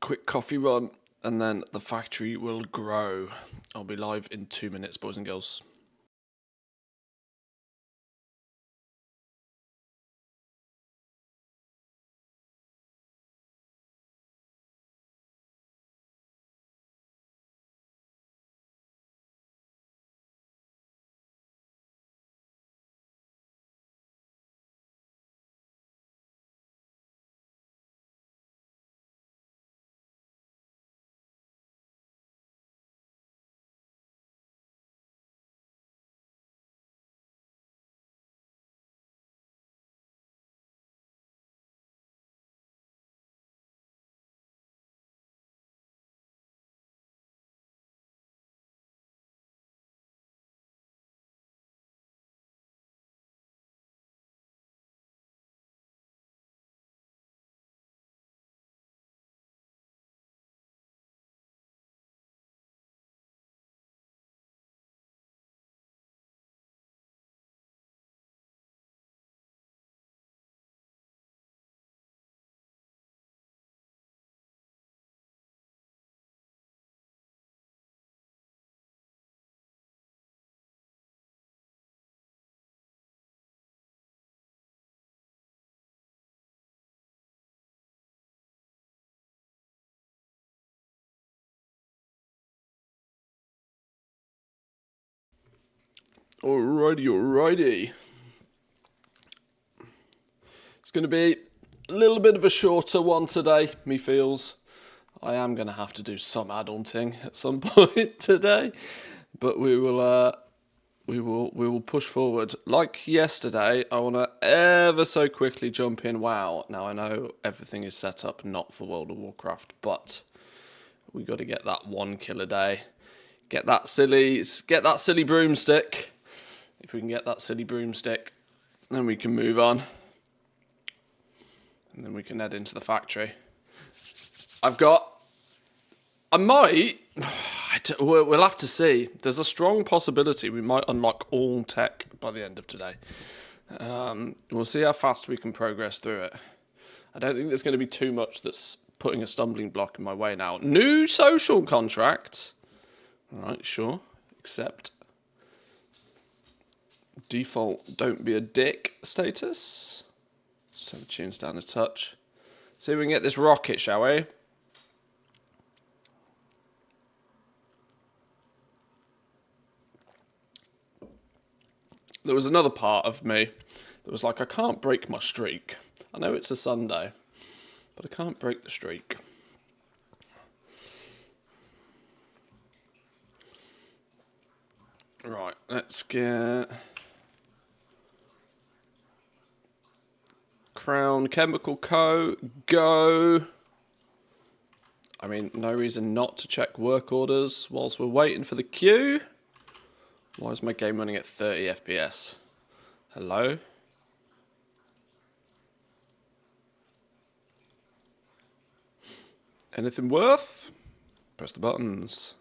quick coffee run, and then the factory will grow. I'll be live in 2 minutes, boys and girls. Alrighty. It's going to be a little bit of a shorter one today, me feels. I am going to have to do some adulting at some point today, but we will push forward. Like yesterday, I want to ever so quickly jump in. Wow, now I know everything is set up not for World of Warcraft, but we got to get that 1 kill a day. Get that silly broomstick. If we can get that silly broomstick, then we can move on. And then we can head into the factory. We'll have to see. There's a strong possibility we might unlock all tech by the end of today. We'll see how fast we can progress through it. I don't think there's going to be too much that's putting a stumbling block in my way now. New social contract. All right, sure. Accept. Default don't be a dick status. Just turn the tunes down a touch. See if we can get this rocket, shall we? There was another part of me that was like, I can't break my streak. I know it's a Sunday, but I can't break the streak. Right, let's get Crown Chemical Co. Go. I mean, no reason not to check work orders whilst we're waiting for the queue. Why is my game running at 30 FPS? Hello? Anything worth? Press the buttons.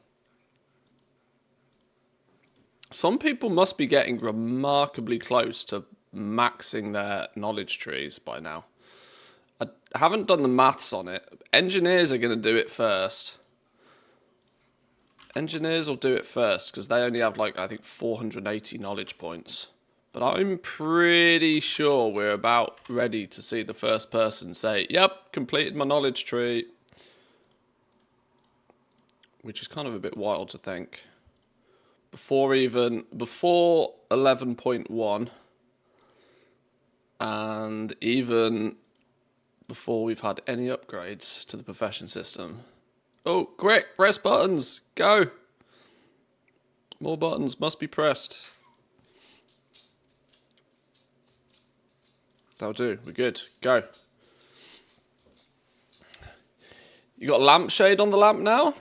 Some people must be getting remarkably close to maxing their knowledge trees by now. I haven't done the maths on it. Engineers are going to do it first. Engineers will do it first because they only have like, I think, 480 knowledge points. But I'm pretty sure we're about ready to see the first person say, yep, completed my knowledge tree. Which is kind of a bit wild to think. Before 11.1 and even before we've had any upgrades to the profession system. Oh, quick, press buttons, go. More buttons must be pressed. That'll do, we're good, go. You got a lampshade on the lamp now?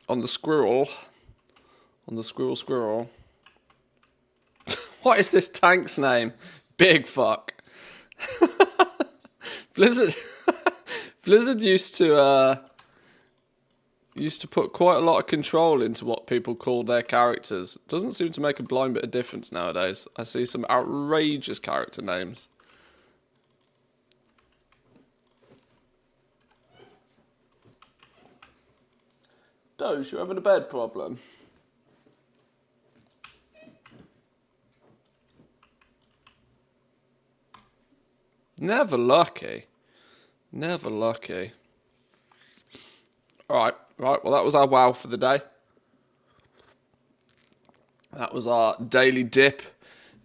On the squirrel. On the squirrel. What is this tank's name? Big fuck. Blizzard used to put quite a lot of control into what people call their characters. It doesn't seem to make a blind bit of difference nowadays. I see some outrageous character names. Doge, you having a bed problem? Never lucky. Never lucky. Alright, right, well that was our wow for the day. That was our daily dip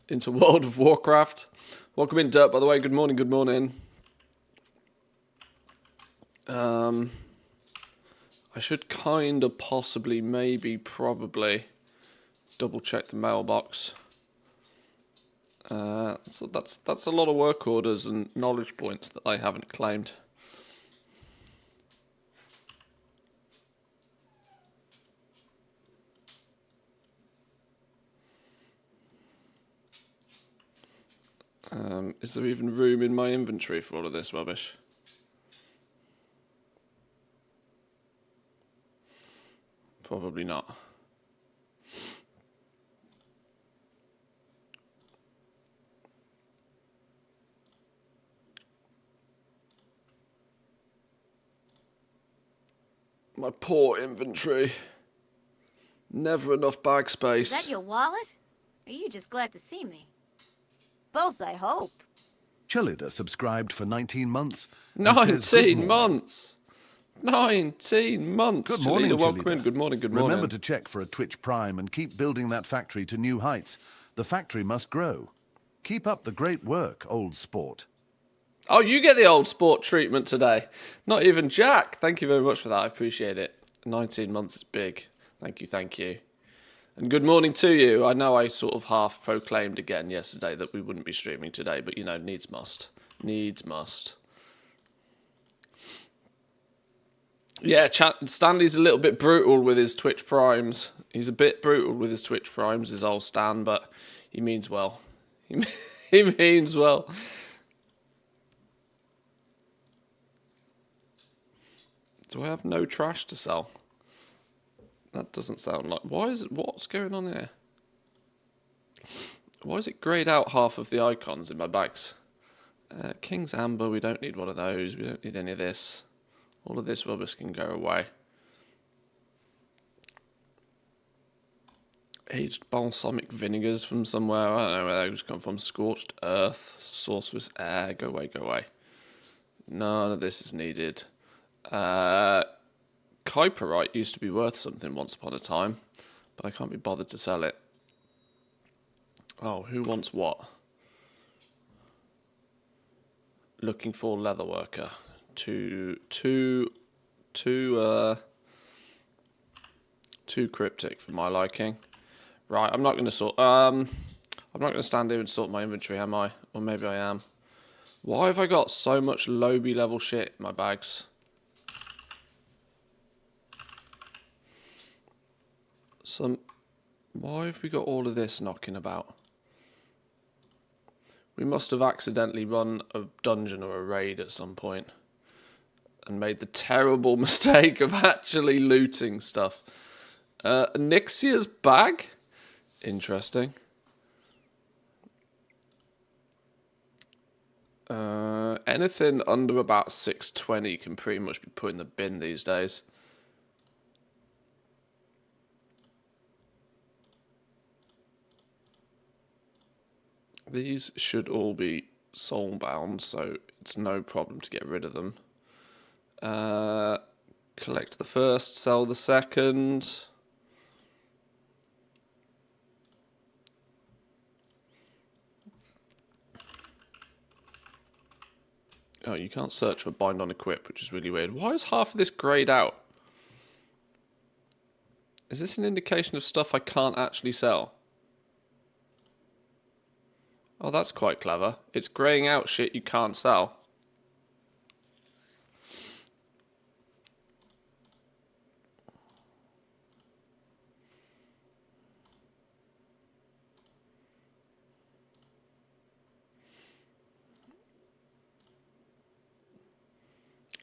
into World of Warcraft. Welcome in, Dirt, by the way. Good morning, good morning. I should kind of possibly, maybe, probably double check the mailbox. So that's a lot of work orders and knowledge points that I haven't claimed. Is there even room in my inventory for all of this rubbish? Probably not. My poor inventory. Never enough bag space. Is that your wallet? Or are you just glad to see me? Both, I hope. Chelida subscribed for 19 months. 19 months! 19 months! Good morning, Chelida, welcome Chelida. in. Good morning, good morning. Remember to check for a Twitch Prime and keep building that factory to new heights. The factory must grow. Keep up the great work, old sport. Oh, you get the old sport treatment today. Not even Jack. Thank you very much for that. I appreciate it. 19 months is big. Thank you, thank you. And good morning to you. I know I sort of half proclaimed again yesterday that we wouldn't be streaming today, but you know, needs must. Needs must. Yeah, Stanley's a little bit brutal with his Twitch Primes. He's a bit brutal with his Twitch Primes, his old Stan, but he means well. He means well. Do I have no trash to sell? That doesn't sound like... What's going on here? Why is it greyed out half of the icons in my bags? King's Amber, we don't need one of those. We don't need any of this. All of this rubbish can go away. Aged balsamic vinegars from somewhere. I don't know where those come from. Scorched earth. Sorcerous air. Go away, go away. None of this is needed. Kyperite used to be worth something once upon a time, but I can't be bothered to sell it. Oh, who wants what? Looking for leather worker. Too cryptic for my liking. Right, I'm not going to sort. I'm not going to stand here and sort my inventory, am I? Or maybe I am. Why have I got so much lobby level shit in my bags? Why have we got all of this knocking about? We must have accidentally run a dungeon or a raid at some point and made the terrible mistake of actually looting stuff. Nixia's bag? Interesting. Anything under about 620 can pretty much be put in the bin these days. These should all be soul-bound, so it's no problem to get rid of them. Collect the first, sell the second. Oh, you can't search for bind on equip, which is really weird. Why is half of this greyed out? Is this an indication of stuff I can't actually sell? Oh, that's quite clever. It's greying out shit you can't sell.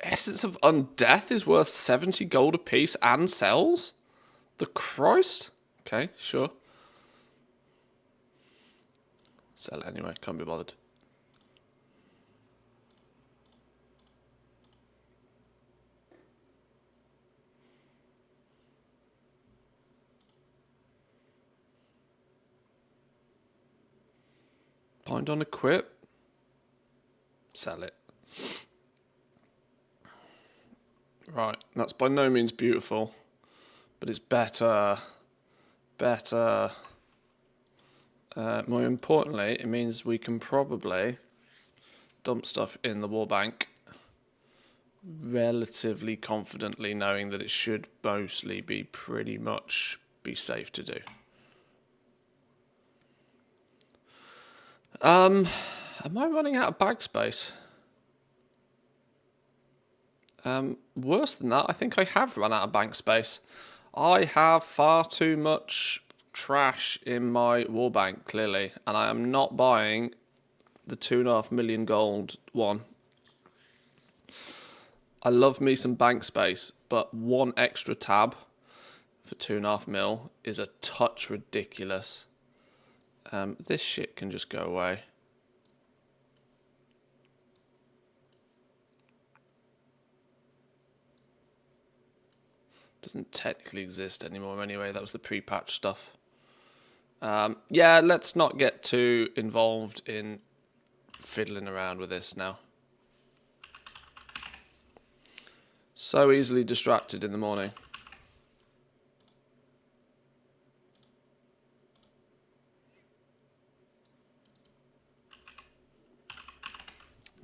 Essence of Undeath is worth 70 gold apiece and sells? The Christ? Okay, sure. Sell it anyway, can't be bothered. Find on equip. Sell it. Right, that's by no means beautiful, but it's better. More importantly, it means we can probably dump stuff in the war bank relatively confidently, knowing that it should mostly be pretty much be safe to do. Am I running out of bag space? Worse than that, I think I have run out of bank space. I have far too much trash in my war bank, clearly, and I am not buying the 2.5 million gold one. I love me some bank space, but one extra tab for 2.5 mil is a touch ridiculous. This shit can just go away. Doesn't technically exist anymore anyway. That was the pre-patch stuff. Yeah, let's not get too involved in fiddling around with this now. So easily distracted in the morning.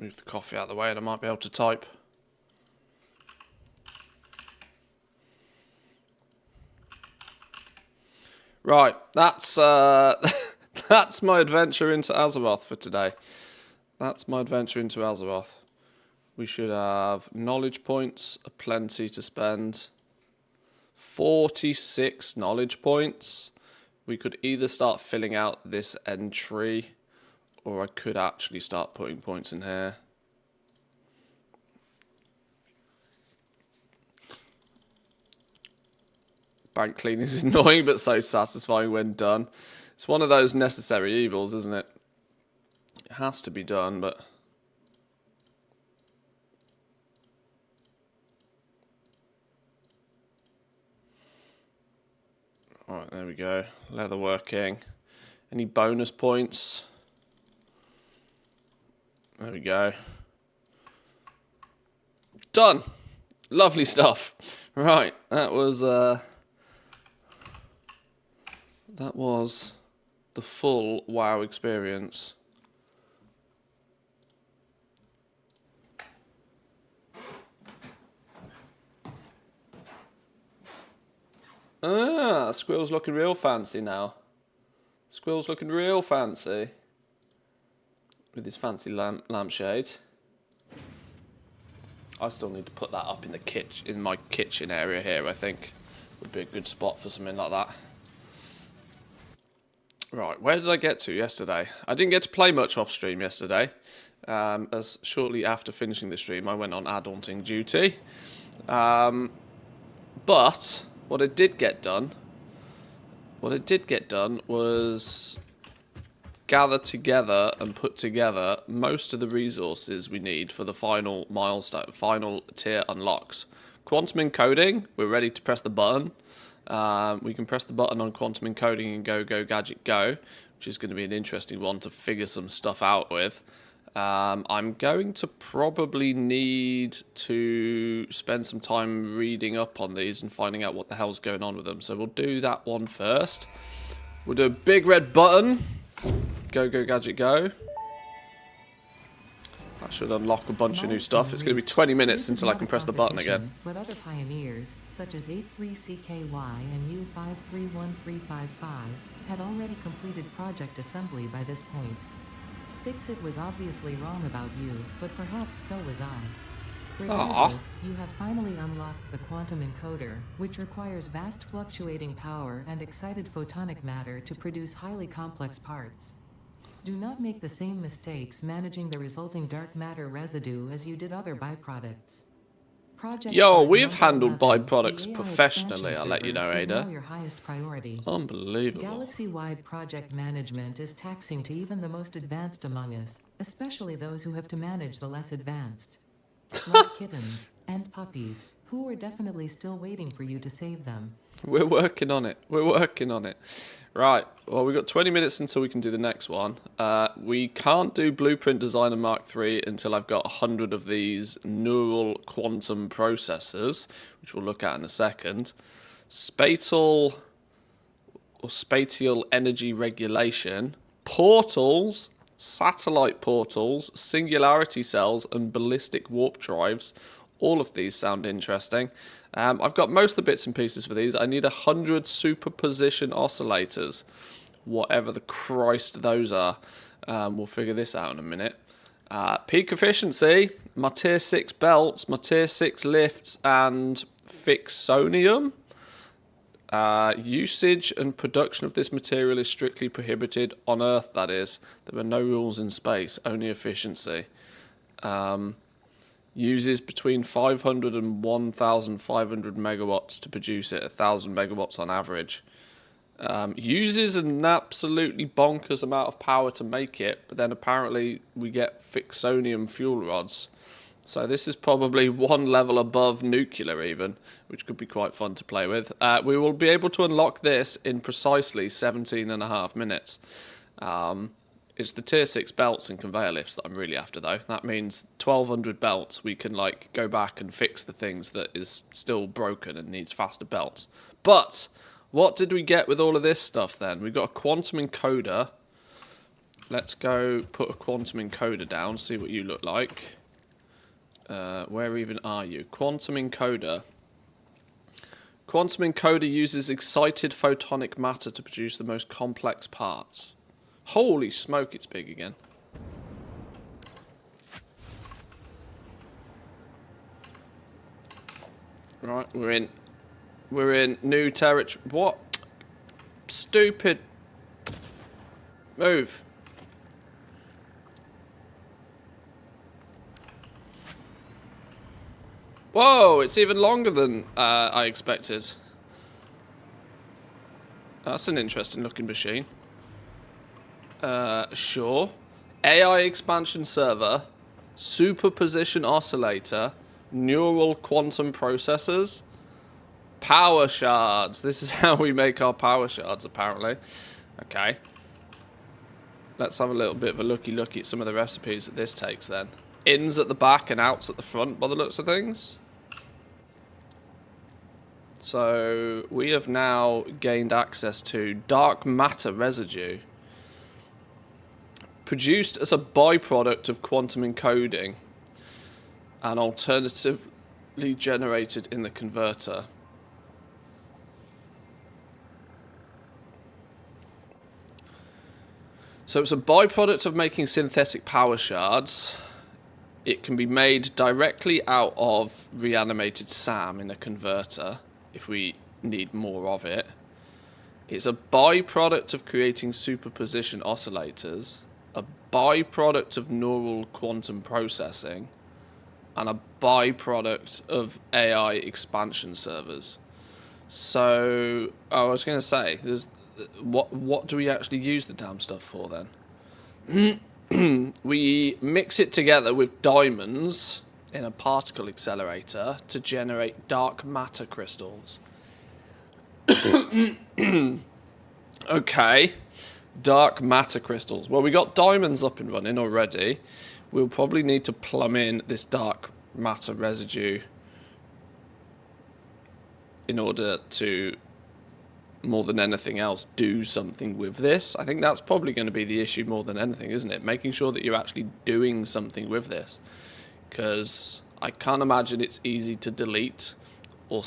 Move the coffee out of the way and I might be able to type. Right, that's that's my adventure into Azeroth for today. That's my adventure into Azeroth. We should have knowledge points, aplenty to spend. 46 knowledge points. We could either start filling out this entry, or I could actually start putting points in here. Bank cleaning is annoying, but so satisfying when done. It's one of those necessary evils, isn't it? It has to be done, but... Alright, there we go. Leatherworking. Any bonus points? There we go. Done! Lovely stuff. Right, that was the full WoW experience. Ah, Squirrel's looking real fancy now. Squirrel's looking real fancy. With his fancy lampshade. I still need to put that up in the in my kitchen area here, I think. Would be a good spot for something like that. Right, where did I get to yesterday? I didn't get to play much off stream yesterday. As shortly after finishing the stream, I went on adulting duty. But what I did get done was gather together and put together most of the resources we need for the final milestone, final tier unlocks. Quantum encoding, we're ready to press the button. We can press the button on quantum encoding and go gadget go, which is going to be an interesting one to figure some stuff out with. I'm going to probably need to spend some time reading up on these and finding out what the hell's going on with them. So we'll do that one first. We'll do a big red button. Go gadget go. That should unlock a bunch of new stuff. It's going to be 20 minutes until I can press the button again. With other pioneers, such as 83CKY and U531355, had already completed project assembly by this point. Fixit was obviously wrong about you, but perhaps so was I. Regardless, you have finally unlocked the quantum encoder, which requires vast fluctuating power and excited photonic matter to produce highly complex parts. Do not make the same mistakes managing the resulting dark matter residue as you did other byproducts. Yo, we've handled byproducts professionally, I'll let you know, Ada. Your highest priority. Unbelievable. Galaxy-wide project management is taxing to even the most advanced among us, especially those who have to manage the less advanced. Like kittens and puppies, who are definitely still waiting for you to save them. We're working on it. We're working on it. Right. Well, we've got 20 minutes until we can do the next one. We can't do Blueprint Designer Mark III until I've got 100 of these neural quantum processors, which we'll look at in a second. Spatial energy regulation, portals, satellite portals, singularity cells, and ballistic warp drives. All of these sound interesting. I've got most of the bits and pieces for these. I need 100 superposition oscillators, whatever the Christ those are. We'll figure this out in a minute. Peak efficiency, my tier 6 belts, my tier 6 lifts, and fixonium. Usage and production of this material is strictly prohibited on Earth, that is. There are no rules in space, only efficiency. Uses between 500 and 1,500 megawatts to produce it, 1,000 megawatts on average. Uses an absolutely bonkers amount of power to make it, but then apparently we get fixonium fuel rods. So this is probably one level above nuclear even, which could be quite fun to play with. We will be able to unlock this in precisely 17.5 minutes. It's the tier 6 belts and conveyor lifts that I'm really after, though. That means 1,200 belts. We can like go back and fix the things that is still broken and needs faster belts. But what did we get with all of this stuff then? We got a quantum encoder. Let's go put a quantum encoder down, see what you look like. Where even are you? Quantum encoder. Quantum encoder uses excited photonic matter to produce the most complex parts. Holy smoke, it's big again. Right, we're in new territory. What? Stupid. Move. Whoa, it's even longer than I expected. That's an interesting looking machine. Sure. AI expansion server, superposition oscillator, neural quantum processors, power shards. This is how we make our power shards, apparently. Okay. Let's have a little bit of a looky at some of the recipes that this takes then. Ins at the back and outs at the front by the looks of things. So we have now gained access to dark matter residue. Produced as a byproduct of quantum encoding and alternatively generated in the converter. So it's a byproduct of making synthetic power shards. It can be made directly out of reanimated SAM in a converter if we need more of it. It's a byproduct of creating superposition oscillators, a byproduct of neural quantum processing, and a byproduct of AI expansion servers. So I was going to say, there's what do we actually use the damn stuff for then? We mix it together with diamonds in a particle accelerator to generate dark matter crystals. Okay. Dark matter crystals. Well, we got diamonds up and running already. We'll probably need to plumb in this dark matter residue in order to, more than anything else, do something with this. I think that's probably going to be the issue more than anything, isn't it? Making sure that you're actually doing something with this. Because I can't imagine it's easy to delete. Or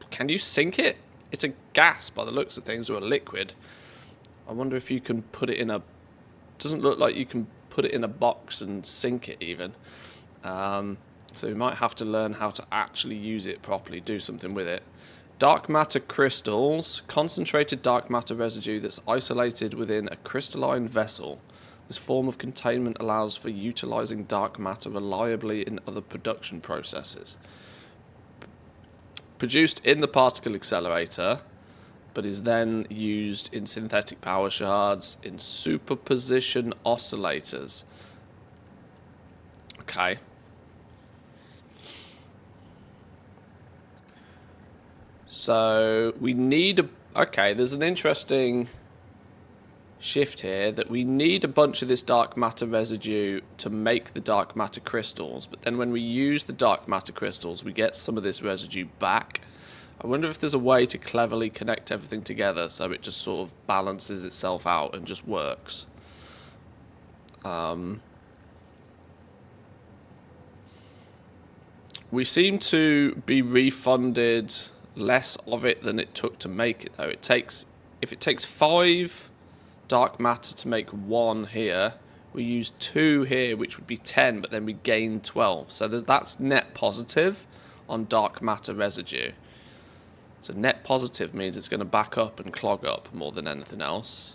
can you sink it? It's a gas by the looks of things, or a liquid. I wonder if you can put it in a... Doesn't look like you can put it in a box and sink it even. So you might have to learn how to actually use it properly, do something with it. Dark matter crystals, concentrated dark matter residue that's isolated within a crystalline vessel. This form of containment allows for utilizing dark matter reliably in other production processes. Produced in the particle accelerator, but is then used in synthetic power shards, in superposition oscillators. Okay. So we need a... Okay, there's an interesting shift here that we need a bunch of this dark matter residue to make the dark matter crystals, but then when we use the dark matter crystals we get some of this residue back. I wonder if there's a way to cleverly connect everything together so it just sort of balances itself out and just works. We seem to be refunded less of it than it took to make it though. If it takes 5 dark matter to make 1 here, we use 2 here, which would be 10, but then we gain 12. So that's net positive on dark matter residue. So net positive means it's going to back up and clog up more than anything else.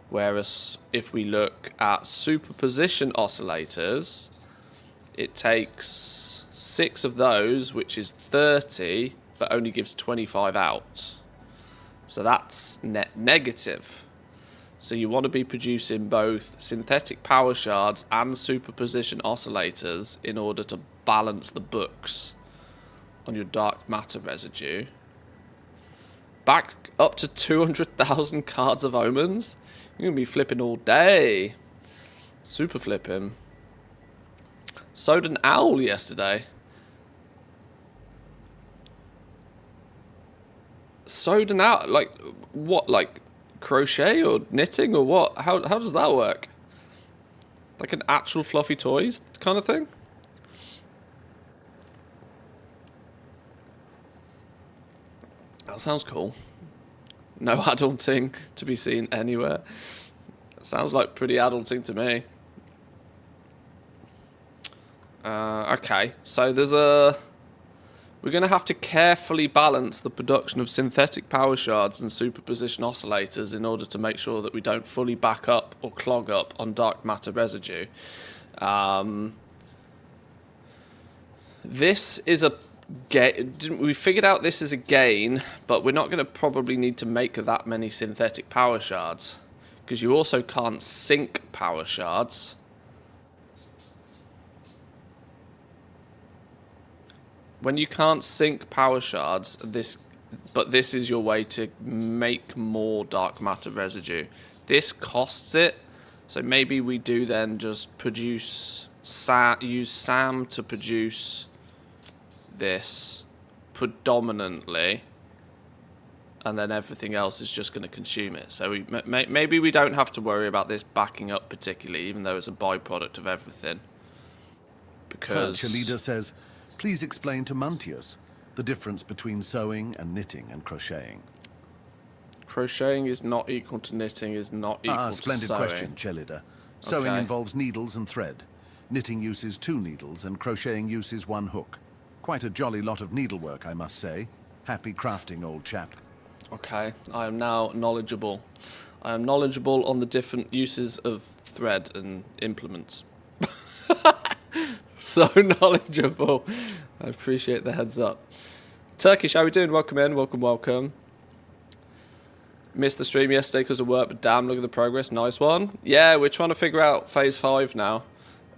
Whereas if we look at superposition oscillators, it takes 6 of those, which is 30, but only gives 25 out. So that's net negative. So you want to be producing both synthetic power shards and superposition oscillators in order to balance the books on your dark matter residue. Back up to 200,000 cards of omens. You're going to be flipping all day. Super flipping. Sewed an owl yesterday. Sewed an owl? Like, what? Like, crochet or knitting or what? How does that work? Like an actual fluffy toys kind of thing? That sounds cool. No adulting to be seen anywhere. Sounds like pretty adulting to me. Okay, so we're going to have to carefully balance the production of synthetic power shards and superposition oscillators in order to make sure that we don't fully back up or clog up on dark matter residue. This is a we figured out this is a gain, but we're not going to probably need to make that many synthetic power shards because you also can't sync power shards. When you can't sync power shards, this is your way to make more dark matter residue. This costs it, so maybe we do then just produce use SAM to produce this predominantly, and then everything else is just going to consume it. So maybe we don't have to worry about this backing up particularly, even though it's a byproduct of everything. Because Chalida says, please explain to Muntius the difference between sewing and knitting and crocheting. Crocheting is not equal to knitting, is not equal to sewing. Splendid question, Chalida. Sewing involves needles and thread. Knitting uses 2 needles and crocheting uses 1 hook. Quite a jolly lot of needlework, I must say. Happy crafting, old chap. Okay, I am now knowledgeable. I am knowledgeable on the different uses of thread and implements. So knowledgeable. I appreciate the heads up. Turkish, how are we doing? Welcome in, welcome. Missed the stream yesterday because of work, but damn, look at the progress. Nice one. Yeah, we're trying to figure out phase 5 now.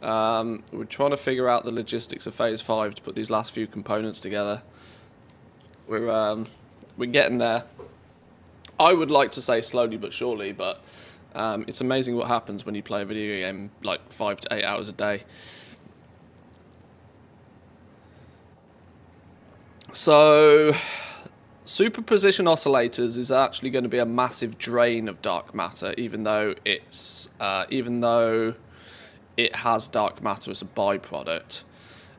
We're trying to figure out the logistics of phase 5 to put these last few components together. We're getting there. I would like to say slowly but surely, but it's amazing what happens when you play a video game like 5 to 8 hours a day. So superposition oscillators is actually going to be a massive drain of dark matter, even though it has dark matter as a byproduct,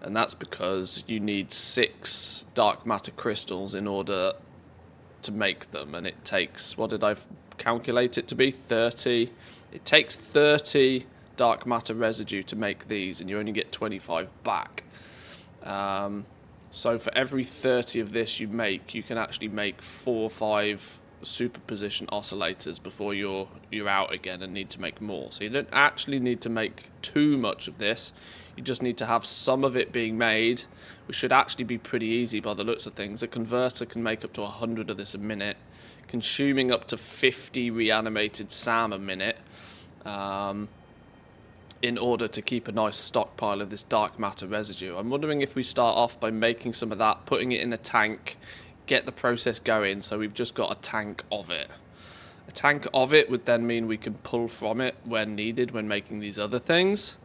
and that's because you need 6 dark matter crystals in order to make them, and it takes, what did I calculate it to be? 30. It takes 30 dark matter residue to make these, and you only get 25 back. So for every 30 of this you make, you can actually make 4 or 5 superposition oscillators before you're out again and need to make more. So you don't actually need to make too much of this. You just need to have some of it being made, which should actually be pretty easy by the looks of things. A converter can make up to 100 of this a minute, consuming up to 50 reanimated SAM a minute. in order to keep a nice stockpile of this dark matter residue. I'm wondering if we start off by making some of that, putting it in a tank, get the process going so we've just got a tank of it. A tank of it would then mean we can pull from it when needed when making these other things.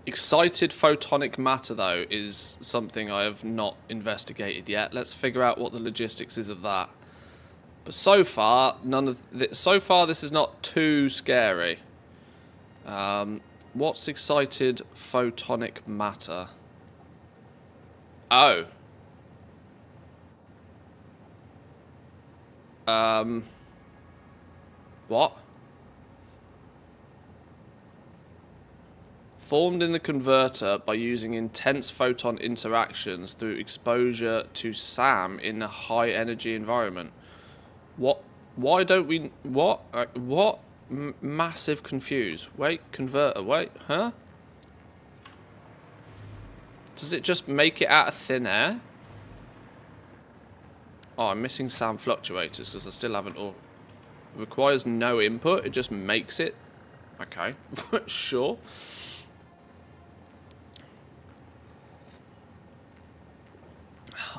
Excited photonic matter, though, is something I have not investigated yet. Let's figure out what the logistics is of that. But so far, this is not too scary. What's excited photonic matter? Oh. What? Formed in the converter by using intense photon interactions through exposure to SAM in a high energy environment. What? Why don't we... What? What? Massive confused. Wait, converter. Wait, huh? Does it just make it out of thin air? Oh, I'm missing SAM fluctuators because I still haven't... Or requires no input. It just makes it. Okay. Sure.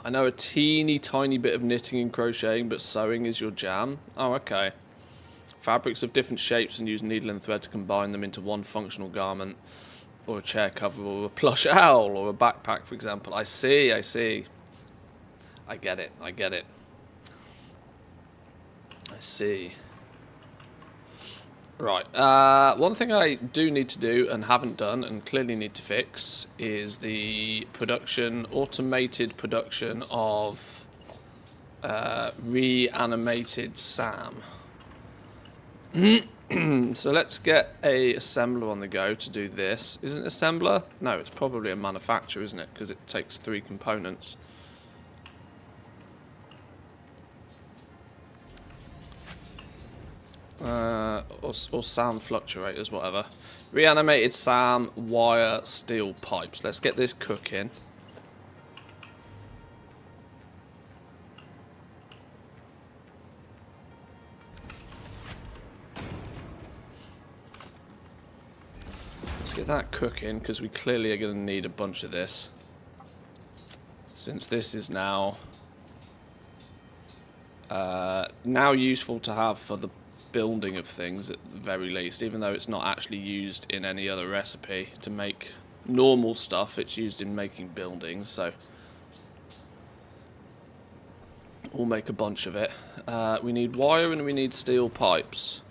I know a teeny tiny bit of knitting and crocheting, but sewing is your jam. Oh, okay. Fabrics of different shapes and use needle and thread to combine them into one functional garment, or a chair cover, or a plush owl, or a backpack, for example. I see, I see. I get it, I get it. I see. Right, one thing I do need to do and haven't done and clearly need to fix is the production, automated production of reanimated SAM. So let's get a assembler on the go to do this. Isn't it assembler? No, it's probably a manufacturer, isn't it? Because it takes 3 components. Or SAM fluctuators, whatever. Reanimated SAM, wire, steel pipes. Let's get this cooking. Let's get that cooking, because we clearly are going to need a bunch of this. Since this is now useful to have for the building of things at the very least, even though it's not actually used in any other recipe to make normal stuff. It's used in making buildings, so we'll make a bunch of it. We need wire and we need steel pipes.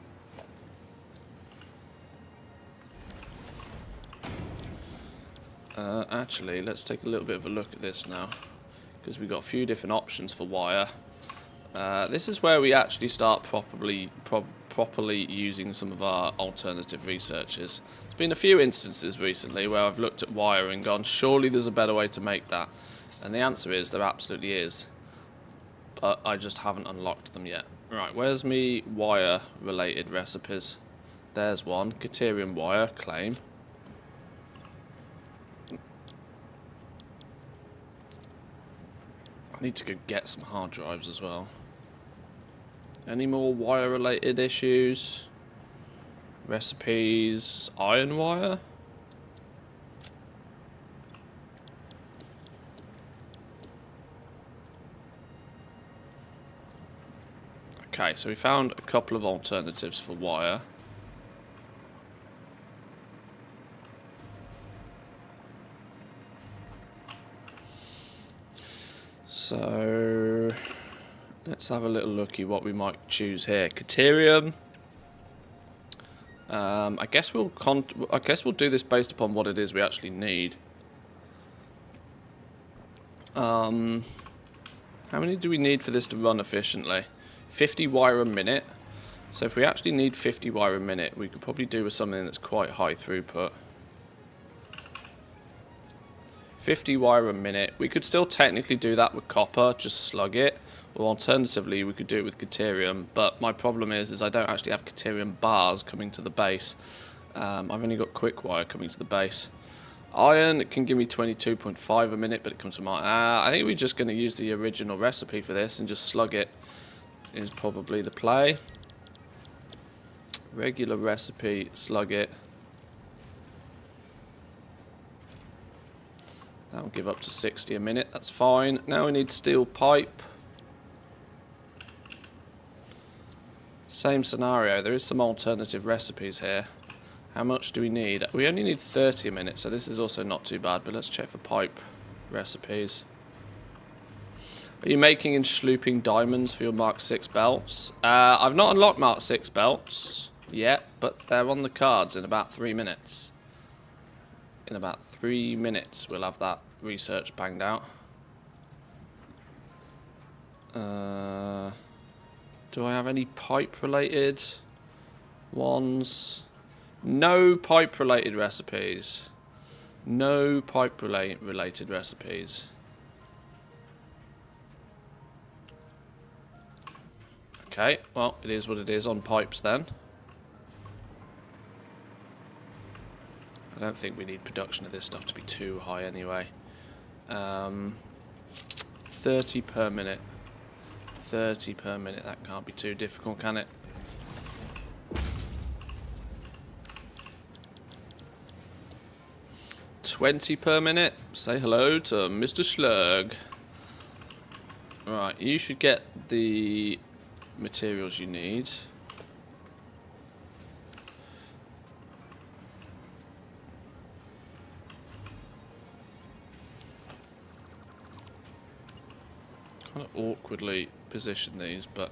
Actually, let's take a little bit of a look at this now, because we've got a few different options for wire. This is where we actually start properly using some of our alternative researches. There's been a few instances recently where I've looked at wire and gone, surely there's a better way to make that. And the answer is, there absolutely is. But I just haven't unlocked them yet. Right, where's me wire related recipes? There's one, Caterium wire, claim. I need to go get some hard drives as well. Any more wire related issues? Recipes, iron wire? Okay, so we found a couple of alternatives for wire. So let's have a little looky what we might choose here. Caterium. I guess we'll do this based upon what it is we actually need. How many do we need for this to run efficiently? 50 wire a minute. So if we actually need 50 wire a minute, we could probably do with something that's quite high throughput. 50 wire a minute. We could still technically do that with copper, just slug it. Or alternatively, we could do it with Caterium. But my problem is I don't actually have Caterium bars coming to the base. I've only got quick wire coming to the base. Iron can give me 22.5 a minute, but it comes from iron. I think we're just going to use the original recipe for this and just slug it is probably the play. Regular recipe, slug it. That'll give up to 60 a minute, that's fine. Now we need steel pipe. Same scenario, there is some alternative recipes here. How much do we need? We only need 30 a minute, so this is also not too bad, but let's check for pipe recipes. Are you making and slooping diamonds for your Mark 6 belts? I've not unlocked Mark 6 belts yet, but they're on the cards in about 3 minutes. In about 3 minutes, we'll have that research banged out. Do I have any pipe-related ones? No pipe-related recipes. No pipe-related recipes. Okay, well, it is what it is on pipes then. I don't think we need production of this stuff to be too high anyway. 30 per minute. 30 per minute, that can't be too difficult, can it? $20 per minute. Say hello to Mr. Slug. Right, you should get the materials you need. Kind of awkwardly position these, but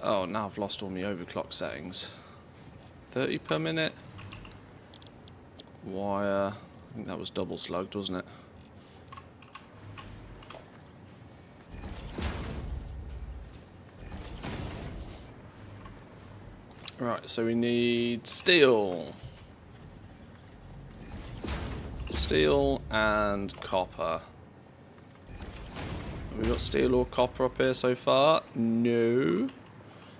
oh, now I've lost all my overclock settings. 30 per minute. Wire. I think that was double slugged, wasn't it? Right, so we need steel. Steel and copper. Have we got steel or copper up here so far? No.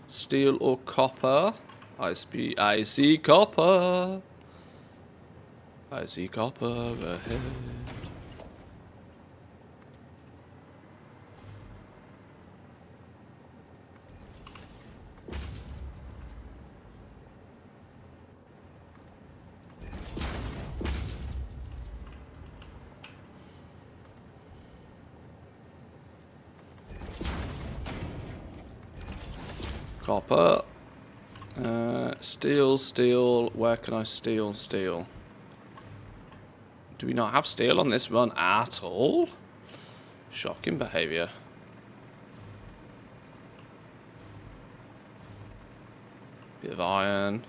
Steel or copper? I see copper. I see copper ahead. Copper. Steel. Where can I steal steel? Do we not have steel on this run at all? Shocking behaviour. Bit of iron.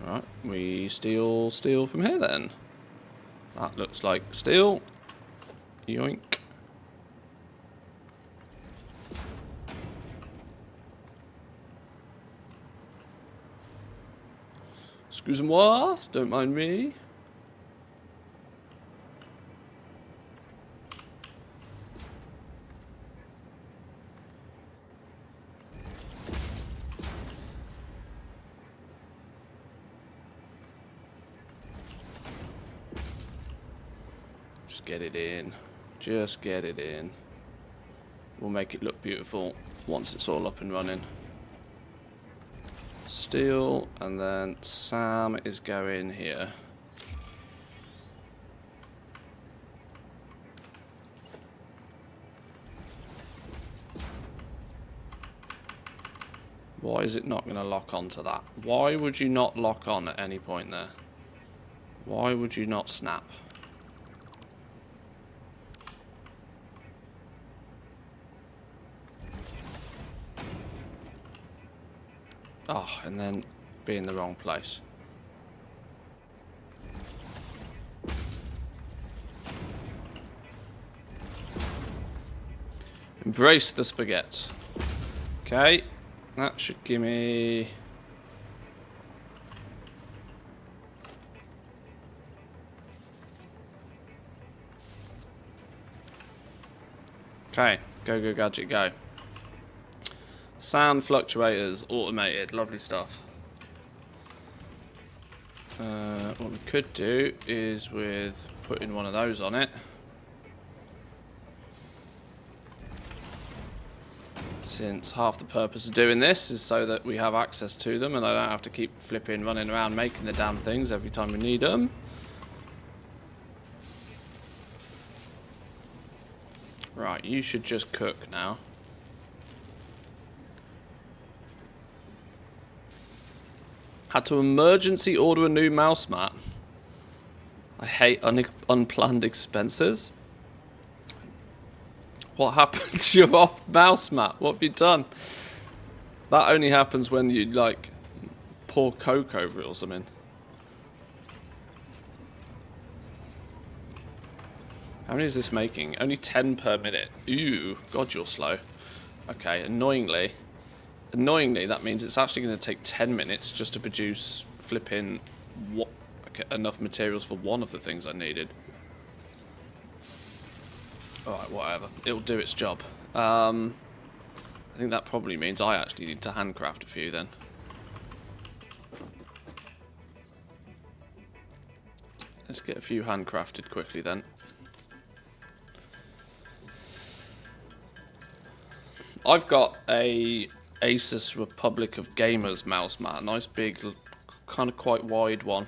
Right, we steal steel from here then. That looks like steel. Yoink. Excuse-moi, don't mind me. Just get it in. Just get it in. We'll make it look beautiful once it's all up and running. Steel, and then Sam is going here. Why is it not going to lock onto that? Why would you not lock on at any point there? Why would you not snap? Oh, and then be in the wrong place. Embrace the spaghetti. Okay, that should give me... Okay, go, go, gadget, go. Sound fluctuators, automated, lovely stuff. What we could do is with putting one of those on it. Since half the purpose of doing this is so that we have access to them and I don't have to keep flipping, running around making the damn things every time we need them. Right, you should just cook now. Had to emergency order a new mouse mat. I hate unplanned expenses. What happened to your mouse mat? What have you done? That only happens when you, like, pour Coke over it or something. How many is this making? Only 10 per minute. Ooh, God, you're slow. Okay, annoyingly, that means it's actually going to take 10 minutes just to produce flipping enough materials for one of the things I needed. Alright, whatever. It'll do its job. I think that probably means I actually need to handcraft a few then. Let's get a few handcrafted quickly then. I've got a Asus Republic of Gamers mouse mat. A nice big, kind of quite wide one.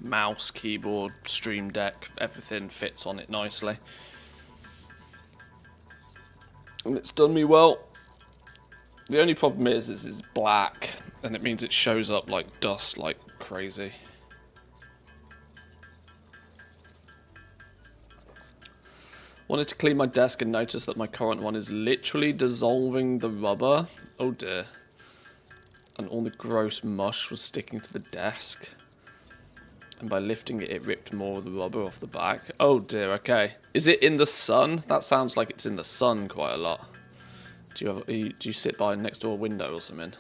Mouse, keyboard, stream deck, everything fits on it nicely. And it's done me well. The only problem is this is black, and it means it shows up like dust like crazy. Wanted to clean my desk and noticed that my current one is literally dissolving the rubber. Oh dear. And all the gross mush was sticking to the desk. And by lifting it, it ripped more of the rubber off the back. Oh dear, okay. Is it in the sun? That sounds like it's in the sun quite a lot. Do you sit by next to a window or something?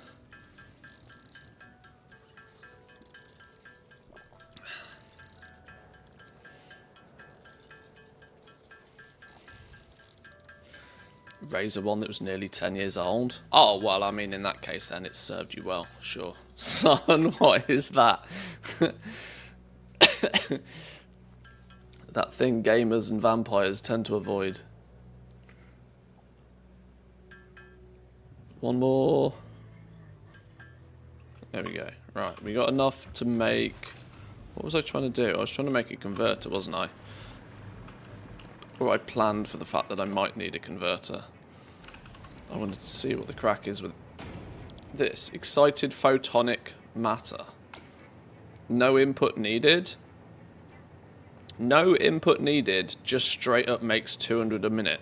Razer one that was nearly 10 years old. Oh, well, I mean, in that case, then it served you well, sure. Son, what is that? That thing gamers and vampires tend to avoid. One more. There we go. Right, we got enough to make... What was I trying to do? I was trying to make a converter, wasn't I? Or I planned for the fact that I might need a converter. I wanted to see what the crack is with this. Excited photonic matter. No input needed. No input needed, just straight up makes 200 a minute.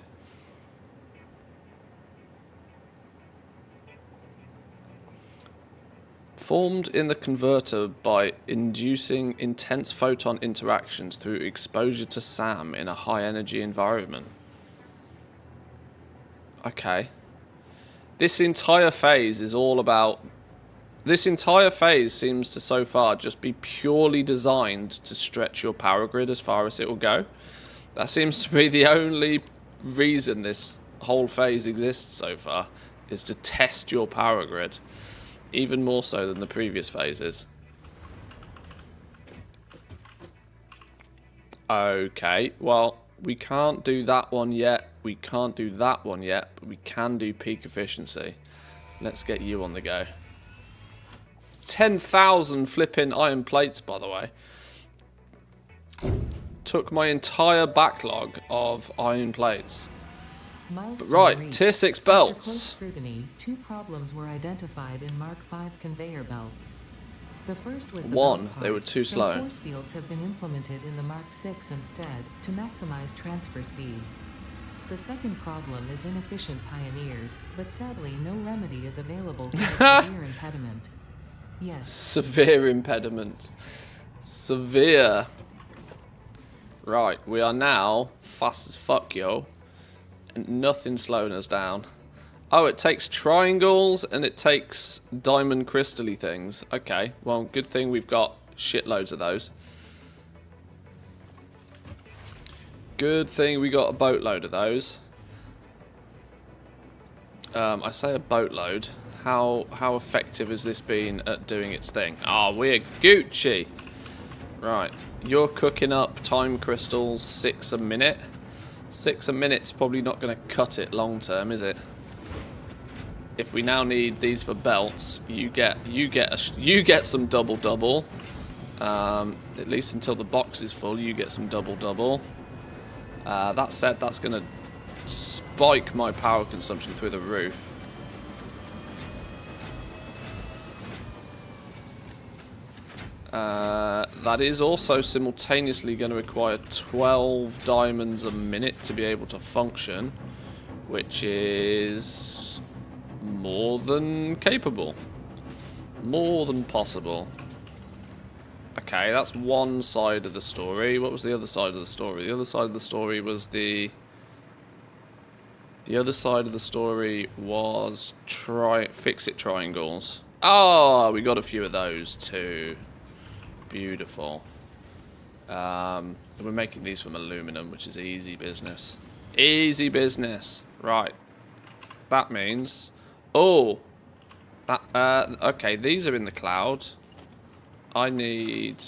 Formed in the converter by inducing intense photon interactions through exposure to SAM in a high energy environment. Okay. This entire phase is all about... This entire phase seems to so far just be purely designed to stretch your power grid as far as it will go. That seems to be the only reason this whole phase exists so far, is to test your power grid. Even more so than the previous phases. Okay, well, we can't do that one yet. We can't do that one yet, but we can do peak efficiency. Let's get you on the go. 10,000 flipping iron plates, by the way. Took my entire backlog of iron plates. Milestone Right, reached. tier 6 After close belts. scrutiny, 2 problems were identified in Mark V conveyor belts. The first was the One, belt they were part. too Some slow. force fields have been implemented in the Mark VI instead to maximize transfer speeds. The second problem is inefficient pioneers, but sadly no remedy is available for the severe impediment. Yes. Severe impediment. Severe. Right, we are now fast as fuck, yo. And nothing slowing us down. Oh, it takes triangles and it takes diamond crystal-y things. Okay, well, good thing we've got shitloads of those. Good thing we got a boatload of those. I say a boatload. How effective has this been at doing its thing? Ah, we're Gucci. Right, you're cooking up time crystals 6 a minute. 6 a minute's probably not going to cut it long term, is it? If we now need these for belts, you get some double. At least until the box is full, you get some double. That said, that's going to spike my power consumption through the roof. That is also simultaneously going to require 12 diamonds a minute to be able to function, which is more than capable. More than possible. Okay, that's one side of the story. What was the other side of the story? The other side of the story was the other side of the story was fix-it triangles. Oh, we got a few of those too. Beautiful. We're making these from aluminum, which is easy business. Easy business. Right. That means... Oh! That, okay, these are in the cloud. I need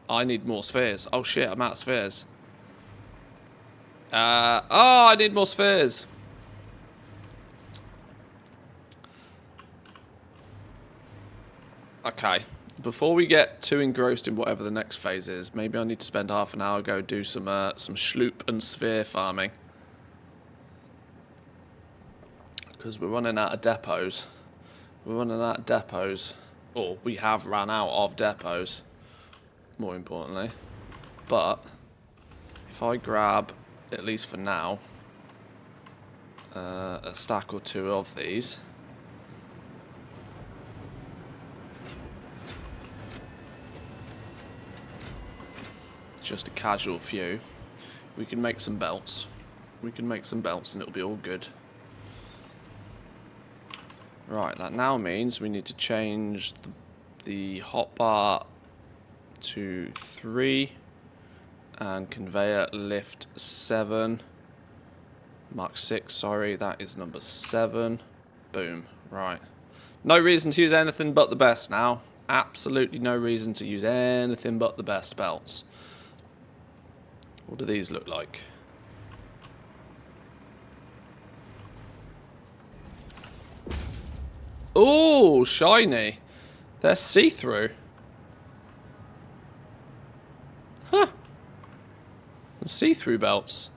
more spheres. Oh shit, I'm out of spheres. Oh, I need more spheres. Okay. Before we get too engrossed in whatever the next phase is, maybe I need to spend half an hour go do some sloop and sphere farming. Because we're running out of depots. We're running out of depots. Or we have ran out of depots, more importantly. But if I grab, at least for now, a stack or two of these. Just a casual few. We can make some belts. We can make some belts and it'll be all good. Right, that now means we need to change the hotbar to 3 and conveyor lift 7. Mark 6, sorry, that is number 7. Boom, right. No reason to use anything but the best now. Absolutely no reason to use anything but the best belts. What do these look like? Oh, shiny. They're see-through. Huh. See-through belts.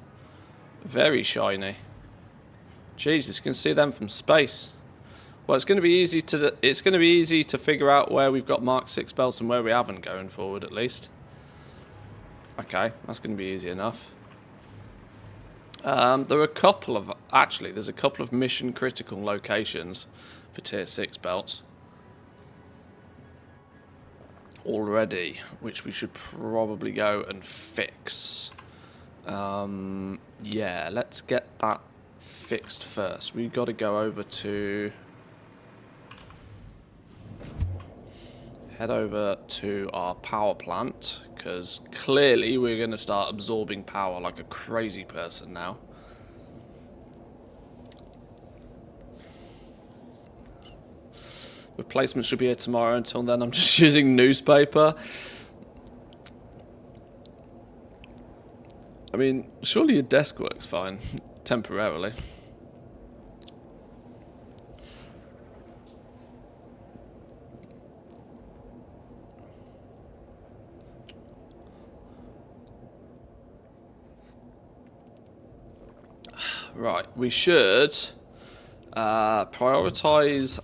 Very shiny. Jesus, you can see them from space. Well, it's going to be easy to figure out where we've got Mark 6 belts and where we haven't going forward, at least. Okay, that's going to be easy enough. There are a couple of... Actually, there's a couple of mission-critical locations for Tier 6 belts already, which we should probably go and fix. Yeah, let's get that fixed first. We've got to go over to... Head over to our power plant, because clearly we're going to start absorbing power like a crazy person now. Replacement should be here tomorrow. Until then, I'm just using newspaper. I mean, surely your desk works fine, temporarily. Right, we should prioritize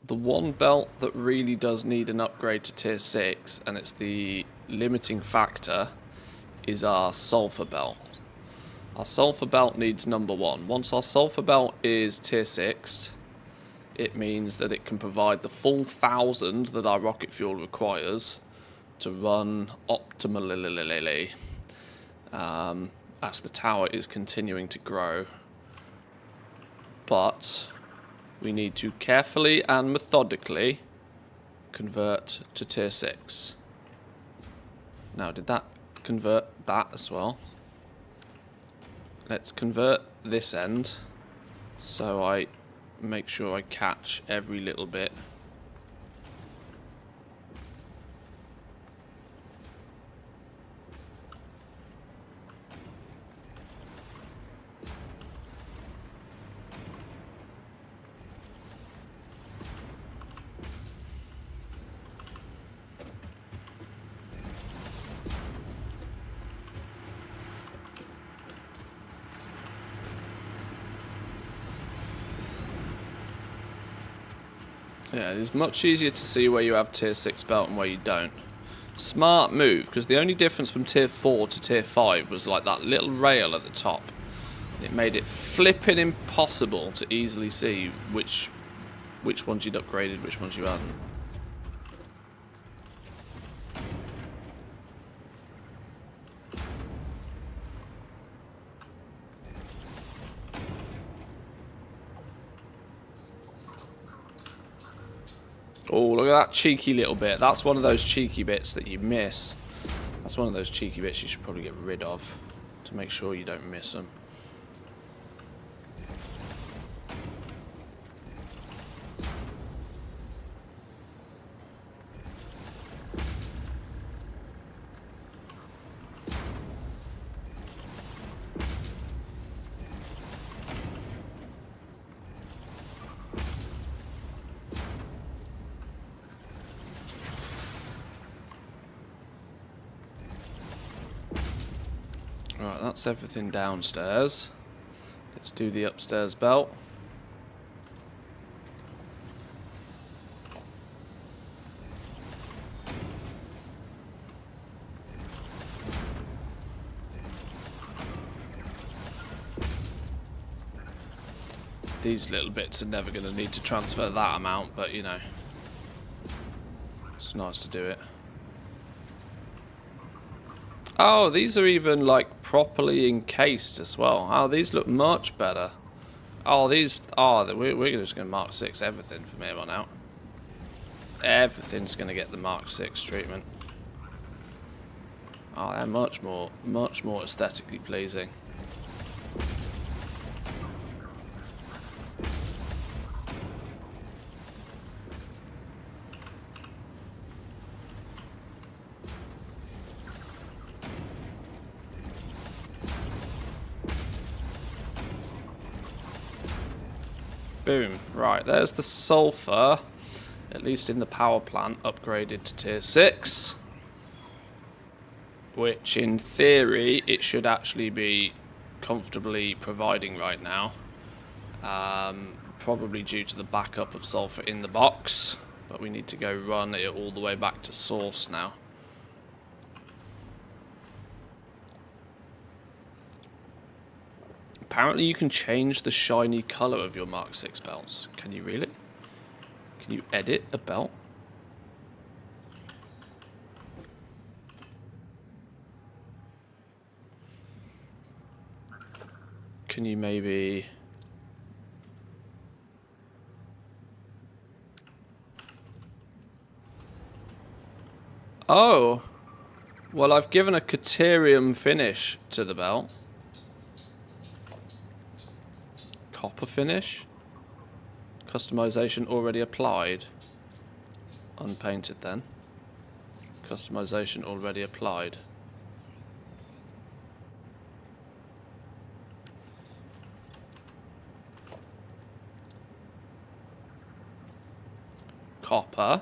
the one belt that really does need an upgrade to Tier 6, and it's the limiting factor, is our sulfur belt. Our sulfur belt needs number 1. Once our sulfur belt is Tier 6, it means that it can provide the full 1,000 that our rocket fuel requires to run optimally. As the tower is continuing to grow. But we need to carefully and methodically convert to Tier 6. Now, did that convert that as well? Let's convert this end. so I make sure I catch every little bit. Yeah, it's much easier to see where you have tier 6 belt and where you don't. Smart move, because the only difference from tier 4 to tier 5 was like that little rail at the top. It made it flipping impossible to easily see which ones you'd upgraded, which ones you hadn't. Oh, look at that cheeky little bit. That's one of those cheeky bits that you miss. That's one of those cheeky bits you should probably get rid of to make sure you don't miss them. Right, that's everything downstairs. Let's do the upstairs belt. These little bits are never going to need to transfer that amount, but you know, it's nice to do it. Oh, these are even like properly encased as well. Oh, these look much better. Oh, these are. We're just going to Mark 6 everything from here on out. Everything's going to get the Mark 6 treatment. Oh, they're much more aesthetically pleasing. Boom. Right, there's the sulfur, at least in the power plant, upgraded to tier 6. Which, in theory, it should actually be comfortably providing right now. Probably due to the backup of sulfur in the box. But we need to go run it all the way back to source now. Apparently you can change the shiny colour of your Mark 6 belts. Can you really? Can you edit a belt? Can you maybe... Oh! Well, I've given a Caterium finish to the belt. Copper finish. Customization already applied. Unpainted then. Customization already applied. Copper.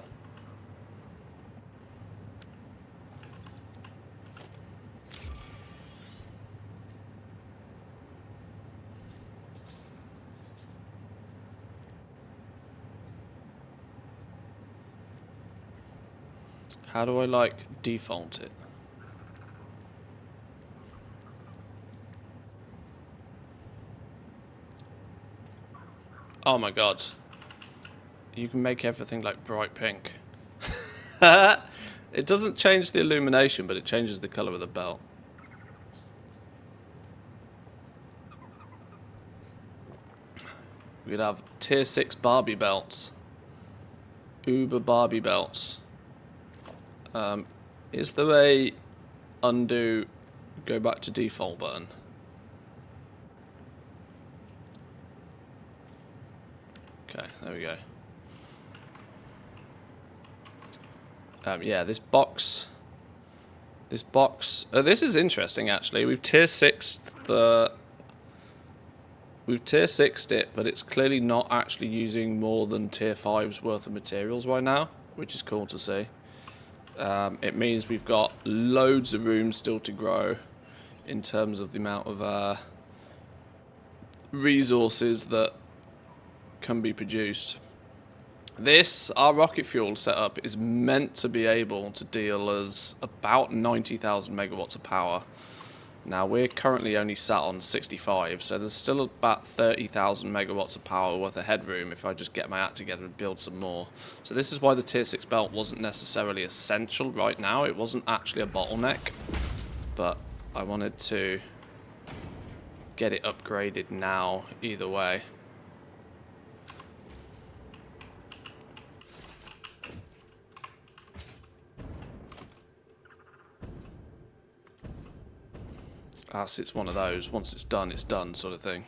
How do I, like, default it? Oh my god. You can make everything, like, bright pink. It doesn't change the illumination, but it changes the colour of the belt. We could have tier 6 Barbie belts. Uber Barbie belts. Is there a undo, go back to default button? Okay, there we go. Yeah, this box... This box... this is interesting, actually. We've tier 6'd the... We've tier 6'd it, but it's clearly not actually using more than tier 5's worth of materials right now, which is cool to see. It means we've got loads of room still to grow in terms of the amount of resources that can be produced. This, our rocket fuel setup, is meant to be able to deal us about 90,000 megawatts of power. Now, we're currently only sat on 65, so there's still about 30,000 megawatts of power worth of headroom if I just get my act together and build some more. So this is why the tier 6 belt wasn't necessarily essential right now. It wasn't actually a bottleneck, but I wanted to get it upgraded now either way. It's one of those, once it's done sort of thing.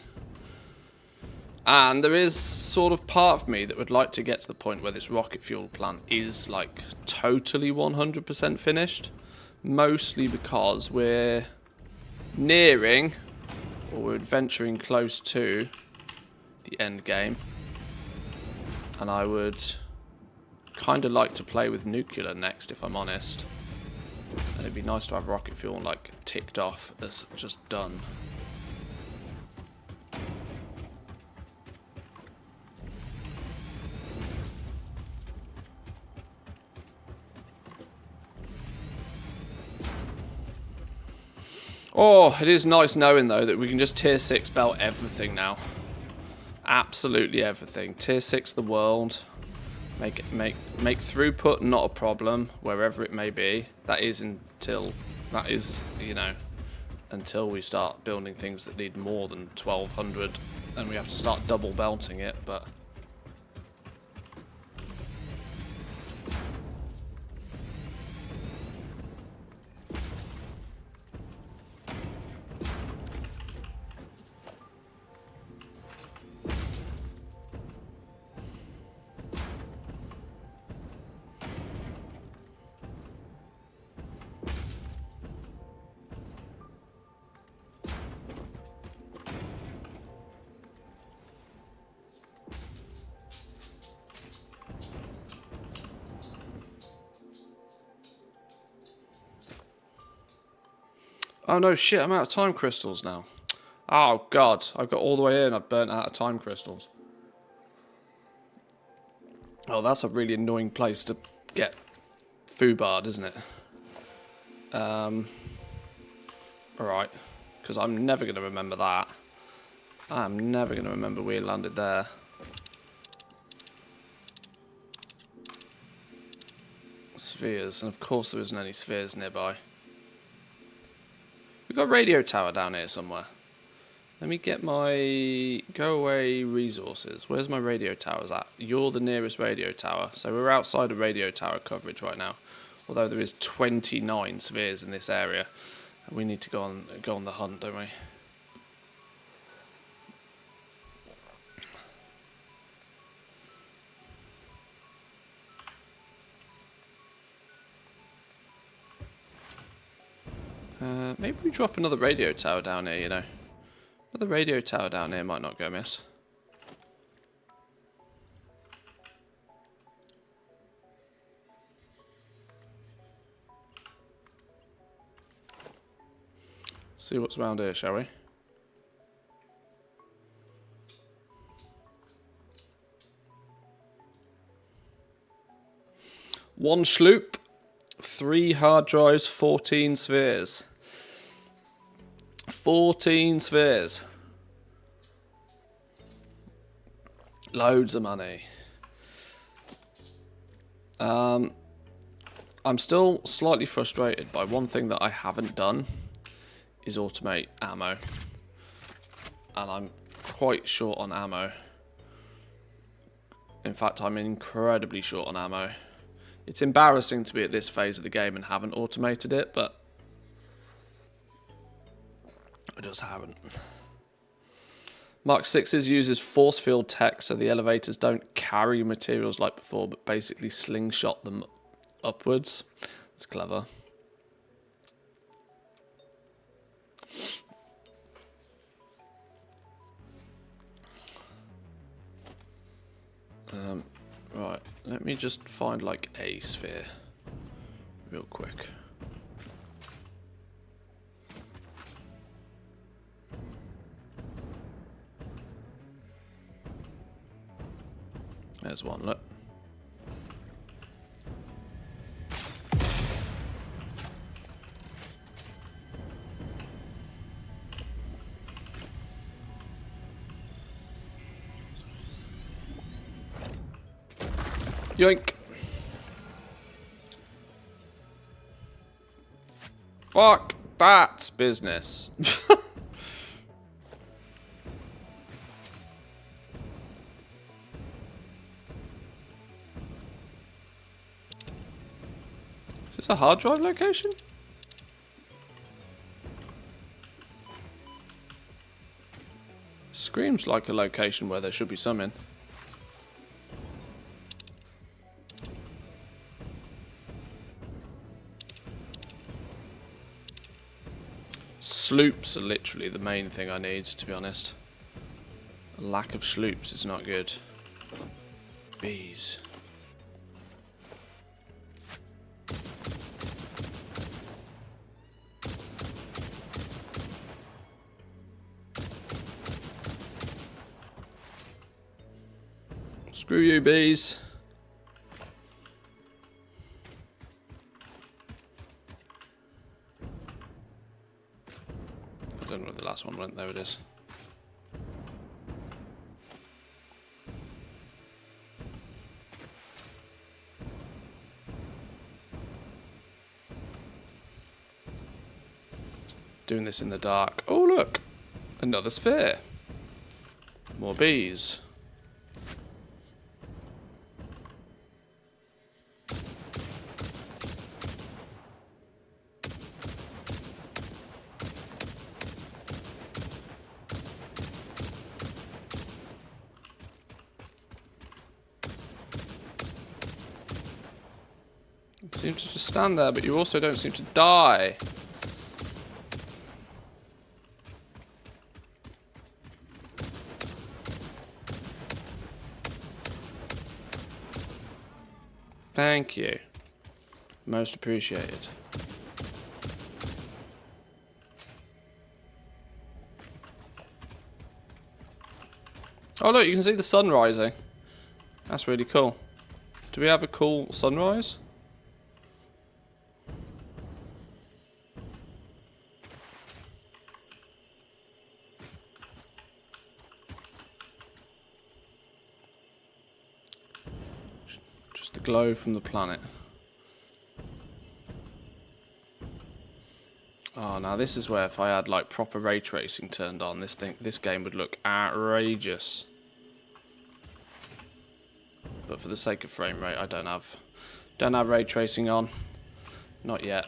And there is sort of part of me that would like to get to the point where this rocket fuel plant is like totally 100% finished. Mostly because we're nearing, or we're venturing close to, the end game. And I would kind of like to play with nuclear next, if I'm honest. And it'd be nice to have rocket fuel like ticked off as just done. Oh, it is nice knowing though that we can just tier 6 belt everything now. Absolutely everything. Tier 6 the world. Make throughput not a problem wherever it may be. That is, you know, until we start building things that need more than 1200 and we have to start double belting it, but oh no, shit, I'm out of time crystals now. Oh god, I got all the way in, I've burnt out of time crystals. Oh, that's a really annoying place to get foobarred, isn't it? Alright, because I'm never going to remember that. I'm never going to remember we landed there. Spheres, and of course there isn't any spheres nearby. We've got a radio tower down here somewhere. Let me get my go away resources. Where's my radio towers at? You're the nearest radio tower. So we're outside of radio tower coverage right now. Although there is 29 spheres in this area. And we need to go on the hunt, don't we? Maybe we drop another radio tower down here, you know. Another radio tower down here might not go amiss. See what's around here, shall we? One sloop, 3 hard drives, 14 spheres. 14 spheres. Loads of money. I'm still slightly frustrated by one thing that I haven't done is automate ammo. And I'm quite short on ammo. In fact, I'm incredibly short on ammo. It's embarrassing to be at this phase of the game and haven't automated it, but I just haven't. Mark 6's uses force field tech, so the elevators don't carry materials like before, but basically slingshot them upwards. That's clever. Right, let me just find like a sphere real quick. There's one, look. Yoink. Fuck that business. Is this a hard drive location? Screams like a location where there should be some in. Sloops are literally the main thing I need, to be honest. A lack of sloops is not good. Bees. Screw you, bees. I don't know where the last one went. There it is. Doing this in the dark. Oh, look! Another sphere. More bees. You seem to just stand there, but you also don't seem to die. Thank you. Most appreciated. Oh look, you can see the sun rising. That's really cool. Do we have a cool sunrise? Just the glow from the planet. Oh, now this is where if I had like proper ray tracing turned on, this game would look outrageous. But for the sake of frame rate, I don't have ray tracing on. Not yet.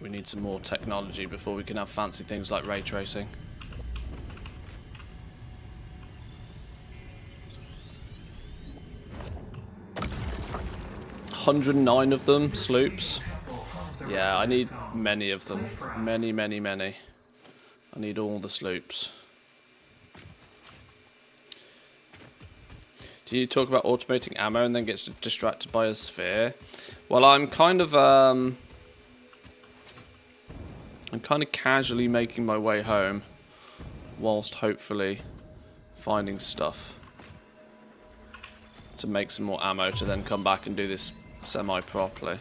We need some more technology before we can have fancy things like ray tracing. $109 of them, sloops. Yeah, I need many of them. Many, many, many. I need all the sloops. Do you talk about automating ammo and then get distracted by a sphere? Well, I'm kind of casually making my way home, whilst hopefully finding stuff to make some more ammo to then come back and do this semi-properly.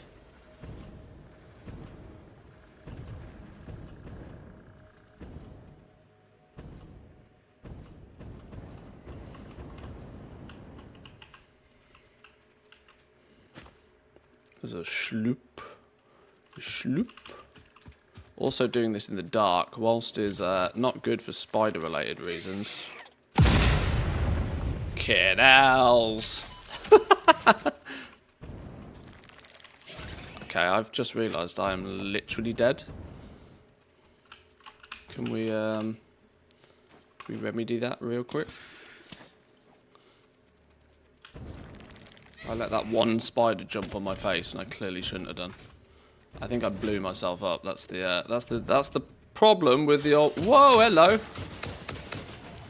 There's a sloop. A sloop. Also doing this in the dark, whilst is not good for spider-related reasons. Kiddos. Okay, I've just realised I am literally dead. Can we Can we remedy that real quick? I let that one spider jump on my face, and I clearly shouldn't have done. I think I blew myself up. That's the problem with the old. Whoa, hello.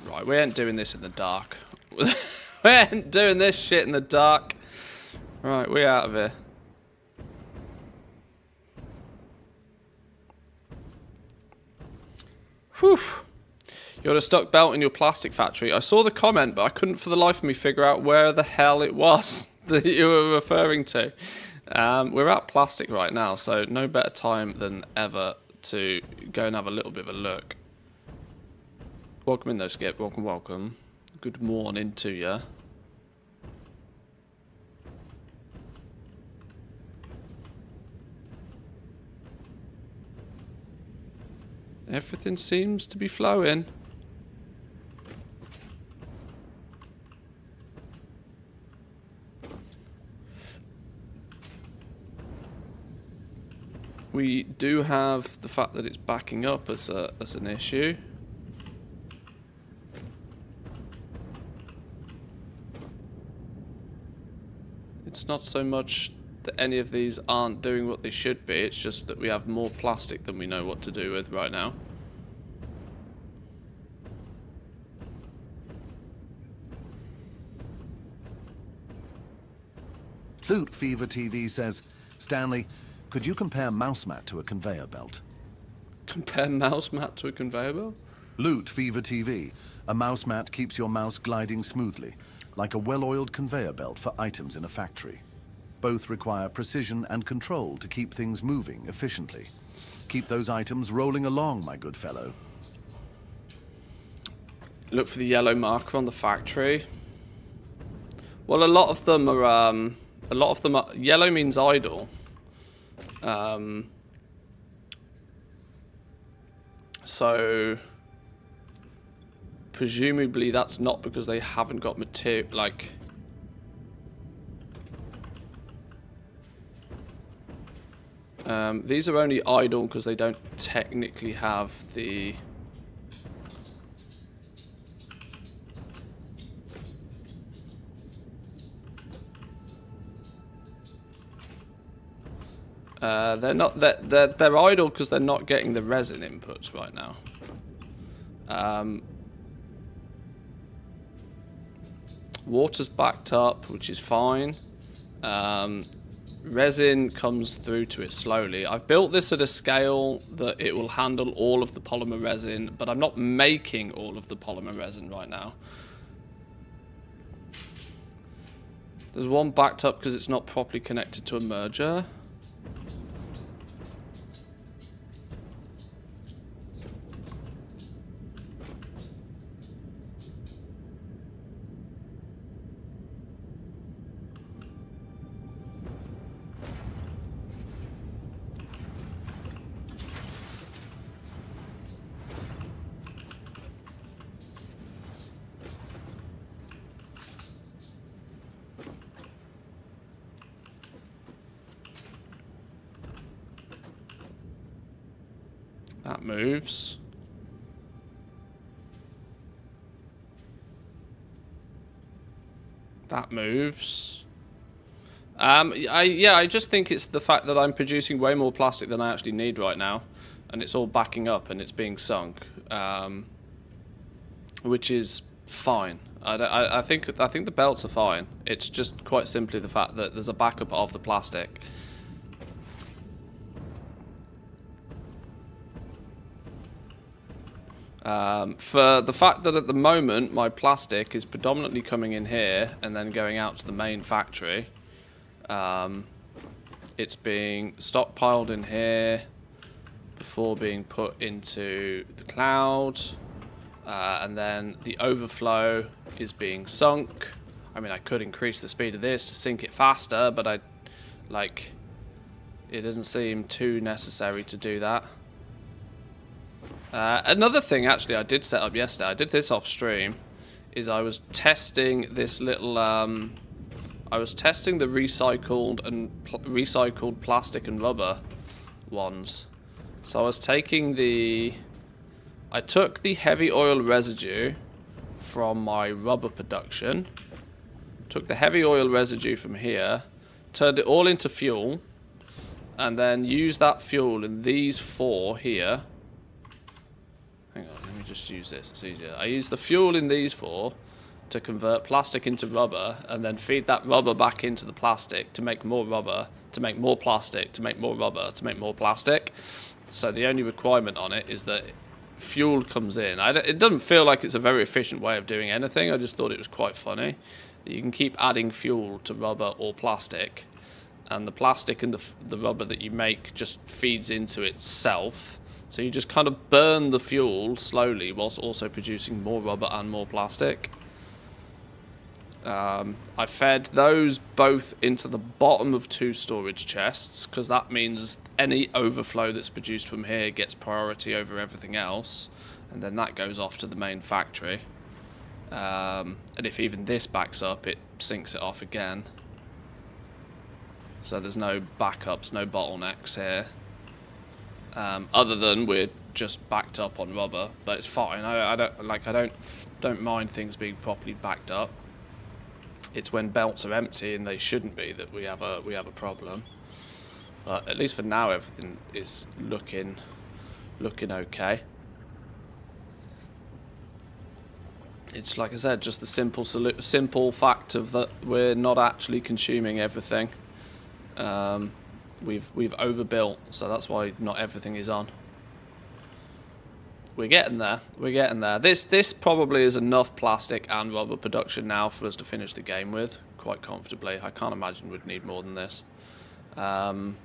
Right, we ain't doing this in the dark. We ain't doing this shit in the dark. Right, we out of here. Whew. You got a stuck belt in your plastic factory. I saw the comment, but I couldn't for the life of me figure out where the hell it was that you were referring to. We're at plastic right now, so no better time than ever to go and have a little bit of a look. Welcome in though, Skip. Welcome, welcome. Good morning to you. Everything seems to be flowing. We do have the fact that it's backing up as an issue. It's not so much that any of these aren't doing what they should be, it's just that we have more plastic than we know what to do with right now. Loot Fever TV says, Stanley, could you compare mouse mat to a conveyor belt? Compare mouse mat to a conveyor belt? Loot Fever TV. A mouse mat keeps your mouse gliding smoothly, like a well-oiled conveyor belt for items in a factory. Both require precision and control to keep things moving efficiently. Keep those items rolling along, my good fellow. Look for the yellow marker on the factory. Well, a lot of them are, yellow means idle. So presumably that's not because they haven't got material, like, these are only idle because they don't technically have the they're idle because they're not getting the resin inputs right now. Water's backed up, which is fine. Resin comes through to it slowly. I've built this at a scale that it will handle all of the polymer resin, but I'm not making all of the polymer resin right now. There's one backed up because it's not properly connected to a merger. That moves. That moves. I just think it's the fact that I'm producing way more plastic than I actually need right now, and it's all backing up and it's being sunk, which is fine. I think the belts are fine. It's just quite simply the fact that there's a backup of the plastic. For the fact that at the moment my plastic is predominantly coming in here and then going out to the main factory, it's being stockpiled in here before being put into the cloud, and then the overflow is being sunk. I mean, I could increase the speed of this to sink it faster, but it doesn't seem too necessary to do that. Another thing, actually, I did set up yesterday, I did this off stream, is I was testing this little, I was testing the recycled plastic and rubber ones. So I was taking the I took the heavy oil residue from my rubber production, took the heavy oil residue from here, turned it all into fuel, and then used that fuel in these 4 here. Hang on, let me just use this, it's easier. I used the fuel in these 4 to convert plastic into rubber, and then feed that rubber back into the plastic to make more rubber, to make more plastic, to make more rubber, to make more plastic. So the only requirement on it is that fuel comes in. It doesn't feel like it's a very efficient way of doing anything. I just thought it was quite funny that you can keep adding fuel to rubber or plastic, and the plastic and the rubber that you make just feeds into itself. So you just kind of burn the fuel slowly whilst also producing more rubber and more plastic. I fed those both into the bottom of 2 storage chests, because that means any overflow that's produced from here gets priority over everything else, and then that goes off to the main factory. And if even this backs up, it sinks it off again. So there's no backups, no bottlenecks here. Other than we're just backed up on rubber, but it's fine. I don't mind things being properly backed up. It's when belts are empty, and they shouldn't be, that we have a problem. But at least for now, everything is looking okay. It's like I said, just the simple fact of that we're not actually consuming everything. We've overbuilt, so that's why not everything is on. We're getting there. We're getting there. This probably is enough plastic and rubber production now for us to finish the game with quite comfortably. I can't imagine we'd need more than this. I'm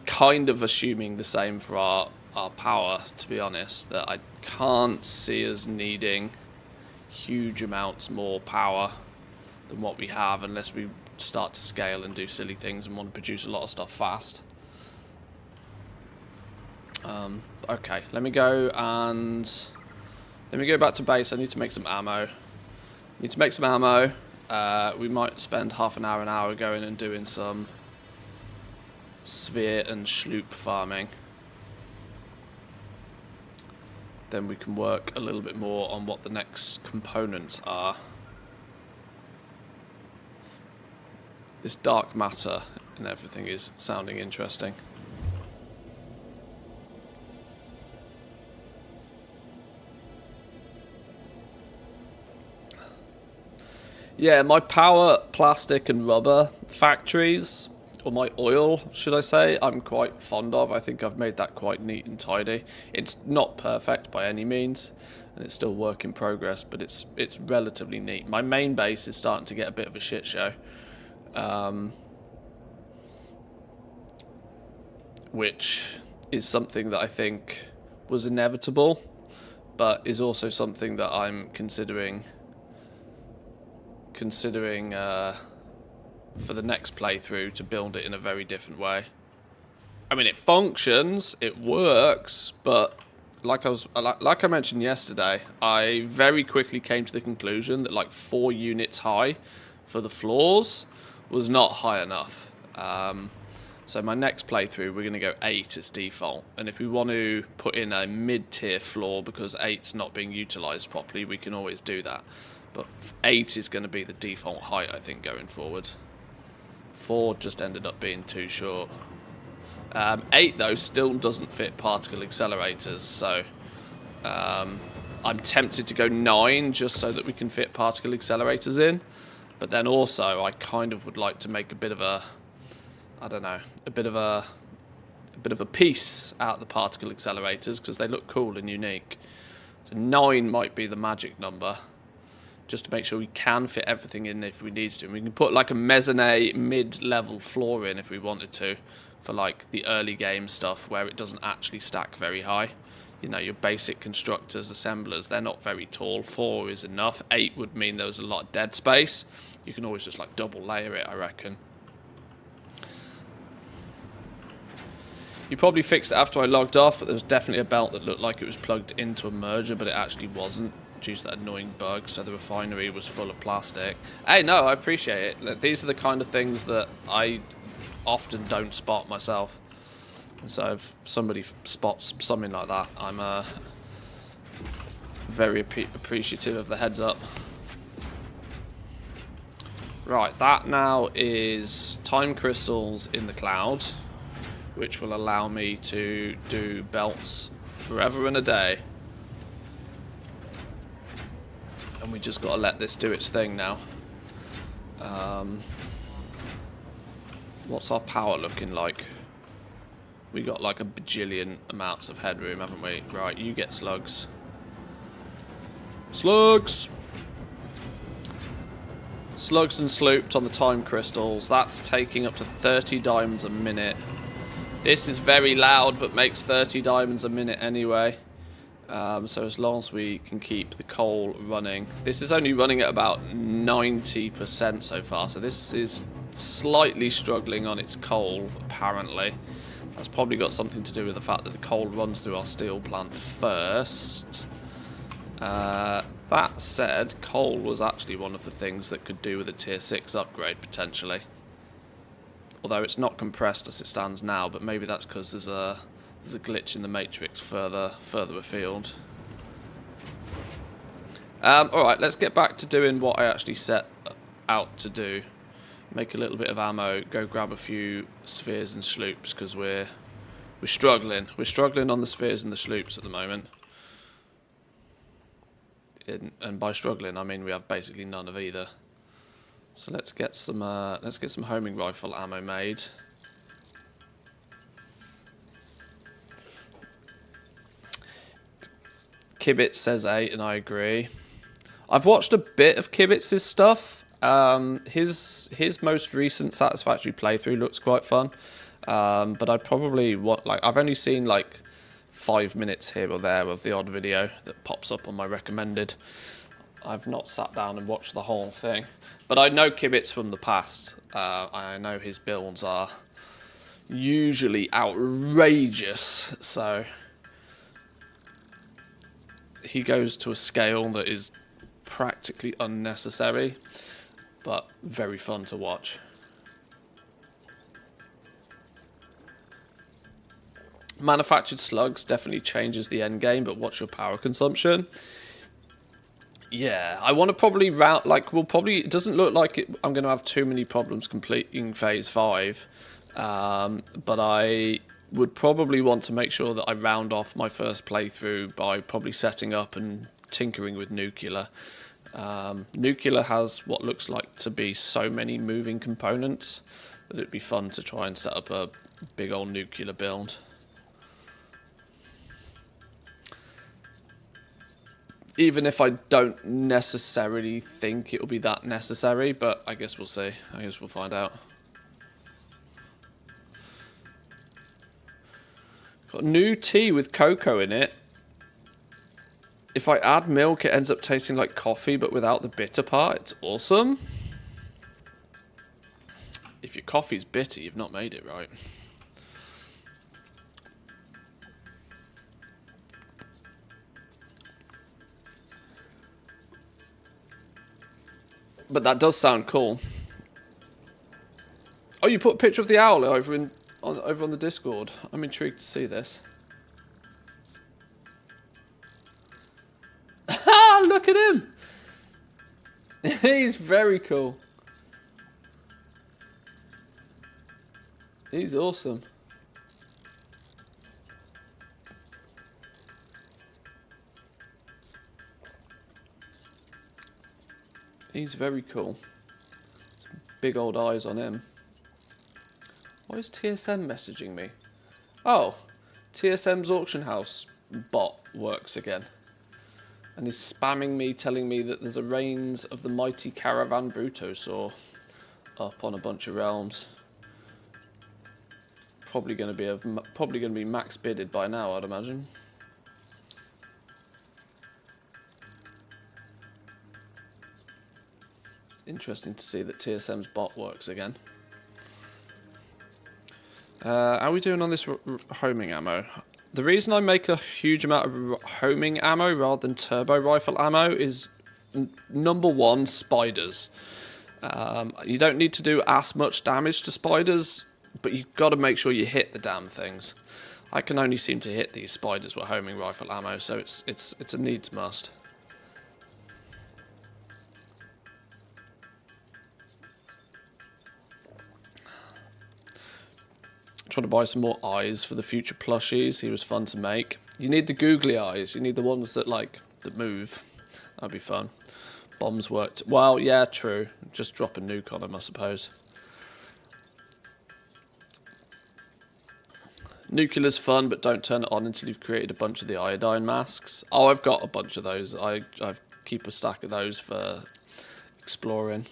kind of assuming the same for our power, to be honest, that I can't see us needing huge amounts more power than what we have unless we start to scale and do silly things and want to produce a lot of stuff fast. Okay, let me go back to base. I need to make some ammo. We might spend half an hour going and doing some sphere and sloop farming. Then we can work a little bit more on what the next components are. This dark matter and everything is sounding interesting. Yeah, my power, plastic and rubber factories, or my oil, should I say, I'm quite fond of. I think I've made that quite neat and tidy. It's not perfect by any means, and it's still work in progress, but it's relatively neat. My main base is starting to get a bit of a shit show, which is something that I think was inevitable, but is also something that I'm considering for the next playthrough to build it in a very different way. I mean, it functions, it works, but like I mentioned yesterday, I very quickly came to the conclusion that like 4 units high for the floors was not high enough. So my next playthrough, we're going to go 8 as default, and if we want to put in a mid-tier floor because 8's not being utilised properly, we can always do that. But 8 is going to be the default height, I think, going forward. 4 just ended up being too short. 8, though, still doesn't fit particle accelerators, so I'm tempted to go 9 just so that we can fit particle accelerators in. But then also, I kind of would like to make a bit of a, I don't know, a bit of a piece out of the particle accelerators because they look cool and unique. So 9 might be the magic number, just to make sure we can fit everything in if we need to. And we can put like a mezzanine mid-level floor in if we wanted to, for like the early game stuff where it doesn't actually stack very high. You know, your basic constructors, assemblers, they're not very tall. 4 is enough. 8 would mean there was a lot of dead space. You can always just like double layer it, I reckon. You probably fixed it after I logged off, but there was definitely a belt that looked like it was plugged into a merger, but it actually wasn't, due to that annoying bug, so the refinery was full of plastic. Hey, no, I appreciate it. These are the kind of things that I often don't spot myself. And so if somebody spots something like that, Very appreciative of the heads up. Right, that now is time crystals in the cloud, which will allow me to do belts forever and a day. And we just got to let this do its thing now. What's our power looking like? We got like a bajillion amounts of headroom, haven't we? Right, you get slugs. Slugs! Slugs and sloops on the time crystals. That's taking up to 30 diamonds a minute. This is very loud, but makes 30 diamonds a minute anyway. So as long as we can keep the coal running. This is only running at about 90% so far. So this is slightly struggling on its coal, apparently. That's probably got something to do with the fact that the coal runs through our steel plant first. That said, coal was actually one of the things that could do with a tier 6 upgrade, potentially. Although it's not compressed as it stands now, but maybe that's because there's a glitch in the matrix further afield. Alright, let's get back to doing what I actually set out to do. Make a little bit of ammo, go grab a few spheres and sloops, because we're struggling. We're struggling on the spheres and the sloops at the moment. And by struggling, I mean we have basically none of either. So let's get some homing rifle ammo made. Kibitz says 8, and I agree. I've watched a bit of Kibitz's stuff. His most recent Satisfactory playthrough looks quite fun. But I probably I've only seen like 5 minutes here or there of the odd video that pops up on my recommended. I've not sat down and watched the whole thing. But I know Kibitz from the past. I know his builds are usually outrageous. So he goes to a scale that is practically unnecessary, but very fun to watch. Manufactured slugs definitely changes the end game, but what's your power consumption? Yeah, I want to probably route, it doesn't look like I'm going to have too many problems completing phase 5, but I would probably want to make sure that I round off my first playthrough by probably setting up and tinkering with nuclear. Nuclear has what looks like to be so many moving components that it'd be fun to try and set up a big old nuclear build. Even if I don't necessarily think it'll be that necessary, but I guess we'll see. I guess we'll find out. Got new tea with cocoa in it. If I add milk, it ends up tasting like coffee, but without the bitter part. It's awesome. If your coffee's bitter, you've not made it right. But that does sound cool. Oh, you put a picture of the owl over on the Discord. I'm intrigued to see this. Look at him! He's very cool. He's awesome. He's very cool. Big old eyes on him. Why is TSM messaging me? Oh, TSM's auction house bot works again. And is spamming me, telling me that there's a Reigns of the Mighty Caravan Brutosaur up on a bunch of realms. Probably going to be max bidded by now, I'd imagine. Interesting to see that TSM's bot works again. How are we doing on this homing ammo? The reason I make a huge amount of homing ammo rather than turbo rifle ammo is, number one, spiders. You don't need to do as much damage to spiders, but you've got to make sure you hit the damn things. I can only seem to hit these spiders with homing rifle ammo, so it's a needs must. Trying to buy some more eyes for the future plushies. He was fun to make. You need the googly eyes. You need the ones that that move. That'd be fun. Bombs worked. Well, yeah, true. Just drop a nuke on them, I suppose. Nuclear's fun, but don't turn it on until you've created a bunch of the iodine masks. Oh, I've got a bunch of those. I keep a stack of those for exploring.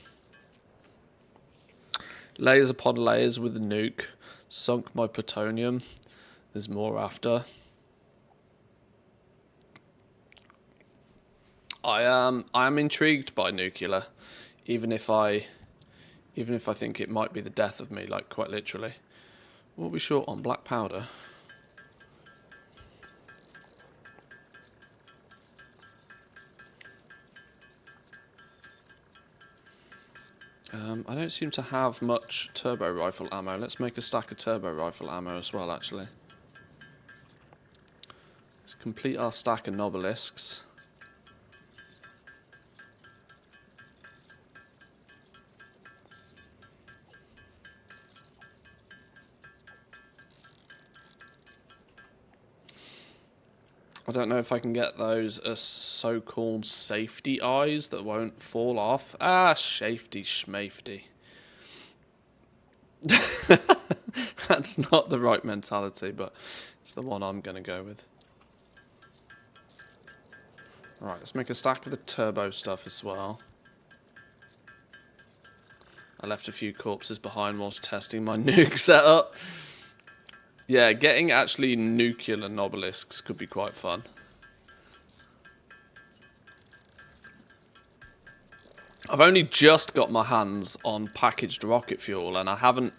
Layers upon layers with a nuke. Sunk my plutonium. There's more after. I am intrigued by nuclear, even if I think it might be the death of me, like quite literally. What are we short on? Black powder. I don't seem to have much turbo rifle ammo. Let's make a stack of turbo rifle ammo as well, actually. Let's complete our stack of nobelisks. I don't know if I can get those as so-called safety eyes that won't fall off. Ah, safety schmafety. That's not the right mentality, but it's the one I'm going to go with. Alright, let's make a stack of the turbo stuff as well. I left a few corpses behind whilst testing my nuke setup. Yeah, getting actually nuclear nobelisks could be quite fun. I've only just got my hands on packaged rocket fuel, and I haven't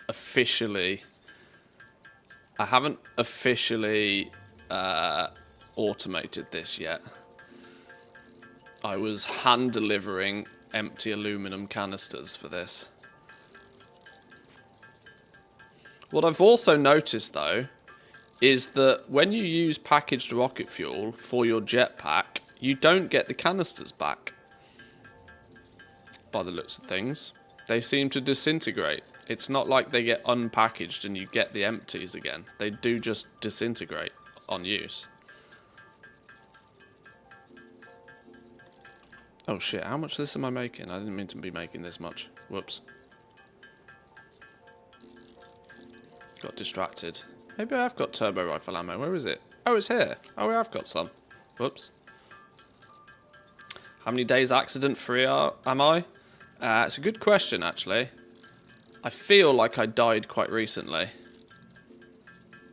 officially automated this yet. I was hand delivering empty aluminum canisters for this. What I've also noticed, though, is that when you use packaged rocket fuel for your jetpack, you don't get the canisters back. By the looks of things, they seem to disintegrate. It's not like they get unpackaged and you get the empties again. They do just disintegrate on use. Oh shit, how much of this am I making? I didn't mean to be making this much. Whoops. Got distracted. Maybe I have got turbo rifle ammo. Where is it? Oh, it's here. Oh, we have got some. Whoops. How many days accident free am I? It's a good question, actually. I feel like I died quite recently.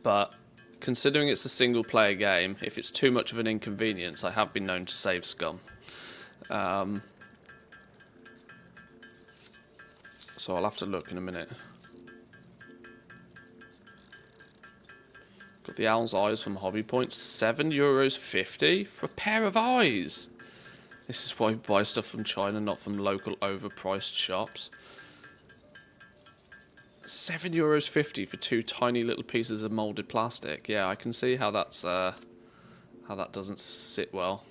But considering it's a single player game, if it's too much of an inconvenience, I have been known to save scum. So I'll have to look in a minute. Got the owl's eyes from Hobby Point. €7.50 for a pair of eyes. This is why we buy stuff from China, not from local overpriced shops. €7.50 for two tiny little pieces of molded plastic. Yeah, I can see how that's how that doesn't sit well.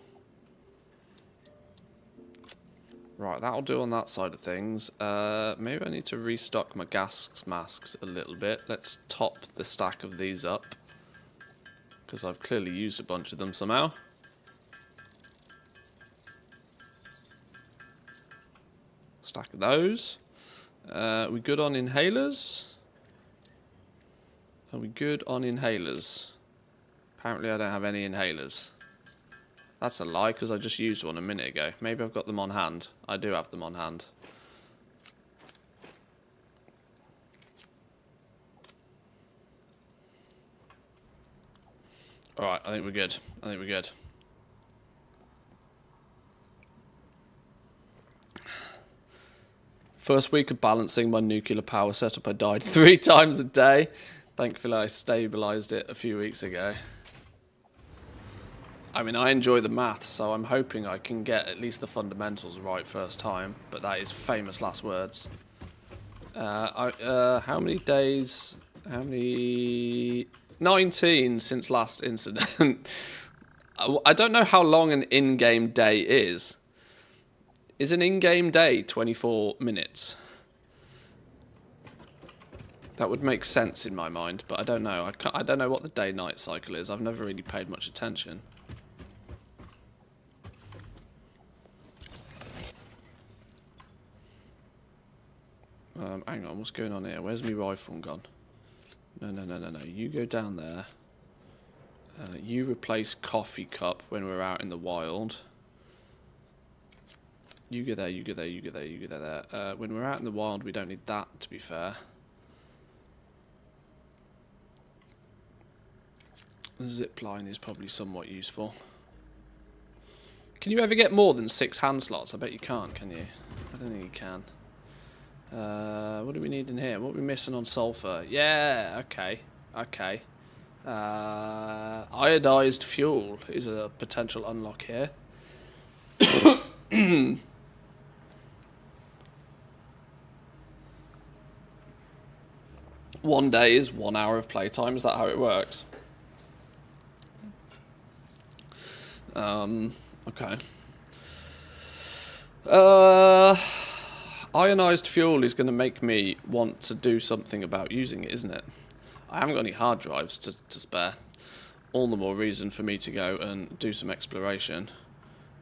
Right, that'll do on that side of things. Maybe I need to restock my gas masks a little bit. Let's top the stack of these up, because I've clearly used a bunch of them somehow. Stack of those. We good on inhalers? Are we good on inhalers? Apparently I don't have any inhalers. That's a lie, because I just used one a minute ago. Maybe I've got them on hand. I do have them on hand. Alright, I think we're good. I think we're good. First week of balancing my nuclear power setup, I died 3 times a day. Thankfully, I stabilised it a few weeks ago. I mean, I enjoy the maths, so I'm hoping I can get at least the fundamentals right first time. But that is famous last words. How many days? How many 19 since last incident. I don't know how long an in-game day is. Is an in-game day 24 minutes? That would make sense in my mind, but I don't know. I don't know what the day-night cycle is. I've never really paid much attention. Hang on, what's going on here? Where's my rifle gone? No. You go down there. You replace coffee cup when we're out in the wild. You go there, you go there, you go there, you go there. When we're out in the wild, we don't need that, to be fair. Zip line is probably somewhat useful. Can you ever get more than 6 hand slots? I bet you can't, can you? I don't think you can. What do we need in here? What are we missing on sulfur? Yeah, okay. Okay. Iodized fuel is a potential unlock here. One day is 1 hour of playtime. Is that how it works? Okay. Ionized fuel is going to make me want to do something about using it, isn't it? I haven't got any hard drives to spare. All the more reason for me to go and do some exploration.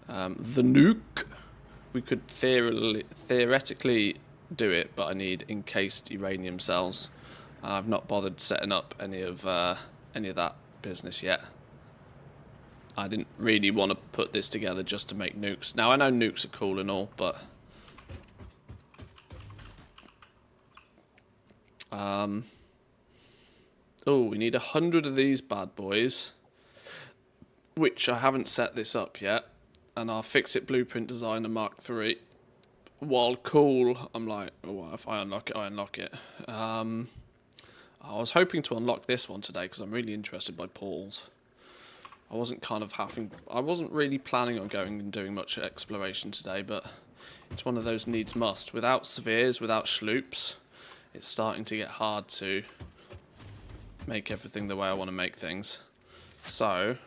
The nuke. We could theoretically do it, but I need encased uranium cells. I've not bothered setting up any of that business yet. I didn't really want to put this together just to make nukes. Now, I know nukes are cool and all, but... oh, we need 100 of these bad boys. Which I haven't set this up yet. And our Fix-It Blueprint Designer Mark III. While cool, I'm like, oh, if I unlock it, I unlock it. I was hoping to unlock this one today because I'm really interested by portals. I wasn't really planning on going and doing much exploration today, but it's one of those needs must. Without Severes, without Schloops, it's starting to get hard to make everything the way I want to make things. So,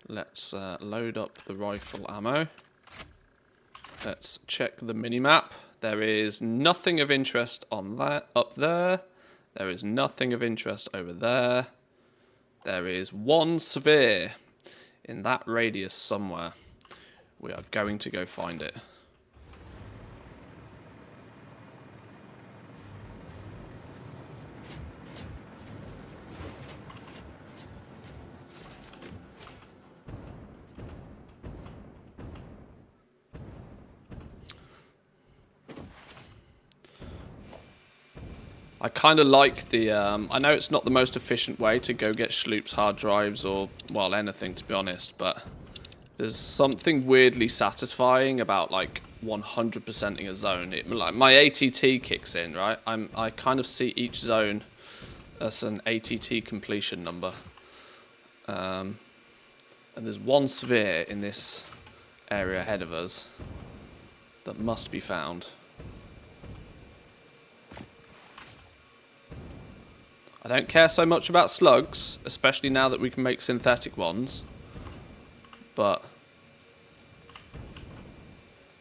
let's load up the rifle ammo. Let's check the minimap. There is nothing of interest on that up there. There is nothing of interest over there. There is one Severe in that radius somewhere. We are going to go find it. I kind of like the, I know it's not the most efficient way to go get Schloop's hard drives or, well, anything to be honest, but there's something weirdly satisfying about, like, 100%ing a zone. Like, my ATT kicks in, right? I kind of see each zone as an ATT completion number. And there's one sphere in this area ahead of us that must be found. I don't care so much about slugs, especially now that we can make synthetic ones. But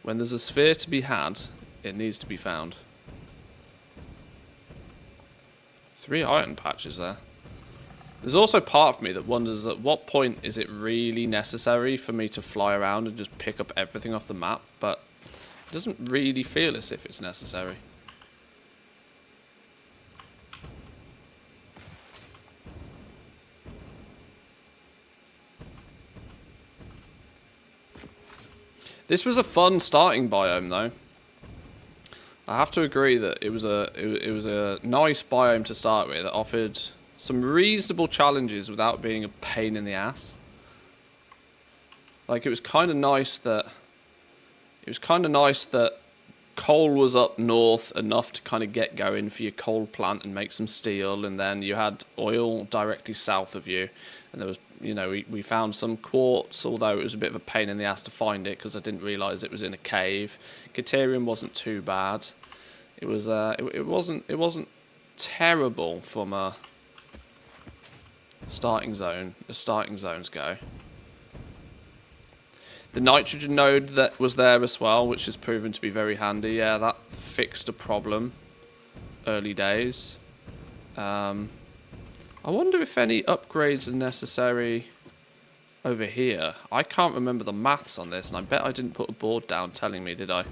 when there's a sphere to be had, it needs to be found. 3 iron patches there. There's also part of me that wonders at what point is it really necessary for me to fly around and just pick up everything off the map, but it doesn't really feel as if it's necessary. This was a fun starting biome, though. I have to agree that it was a nice biome to start with. It offered some reasonable challenges without being a pain in the ass. Like, it was kind of nice that coal was up north enough to kind of get going for your coal plant and make some steel, and then you had oil directly south of you, and there was, you know, we found some quartz, although it was a bit of a pain in the ass to find it because I didn't realise it was in a cave. Caterium wasn't too bad. It wasn't terrible from a Starting zone. The starting zones go. The nitrogen node that was there as well, which has proven to be very handy. Yeah, that fixed a problem. Early days. I wonder if any upgrades are necessary over here. I can't remember the maths on this, and I bet I didn't put a board down telling me, did I?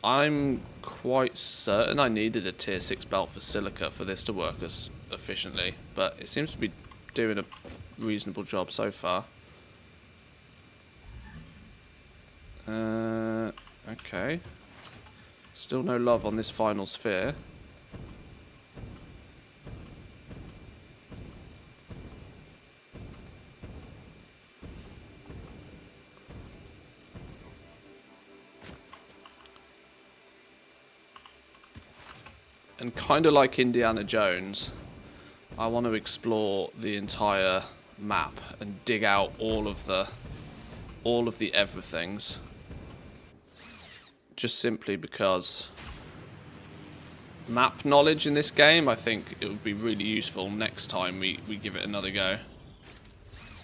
I'm quite certain I needed a tier 6 belt for silica for this to work as efficiently, but it seems to be doing a reasonable job so far. Okay. Still no love on this final sphere. And kind of like Indiana Jones, I want to explore the entire map and dig out all of the everythings. Just simply because map knowledge in this game, I think it would be really useful next time we give it another go.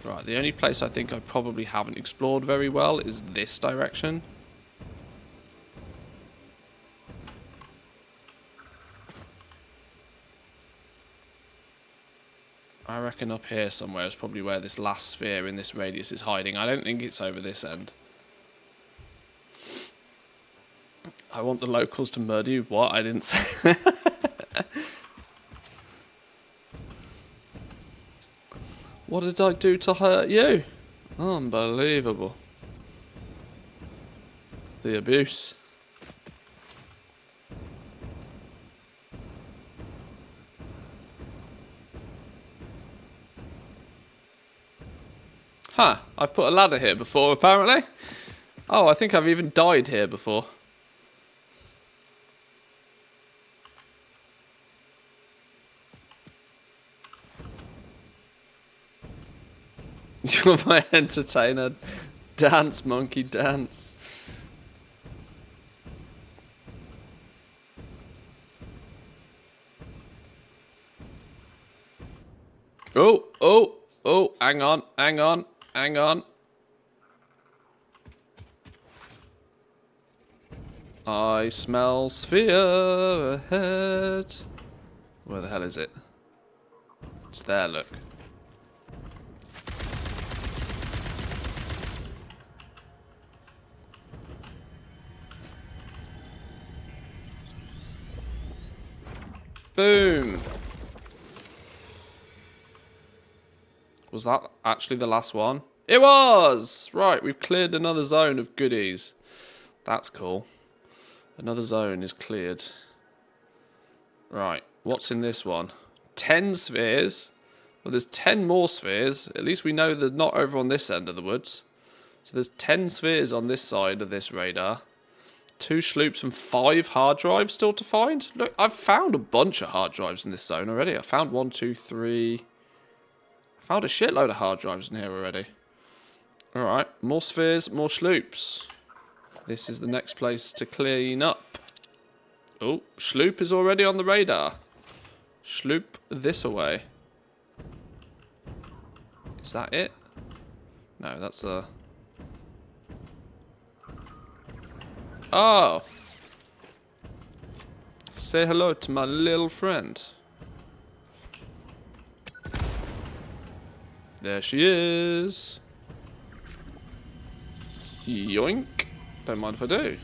Right, the only place I think I probably haven't explored very well is this direction. I reckon up here somewhere is probably where this last sphere in this radius is hiding. I don't think it's over this end. I want the locals to murder you. What? I didn't say. What did I do to hurt you? Unbelievable. The abuse. Huh, I've put a ladder here before, apparently. Oh, I think I've even died here before. You're my entertainer. Dance, monkey, dance. Oh, hang on. I smell sphere ahead. Where the hell is it? It's there, look. Boom. Was that actually the last one? It was! Right, we've cleared another zone of goodies. That's cool. Another zone is cleared. Right, what's in this one? 10 spheres. Well, there's 10 more spheres. At least we know they're not over on this end of the woods. So there's 10 spheres on this side of this radar. 2 sloops and 5 hard drives still to find. Look, I've found a bunch of hard drives in this zone already. I found 1, 2, 3... Found a shitload of hard drives in here already. Alright, more spheres, more sloops. This is the next place to clean up. Oh, sloop is already on the radar. Sloop this away. Is that it? No, that's a... Oh! Say hello to my little friend. There she is. Yoink. Don't mind if I do.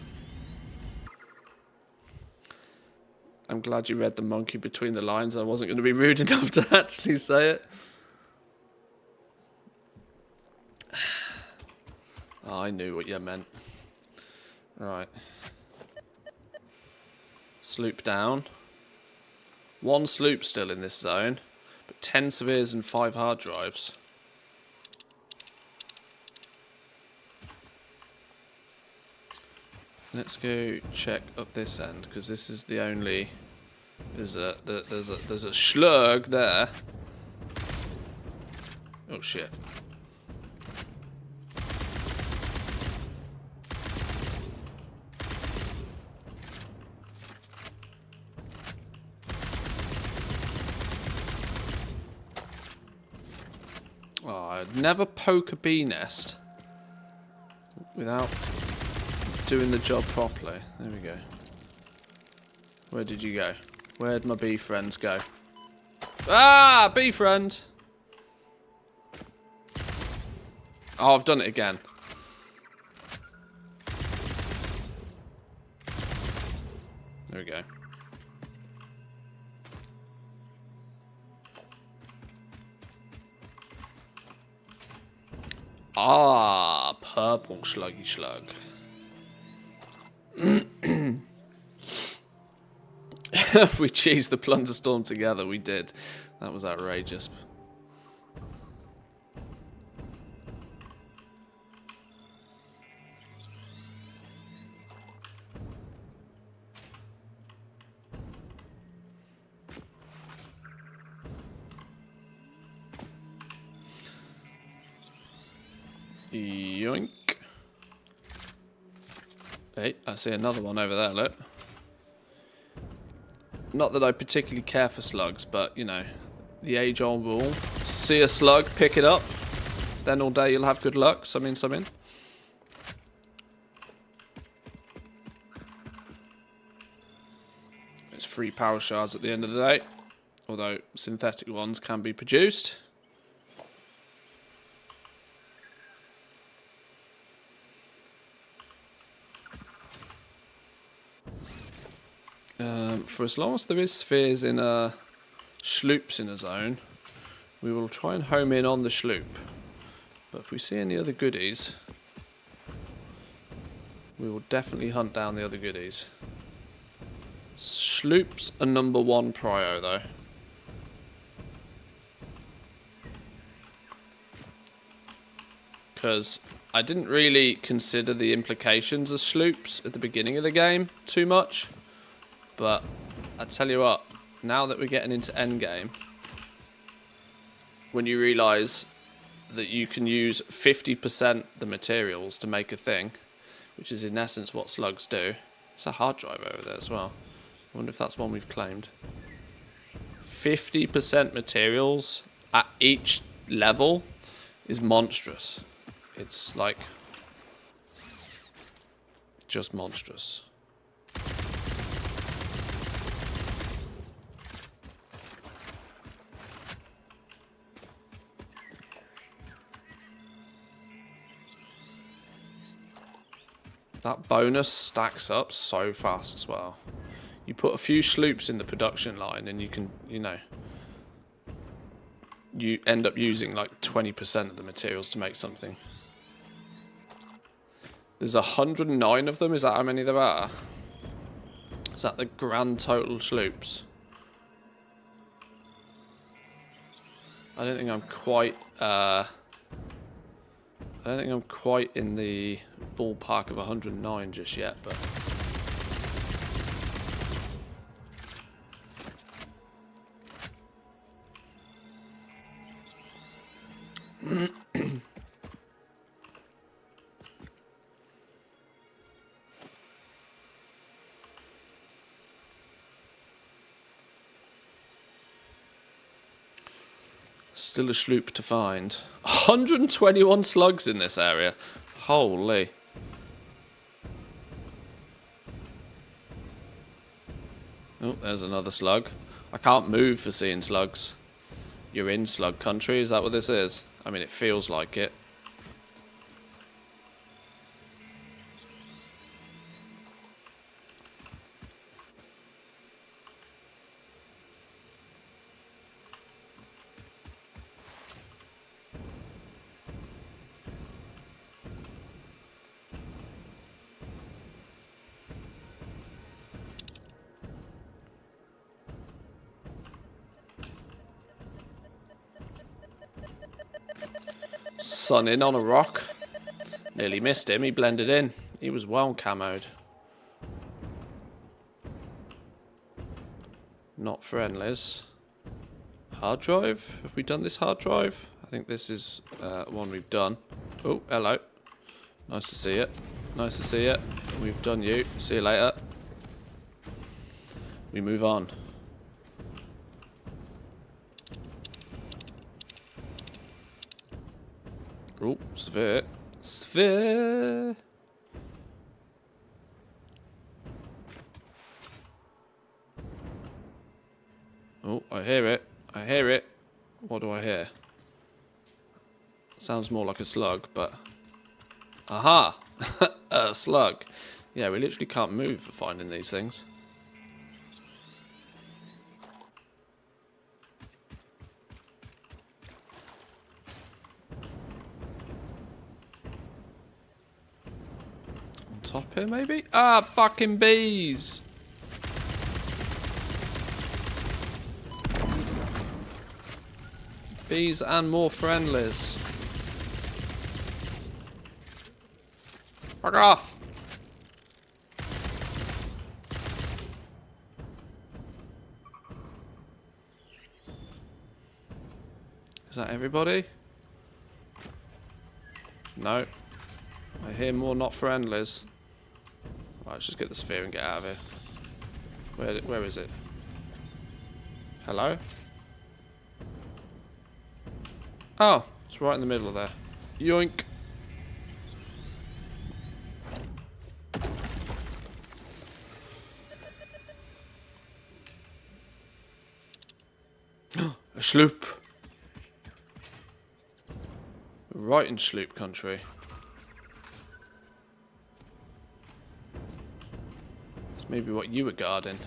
I'm glad you read the monkey between the lines. I wasn't going to be rude enough to actually say it. Oh, I knew what you meant. Right. Sloop down. 1 sloop still in this zone, but 10 spheres and 5 hard drives. Let's go check up this end, because this is the only... There's a slug there. Oh shit. I'd never poke a bee nest without doing the job properly. There we go. Where did you go? Where'd my bee friends go? Ah, bee friend! Oh, I've done it again. There we go. Ah, purple sluggy slug. We cheesed the Plunderstorm together, we did. That was outrageous. Yoink. Hey, I see another one over there, look. Not that I particularly care for slugs, but, you know, the age-old rule. See a slug, pick it up. Then all day you'll have good luck. Some in, some in. It's free power shards at the end of the day. Although synthetic ones can be produced. For as long as there is spheres in sloops in a zone, we will try and home in on the sloop. But if we see any other goodies, we will definitely hunt down the other goodies. Sloops are #1 prio though. Because I didn't really consider the implications of sloops at the beginning of the game too much. But I tell you what, now that we're getting into endgame, when you realise that you can use 50% the materials to make a thing, which is in essence what slugs do. It's a hard drive over there as well. I wonder if that's one we've claimed. 50% materials at each level is monstrous. It's like just monstrous. That bonus stacks up so fast as well. You put a few sloops in the production line and you can, you know, you end up using like 20% of the materials to make something. There's 109 of them, is that how many there are? Is that the grand total sloops? I don't think I'm quite in the ballpark of 109 just yet, but still a sloop to find. 121 slugs in this area. Holy. Oh, there's another slug. I can't move for seeing slugs. You're in slug country, is that what this is? I mean, it feels like it. Sun in on a rock. Nearly missed him, he blended in. He was well camoed. Not friendlies. Hard drive? Have we done this hard drive? I think this is one we've done. Oh, hello. Nice to see you. Nice to see you. We've done you. See you later. We move on. Oh, sphere. Sphere! Oh, I hear it. I hear it. What do I hear? Sounds more like a slug, but... Aha! A slug. Yeah, we literally can't move for finding these things. On top here, maybe? Ah, fucking bees! Bees and more friendlies. Fuck off! Is that everybody? No. I hear more not friendlies. Right, let's just get the sphere and get out of here. Where is it? Hello? Oh, it's right in the middle of there. Yoink. A sloop. Right in sloop country. It's maybe what you were guarding.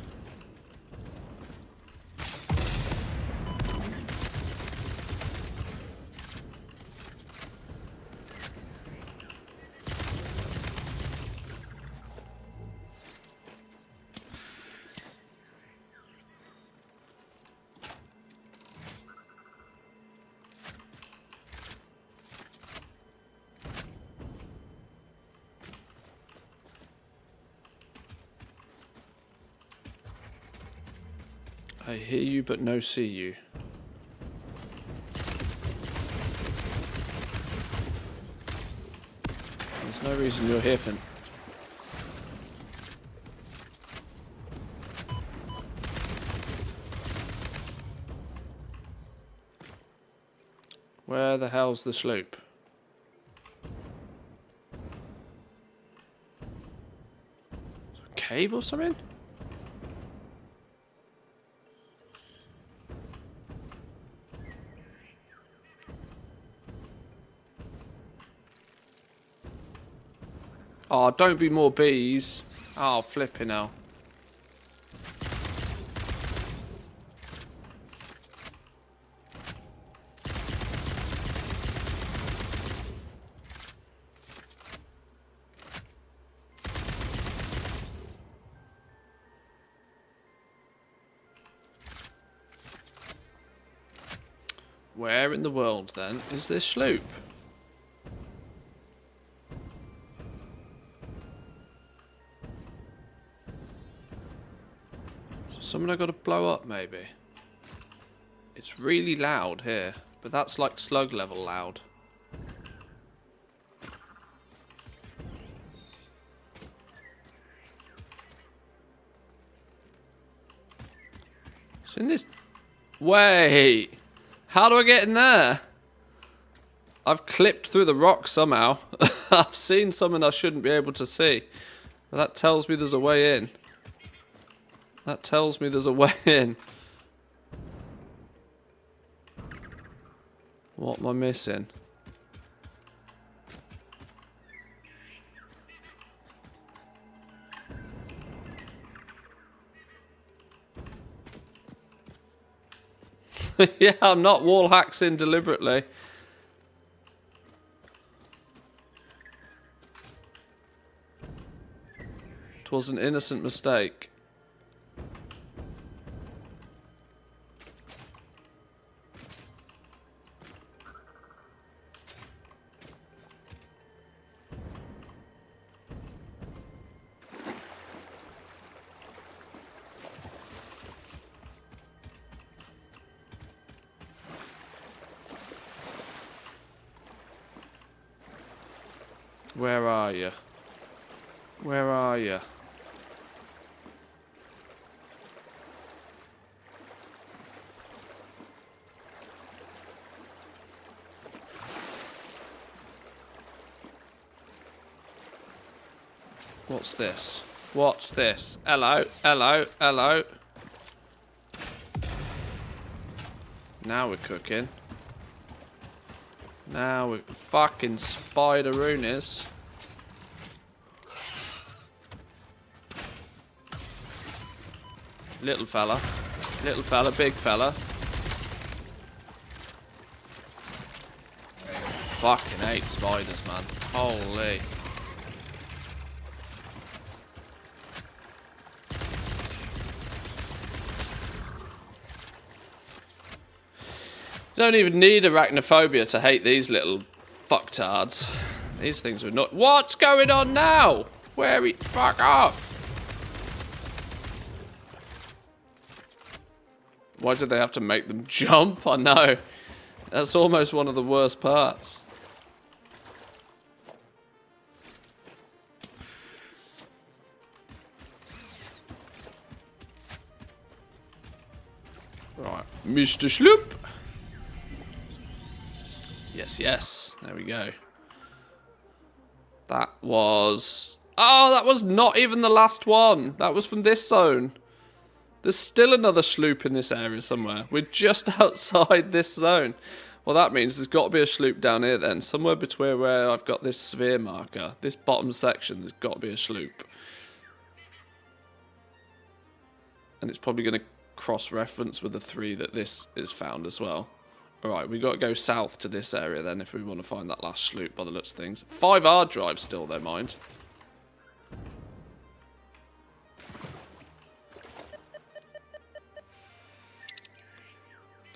I hear you but no see you. There's no reason you're here, Finn. Where the hell's the sloop? Is it a cave or something? Oh, don't be more bees. Oh, flipping hell. Where in the world, then, is this sloop? Someone I got to blow up, maybe? It's really loud here, but that's like slug level loud. It's in this... Wait! How do I get in there? I've clipped through the rock somehow. I've seen something I shouldn't be able to see. But that tells me there's a way in. That tells me there's a way in. What am I missing? Yeah, I'm not wall hacking deliberately. It was an innocent mistake. Where are you? Where are you? What's this? What's this? Hello, hello, hello. Now we're cooking. Now we're fucking spider-roonies. Little fella, big fella. Fucking hate spiders, man. Holy. Don't even need arachnophobia to hate these little fucktards. These things are not. What's going on now? Where we fuck off? Why did they have to make them jump? I know. That's almost one of the worst parts. Right, Mr. Sloop. Yes, yes. There we go. That was... Oh, that was not even the last one. That was from this zone. There's still another sloop in this area somewhere. We're just outside this zone. Well, that means there's got to be a sloop down here then. Somewhere between where I've got this sphere marker. This bottom section, there's got to be a sloop. And it's probably going to cross-reference with the 3 that this is found as well. Alright, we've got to go south to this area then if we want to find that last sloop by the looks of things. 5 hard drives still, though, mind.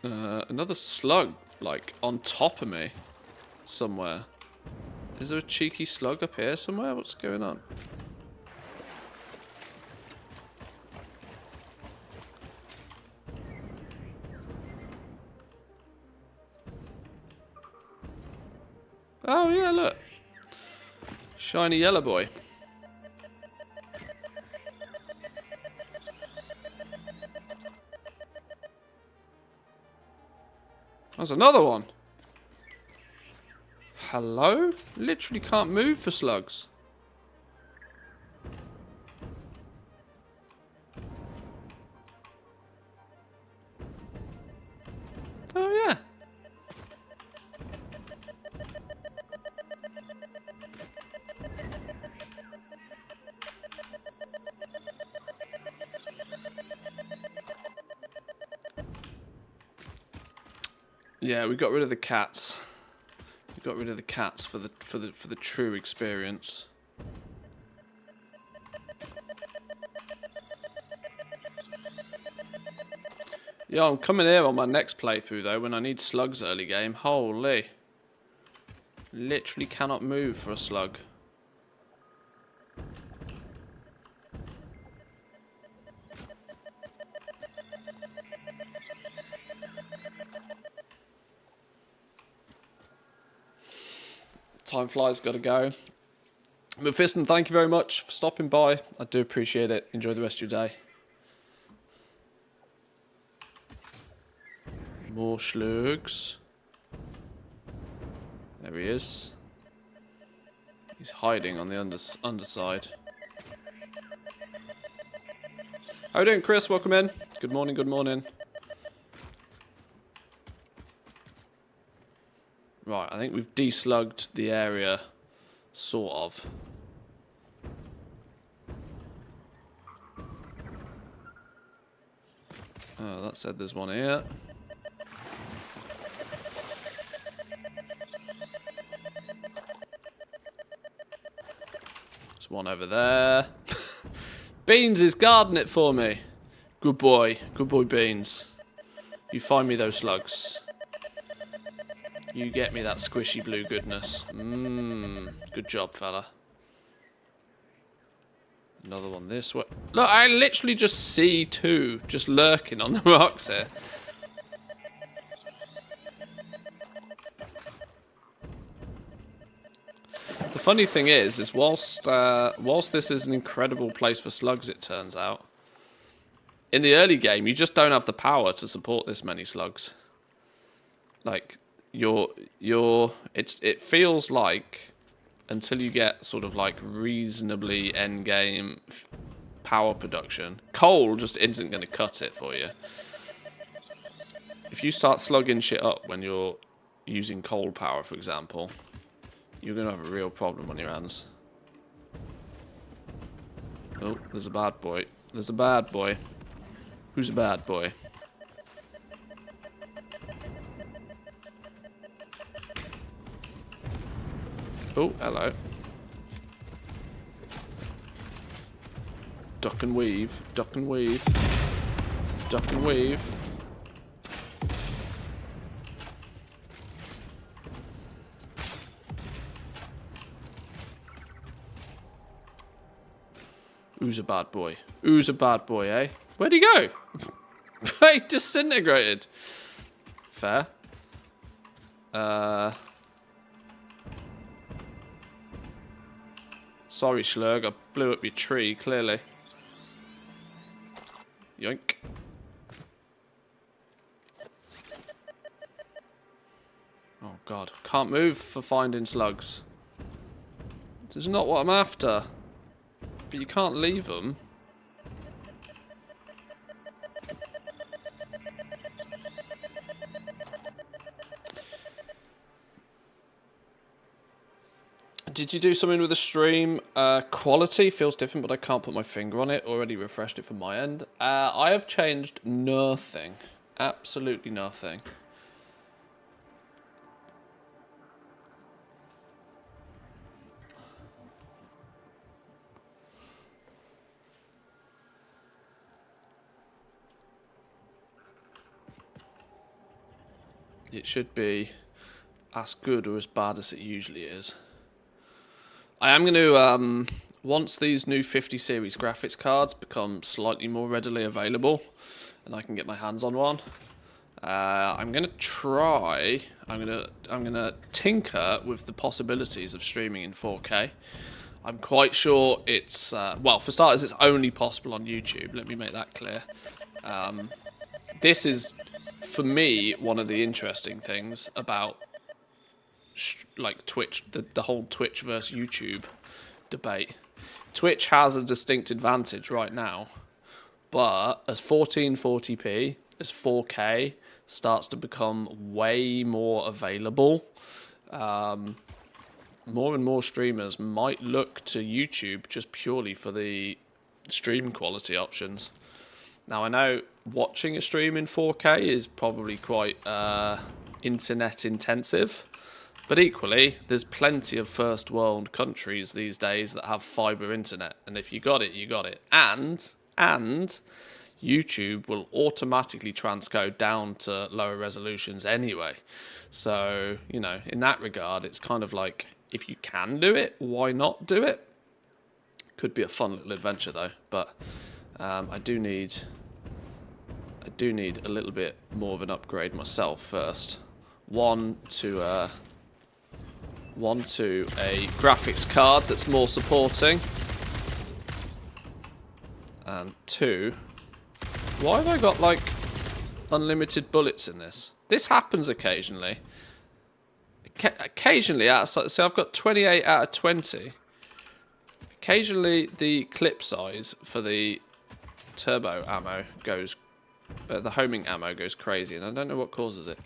Another slug, like, on top of me somewhere. Is there a cheeky slug up here somewhere? What's going on? Oh, yeah, look. Shiny yellow boy. There's another one. Hello? Literally can't move for slugs. Oh, yeah. Yeah, we got rid of the cats. We got rid of the cats for the true experience. Yeah, I'm coming here on my next playthrough though when I need slugs early game. Holy. Literally cannot move for a slug. Time flies, gotta go. But Fiston, thank you very much for stopping by. I do appreciate it. Enjoy the rest of your day. More slugs. There he is. He's hiding on the underside. How you doing, Chris? Welcome in. Good morning, good morning. Right, I think we've deslugged the area, sort of. Oh, that said there's one here. There's one over there. Beans is guarding it for me. Good boy Beans. You find me those slugs. You get me that squishy blue goodness. Good job, fella. Another one this way. Look, I literally just see 2 just lurking on the rocks here. The funny thing is whilst this is an incredible place for slugs, it turns out, in the early game, you just don't have the power to support this many slugs. Like, it feels like until you get sort of like reasonably endgame power production, coal just isn't going to cut it for you. If you start slugging shit up when you're using coal power, for example, you're going to have a real problem on your hands. Oh, there's a bad boy. There's a bad boy. Who's a bad boy? Oh, hello. Duck and weave. Duck and weave. Duck and weave. Who's a bad boy? Who's a bad boy, eh? Where'd he go? He disintegrated. Fair. Sorry, Schlurg. I blew up your tree, clearly. Yoink. Oh, God. Can't move for finding slugs. This is not what I'm after. But you can't leave them. Did you do something with the stream? Quality feels different, but I can't put my finger on it. Already refreshed it from my end. I have changed nothing. Absolutely nothing. It should be as good or as bad as it usually is. I am going to, once these new 50 series graphics cards become slightly more readily available, and I can get my hands on one, I'm going to try, I'm going to tinker with the possibilities of streaming in 4K. I'm quite sure it's, well, for starters, it's only possible on YouTube. Let me make that clear. This is, for me, one of the interesting things about like Twitch, the whole Twitch versus YouTube debate. Twitch has a distinct advantage right now, but as 1440p, as 4K starts to become way more available, more and more streamers might look to YouTube just purely for the stream quality options. Now, I know watching a stream in 4K is probably quite internet intensive, but equally, there's plenty of first world countries these days that have fiber internet, and if you got it, you got it. And YouTube will automatically transcode down to lower resolutions anyway. So, you know, in that regard, it's kind of like, if you can do it, why not do it? Could be a fun little adventure though, but I do need a little bit more of an upgrade myself first. One to a graphics card that's more supporting, and two, why have I got like unlimited bullets in this? This happens occasionally. Occasionally, so I've got 28 out of 20. Occasionally, the clip size for the turbo ammo goes, the homing ammo goes crazy, and I don't know what causes it.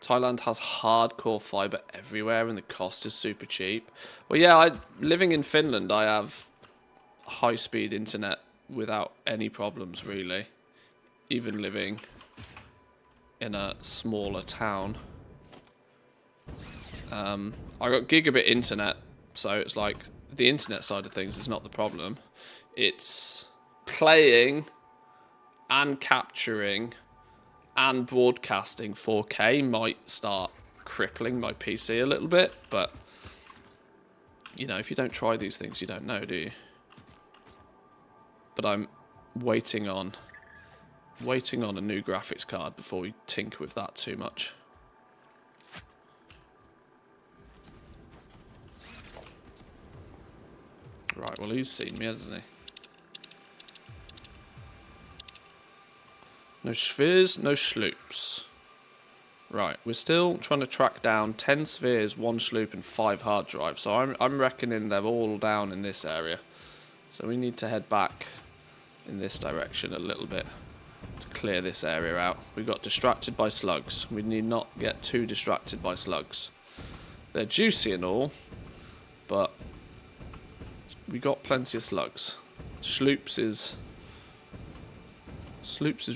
Thailand has hardcore fiber everywhere, and the cost is super cheap. Well, yeah, living in Finland, I have high-speed internet without any problems, really. Even living in a smaller town. I got gigabit internet, so it's like the internet side of things is not the problem. It's playing and capturing and broadcasting 4K might start crippling my PC a little bit, but you know, if you don't try these things, you don't know, do you? But I'm waiting on a new graphics card before we tinker with that too much. Right, well, he's seen me, hasn't he? No spheres, no sloops. Right, we're still trying to track down 10 spheres, 1 sloop, and 5 hard drives. So I'm reckoning they're all down in this area. So we need to head back in this direction a little bit to clear this area out. We got distracted by slugs. We need not get too distracted by slugs. They're juicy and all, but we got plenty of slugs. Sloops is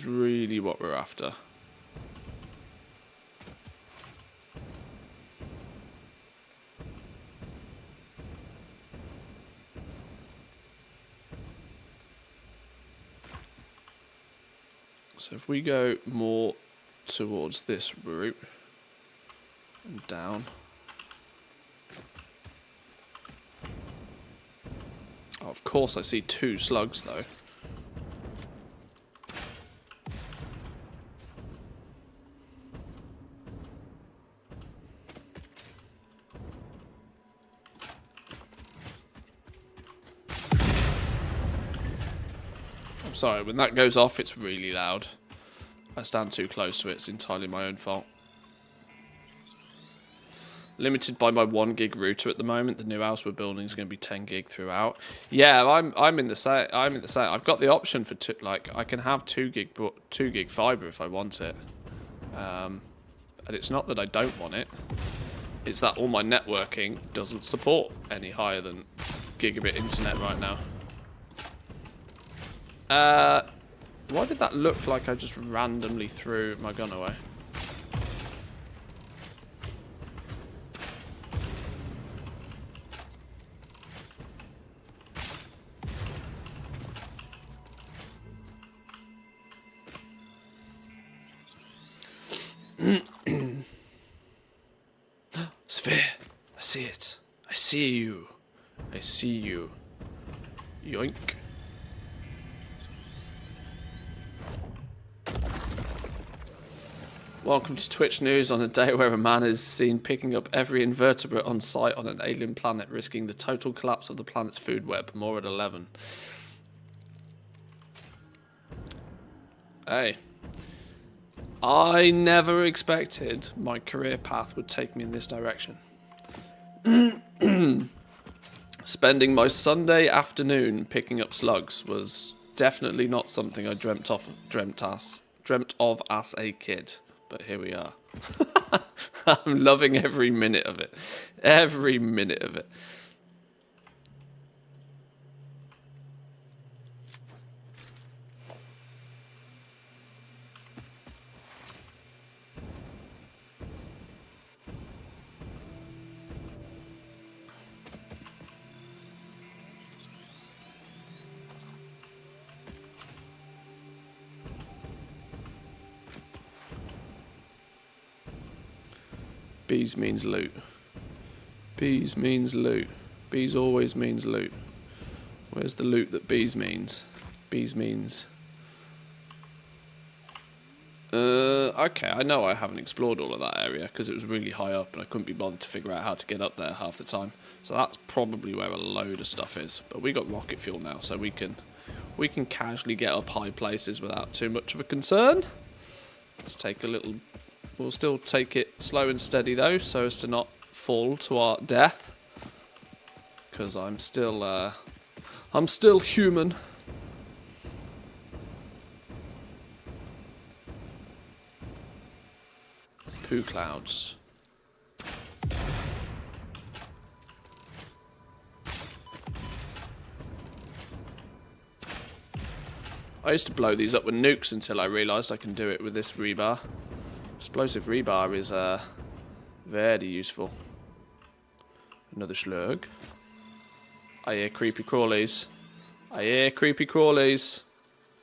really what we're after. So if we go more towards this route and down. Oh, of course I see 2 slugs though. I'm sorry, when that goes off it's really loud. I stand too close to it, it's entirely my own fault. Limited by my 1 gig router at the moment. The new house we're building is going to be 10 gig throughout. Yeah, I'm in the same. I've got the option for I can have 2 gig fiber if I want it. And it's not that I don't want it. It's that all my networking doesn't support any higher than gigabit internet right now. Why did that look like I just randomly threw my gun away? Sphere, I see it. I see you. I see you. Yoink. Welcome to Twitch News on a day where a man is seen picking up every invertebrate on site on an alien planet, risking the total collapse of the planet's food web. More at 11. Hey. I never expected my career path would take me in this direction. Spending my Sunday afternoon picking up slugs was definitely not something I dreamt of as a kid. But here we are. I'm loving every minute of it. Every minute of it. Bees means loot. Bees means loot. Bees always means loot. Where's the loot that bees means? Bees means... okay, I know I haven't explored all of that area because it was really high up and I couldn't be bothered to figure out how to get up there half the time. So that's probably where a load of stuff is. But we got rocket fuel now, so we can casually get up high places without too much of a concern. Let's take a little... We'll still take it slow and steady though, so as to not fall to our death. Because I'm still human. Poo clouds. I used to blow these up with nukes until I realised I can do it with this rebar. Explosive rebar is very useful. Another slug. I hear creepy crawlies. I hear creepy crawlies.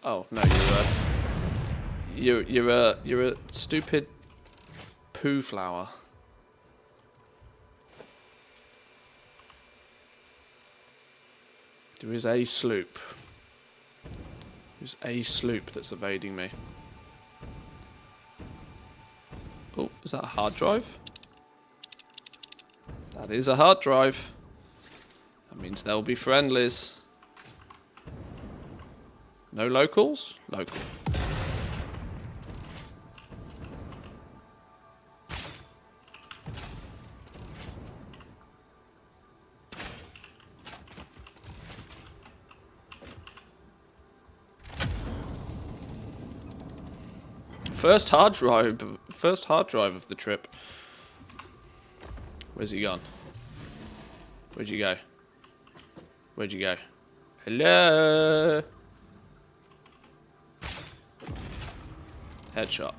Oh no, you're a stupid poo flower. There is a sloop. There's a sloop that's evading me. Oh, is that a hard drive? That is a hard drive. That means there'll be friendlies. No locals? Local. First hard drive of the trip. Where's he gone? Where'd you go? Where'd you go? Hello? Headshot.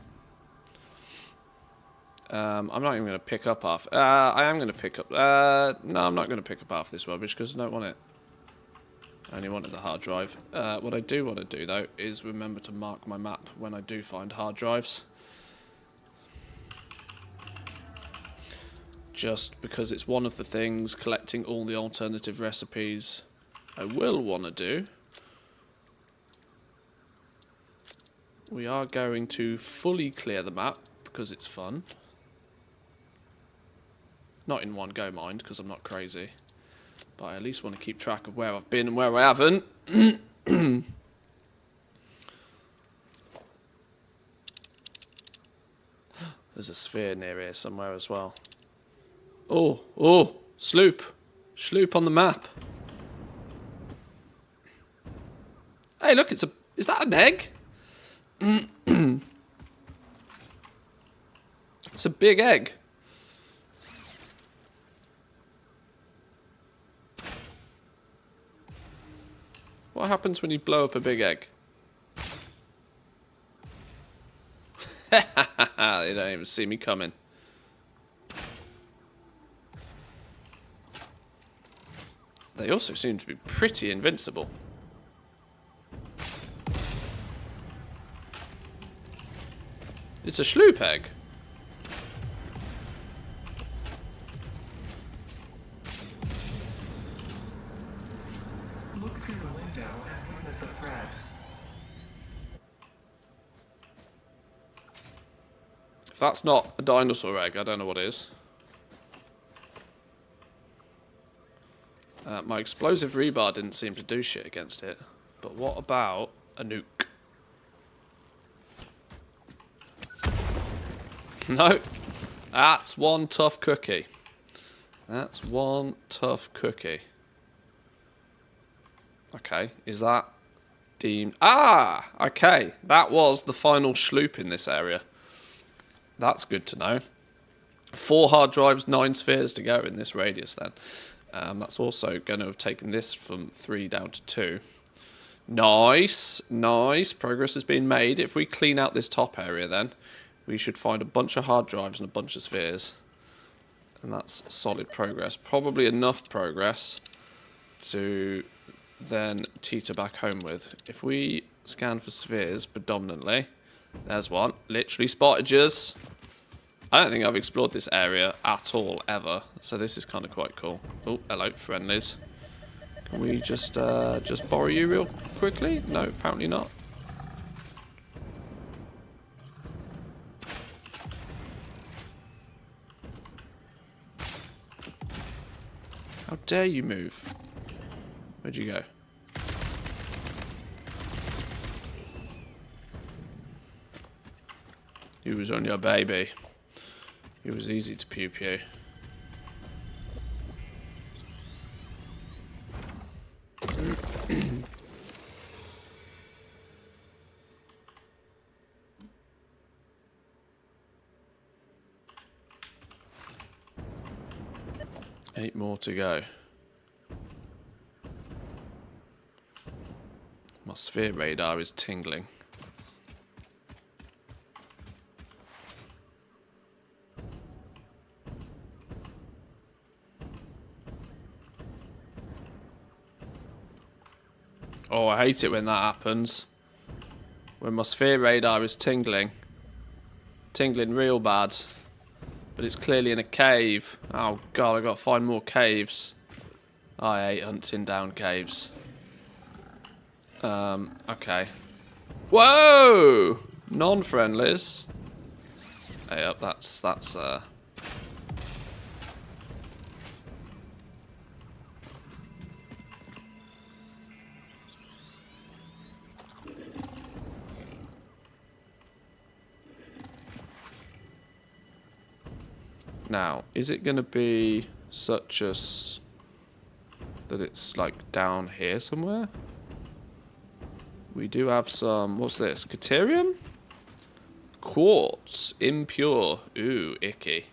I'm not even going to pick up half. I am going to pick up... no, I'm not going to pick up half this rubbish because I don't want it. I only wanted the hard drive. What I do want to do, though, is remember to mark my map when I do find hard drives. Just because it's one of the things, collecting all the alternative recipes I will want to do. We are going to fully clear the map because it's fun. Not in one go, mind, because I'm not crazy. But I at least want to keep track of where I've been and where I haven't. There's a sphere near here somewhere as well. Oh, sloop. Sloop on the map. Hey, look, is that an egg? It's a big egg. What happens when you blow up a big egg? They don't even see me coming. They also seem to be pretty invincible. It's a sloop egg. Look through the window and witness a thread. If that's not a dinosaur egg, I don't know what is. My explosive rebar didn't seem to do shit against it. But what about a nuke? No. That's one tough cookie. That's one tough cookie. Okay, is that deemed... Ah! Okay, that was the final sloop in this area. That's good to know. 4 hard drives, 9 spheres to go in this radius then. That's also going to have taken this from 3 down to 2. Nice, nice. Progress has been made. If we clean out this top area then, we should find a bunch of hard drives and a bunch of spheres. And that's solid progress. Probably enough progress to then teeter back home with. If we scan for spheres predominantly, there's one. Literally spotted yours. I don't think I've explored this area at all, ever. So this is kind of quite cool. Oh, hello, friendlies. Can we just borrow you real quickly? No, apparently not. How dare you move? Where'd you go? He was on your baby. It was easy to pew pew. Eight more to go. My sphere radar is tingling. Oh, I hate it when that happens. When my sphere radar is tingling. Tingling real bad. But it's clearly in a cave. Oh god, I gotta find more caves. I hate hunting down caves. Okay. Whoa! Non-friendlies. Hey up, that's Now, is it going to be such as that it's like down here somewhere? We do have some, what's this, Caterium? Quartz. Impure. Ooh, icky.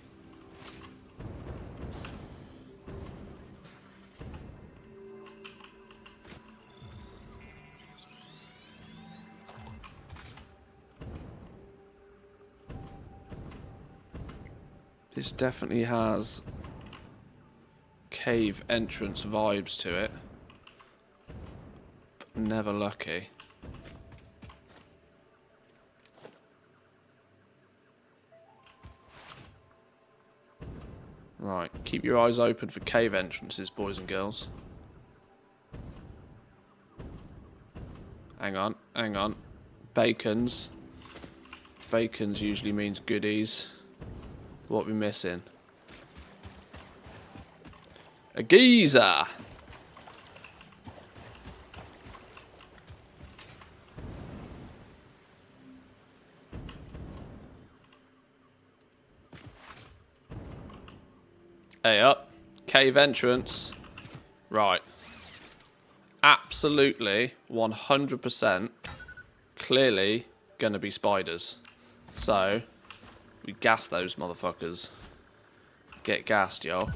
This definitely has cave entrance vibes to it. But never lucky. Right, keep your eyes open for cave entrances, boys and girls. Hang on, hang on. Bacons. Bacons usually means goodies. What are we missing? A geezer! Hey up. Cave entrance. Right. Absolutely 100% clearly gonna be spiders. So we gas those motherfuckers. Get gassed, yo.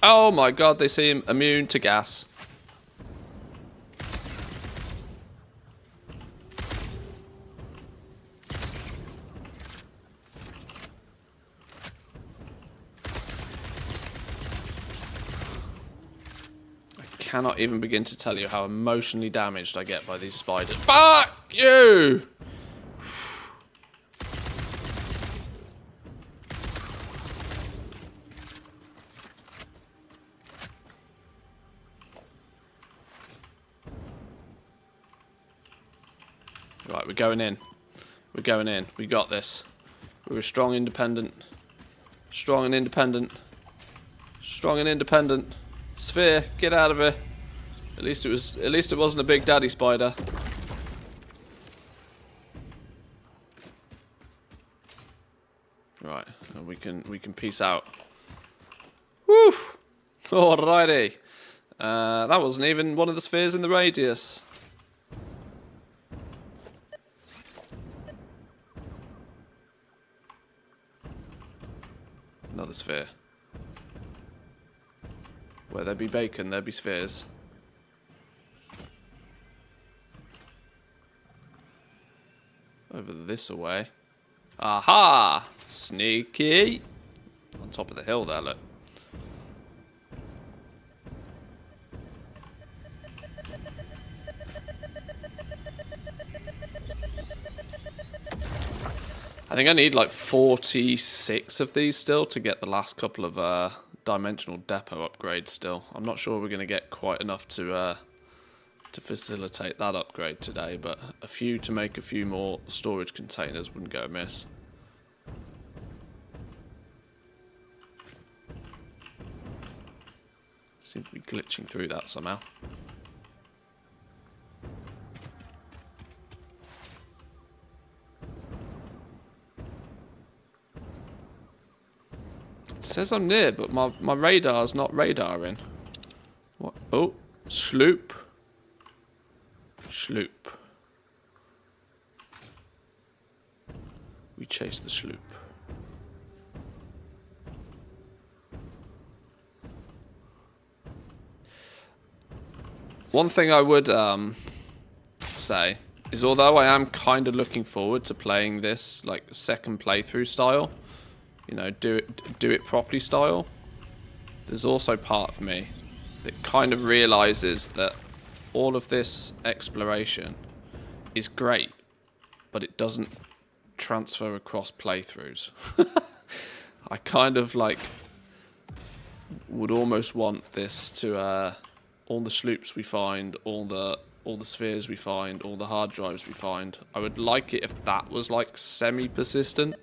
Oh my god, they seem immune to gas. I cannot even begin to tell you how emotionally damaged I get by these spiders. Fuck you! Right, we're going in. We're going in. We got this. We're a strong, independent. Strong and independent. Strong and independent. Sphere, get out of here. At least it wasn't a big daddy spider. Right, we can peace out. Woo! Alrighty. That wasn't even one of the spheres in the radius. Another sphere. Where there be bacon, there be spheres. Over this way. Aha! Sneaky! On top of the hill there, look. I think I need like 46 of these still to get the last couple of dimensional depot upgrades still. I'm not sure we're going to get quite enough to facilitate that upgrade today, but a few to make a few more storage containers wouldn't go amiss. Seems to be glitching through that somehow. It says I'm near, but my radar's not radaring. What? Oh, sloop. Sloop. We chase the sloop. One thing I would say is, although I am kind of looking forward to playing this like second playthrough style, you know, do it properly style, there's also part of me that kind of realizes that all of this exploration is great, but it doesn't transfer across playthroughs. I kind of like would almost want this to all the sloops we find, all the spheres we find, all the hard drives we find. I would like it if that was like semi-persistent,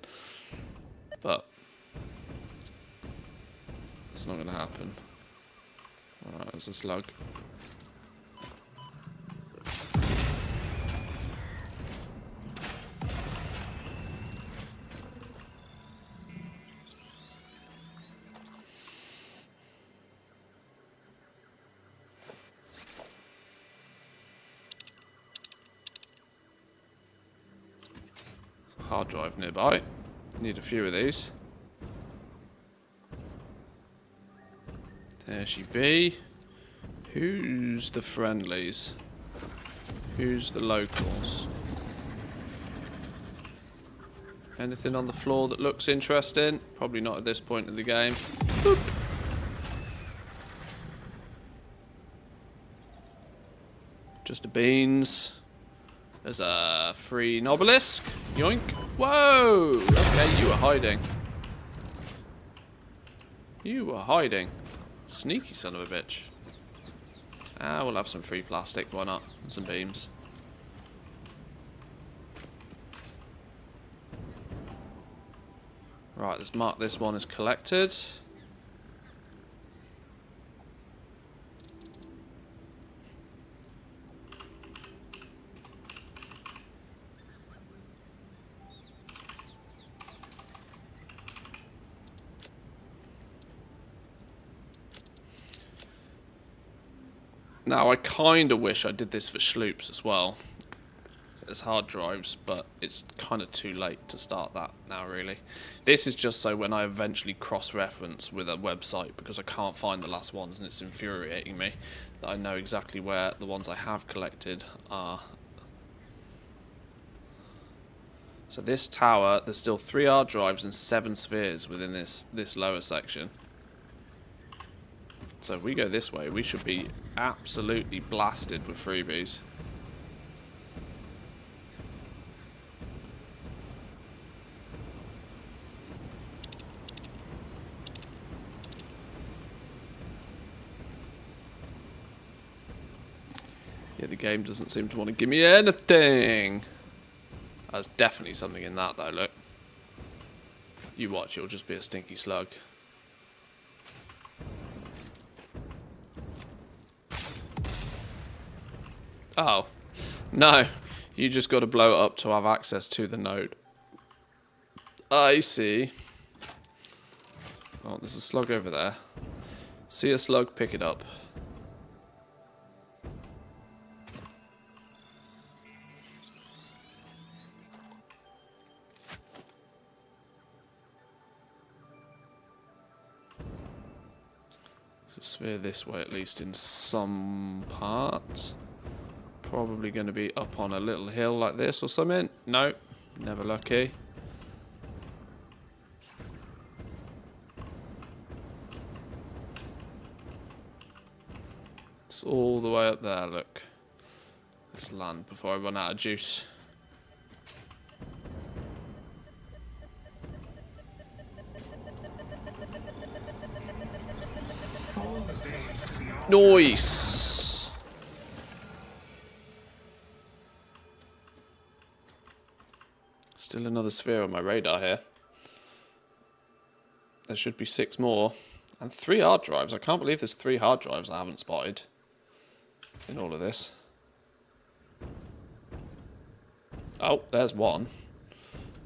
but it's not going to happen. Alright, there's a slug. hard drive nearby. Need a few of these. There she be. Who's the friendlies? Who's the locals? Anything on the floor that looks interesting? Probably not at this point in the game. Boop. Just the beans. There's a free obelisk. Yoink. Whoa! Okay, you were hiding. You were hiding. Sneaky son of a bitch. Ah, we'll have some free plastic. Why not? And some beams. Right, let's mark this one as collected. Now, I kind of wish I did this for sloops as well. As hard drives, but it's kind of too late to start that now, really. This is just so when I eventually cross-reference with a website, because I can't find the last ones and it's infuriating me, that I know exactly where the ones I have collected are. So this tower, there's still 3 hard drives and 7 spheres within this lower section. So if we go this way, we should be absolutely blasted with freebies. Yeah, the game doesn't seem to want to give me anything. There's definitely something in that, though, look. You watch, it'll just be a stinky slug. Oh. No. You just got to blow it up to have access to the node. I see. Oh, there's a slug over there. See a slug, pick it up. There's a sphere this way, at least in some part. Probably going to be up on a little hill like this or something. No, never lucky. It's all the way up there, look. Let's land before I run out of juice. Nice! Still another sphere on my radar here. There should be 6 more. And 3 hard drives. I can't believe there's 3 hard drives I haven't spotted in all of this. Oh, there's one.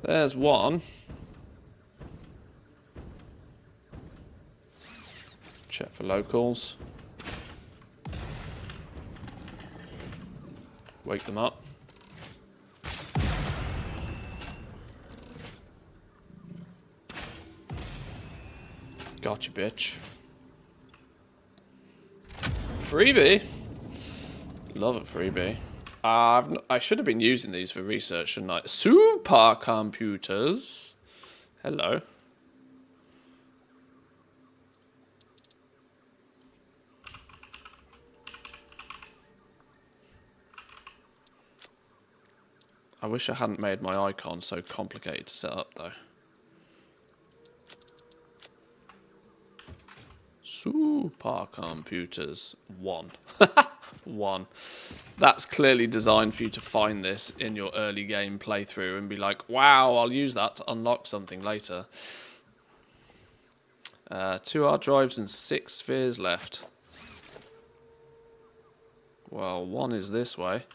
There's one. Check for locals. Wake them up. Gotcha, bitch. Freebie. Love a freebie. I should have been using these for research, shouldn't I? Supercomputers. Hello. I wish I hadn't made my icon so complicated to set up, though. Supercomputers 1. 1. That's clearly designed for you to find this in your early game playthrough and be like, wow, I'll use that to unlock something later. 2 hard drives and 6 spheres left. Well, one is this way.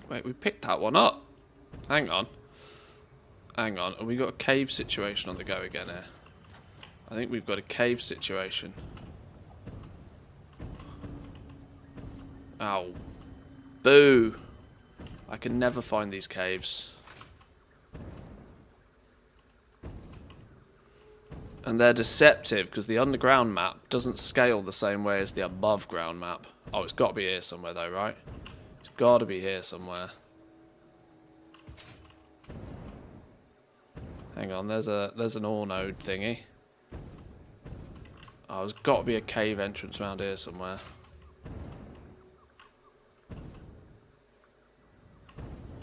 Wait, we picked that one up. Hang on. Hang on, have we got a cave situation on the go again here? I think we've got a cave situation. Ow. Boo! I can never find these caves. And they're deceptive because the underground map doesn't scale the same way as the above ground map. Oh, it's got to be here somewhere though, right? It's got to be here somewhere. Hang on, there's an ore node thingy. Oh, there's got to be a cave entrance around here somewhere.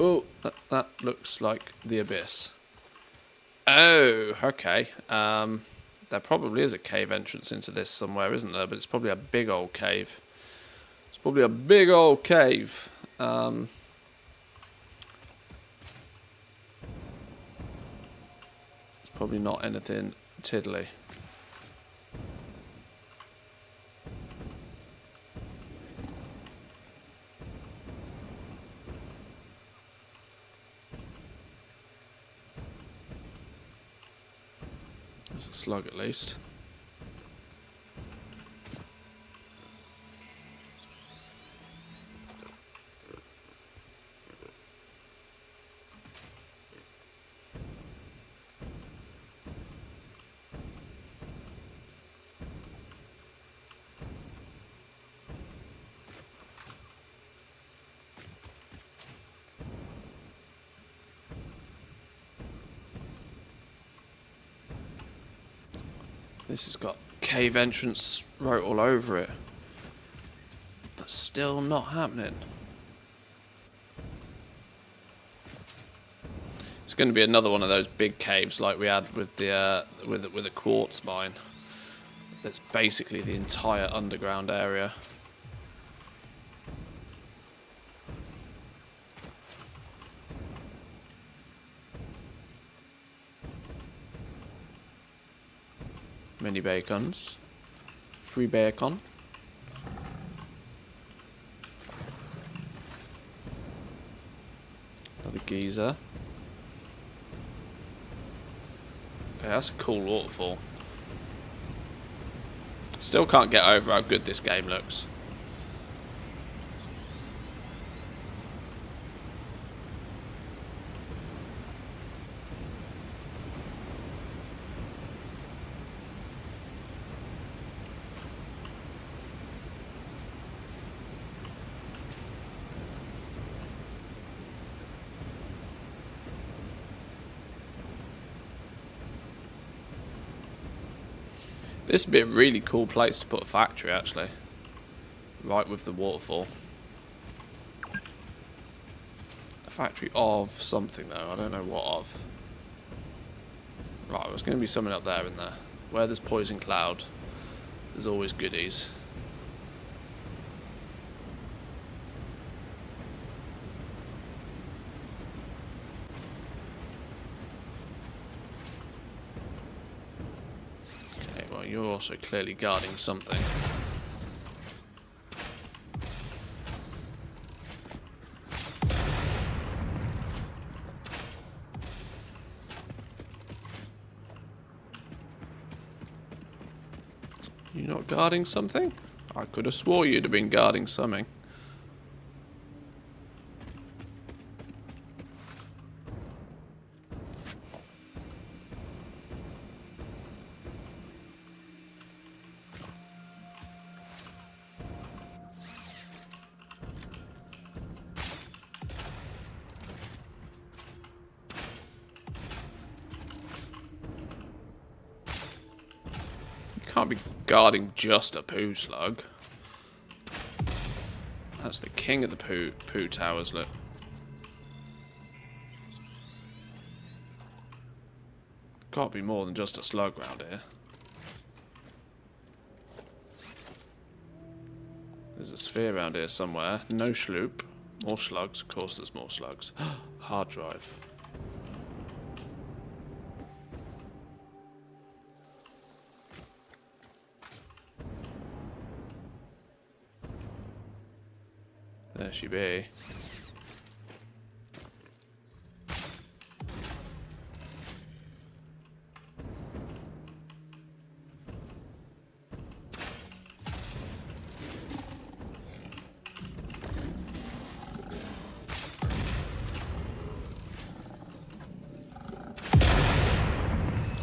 Oh, that looks like the abyss. Oh, okay. There probably is a cave entrance into this somewhere, isn't there? But it's probably a big old cave. It's probably a big old cave. It's probably not anything tiddly. There's a slug at least. This has got cave entrance wrote all over it. But still not happening. It's going to be another one of those big caves like we had with the with a quartz mine. That's basically the entire underground area. Mini bacons. Free bacon. Another geezer. Yeah, that's a cool waterfall. Still can't get over how good this game looks. This would be a really cool place to put a factory, actually. Right with the waterfall. A factory of something, though. I don't know what of. Right, there's going to be something up there, isn't there? Where there's poison cloud, there's always goodies. You're also clearly guarding something. You're not guarding something? I could have swore you'd have been guarding something. Can't be guarding just a poo slug. That's the king of the poo towers, look. Can't be more than just a slug round here. There's a sphere around here somewhere. No sloop. More slugs. Of course there's more slugs. Hard drive. There she be.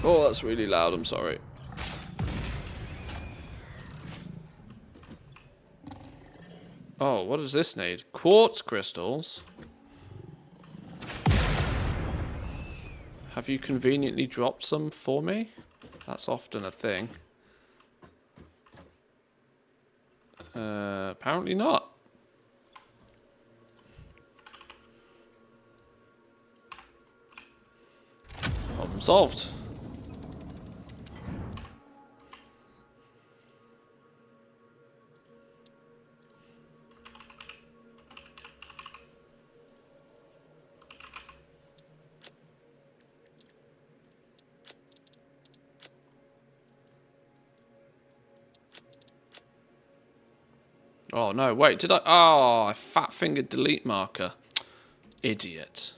Oh, that's really loud, I'm sorry. Oh, what does this need? Quartz crystals? Have you conveniently dropped some for me? That's often a thing. Apparently not. Problem solved. Oh no, wait, did I? Oh, I fat fingered delete marker. Idiot.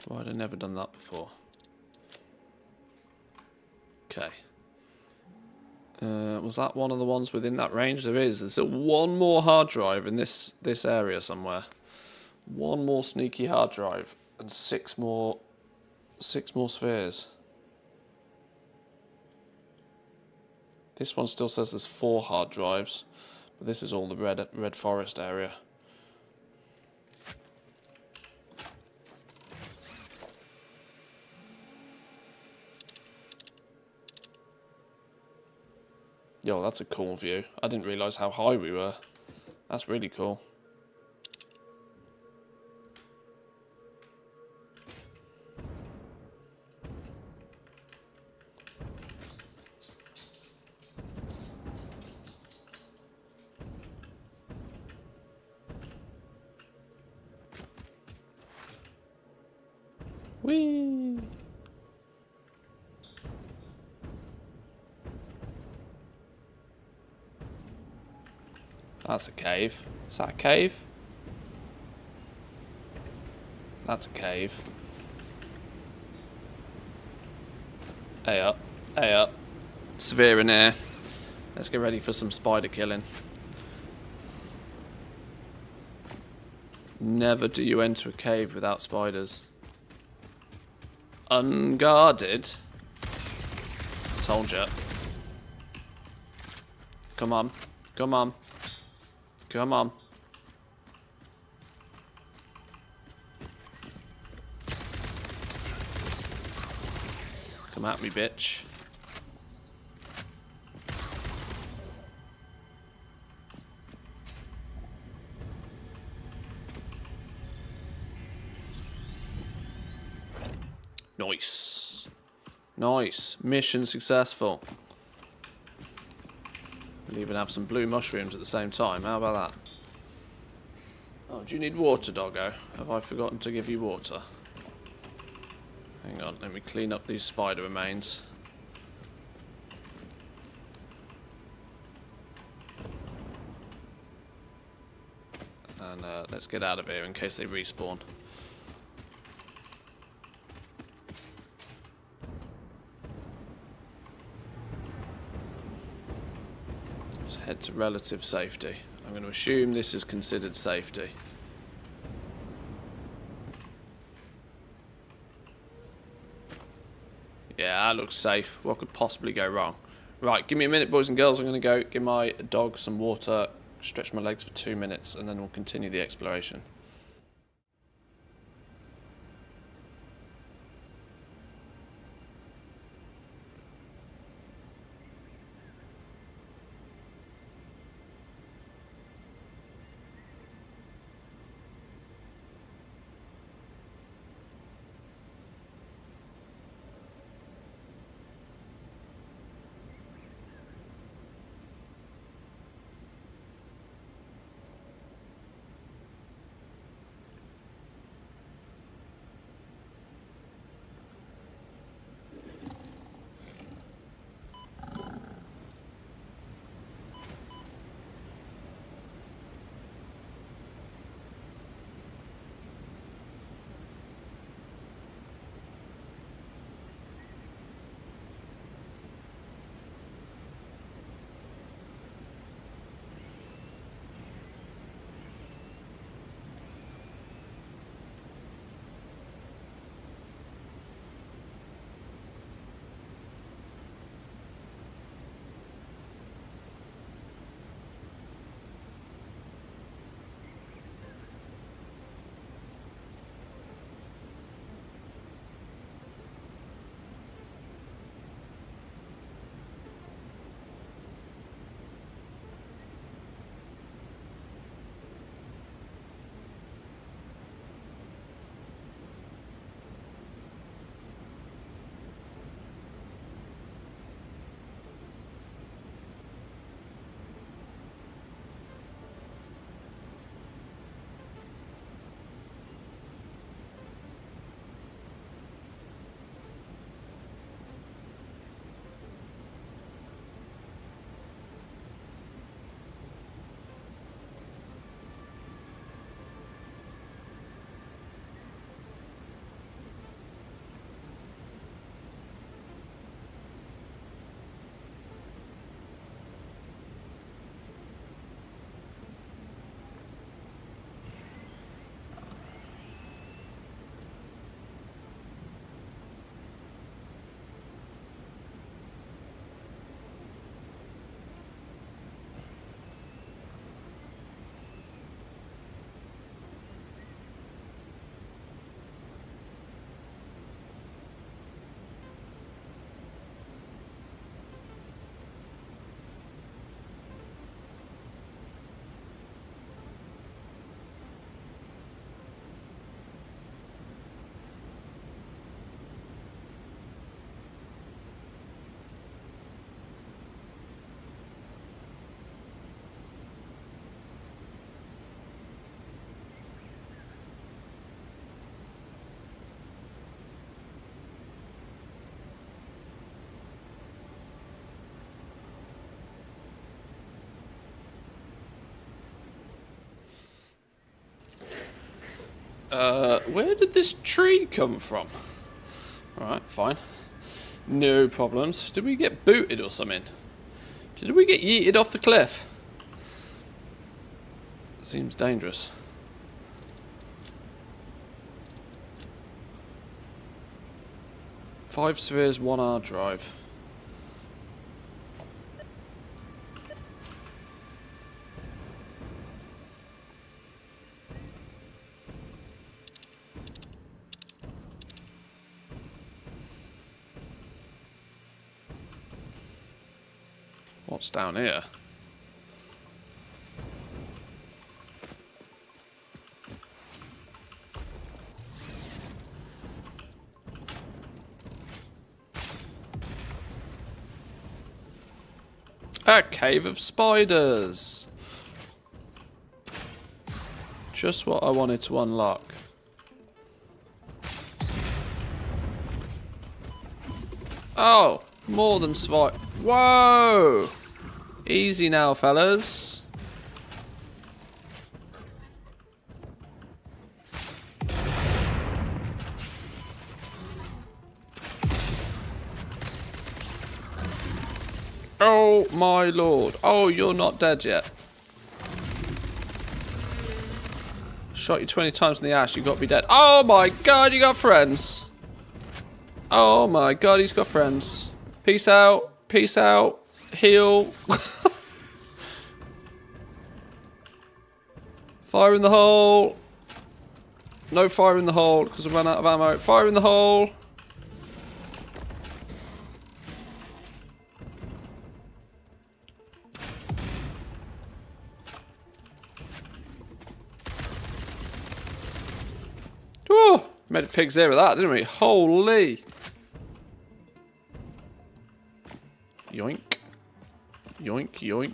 Why had I never done that before? Okay. Was that one of the ones within that range? There is. There's one more hard drive in this area somewhere. One more sneaky hard drive and six more spheres. This one still says there's 4 hard drives, but this is all the red forest area. Yo, that's a cool view. I didn't realise how high we were. That's really cool. Whee! That's a cave. Is that a cave? That's a cave. Hey up. Hey up. Sphere in air. Let's get ready for some spider killing. Never do you enter a cave without spiders. Unguarded? Told ya. Come on. Come on. Come on. Come at me, bitch. Nice. Nice. Mission successful. We'll even have some blue mushrooms at the same time. How about that? Oh, do you need water, doggo? Have I forgotten to give you water? Hang on, let me clean up these spider remains. And let's get out of here in case they respawn. Let's head to relative safety. I'm going to assume this is considered safety. Yeah, that looks safe. What could possibly go wrong? Right, give me a minute, boys and girls. I'm going to go give my dog some water, stretch my legs for 2 minutes, and then we'll continue the exploration. Where did this tree come from? Alright, fine. No problems. Did we get booted or something? Did we get yeeted off the cliff? Seems dangerous. Five spheres, 1 hour drive. What's down here? A cave of spiders. Just what I wanted to unlock. Oh, more than spider. Whoa! Easy now, fellas. Oh my lord. Oh, you're not dead yet. Shot you 20 times in the ass, you got to be dead. Oh my god, you got friends. Oh my god, he's got friends. Peace out. Peace out. Heal. Fire in the hole. No fire in the hole because I ran out of ammo. Fire in the hole. Whew. Made a pig's ear of that, didn't we? Holy. Yoink. Yoink, yoink.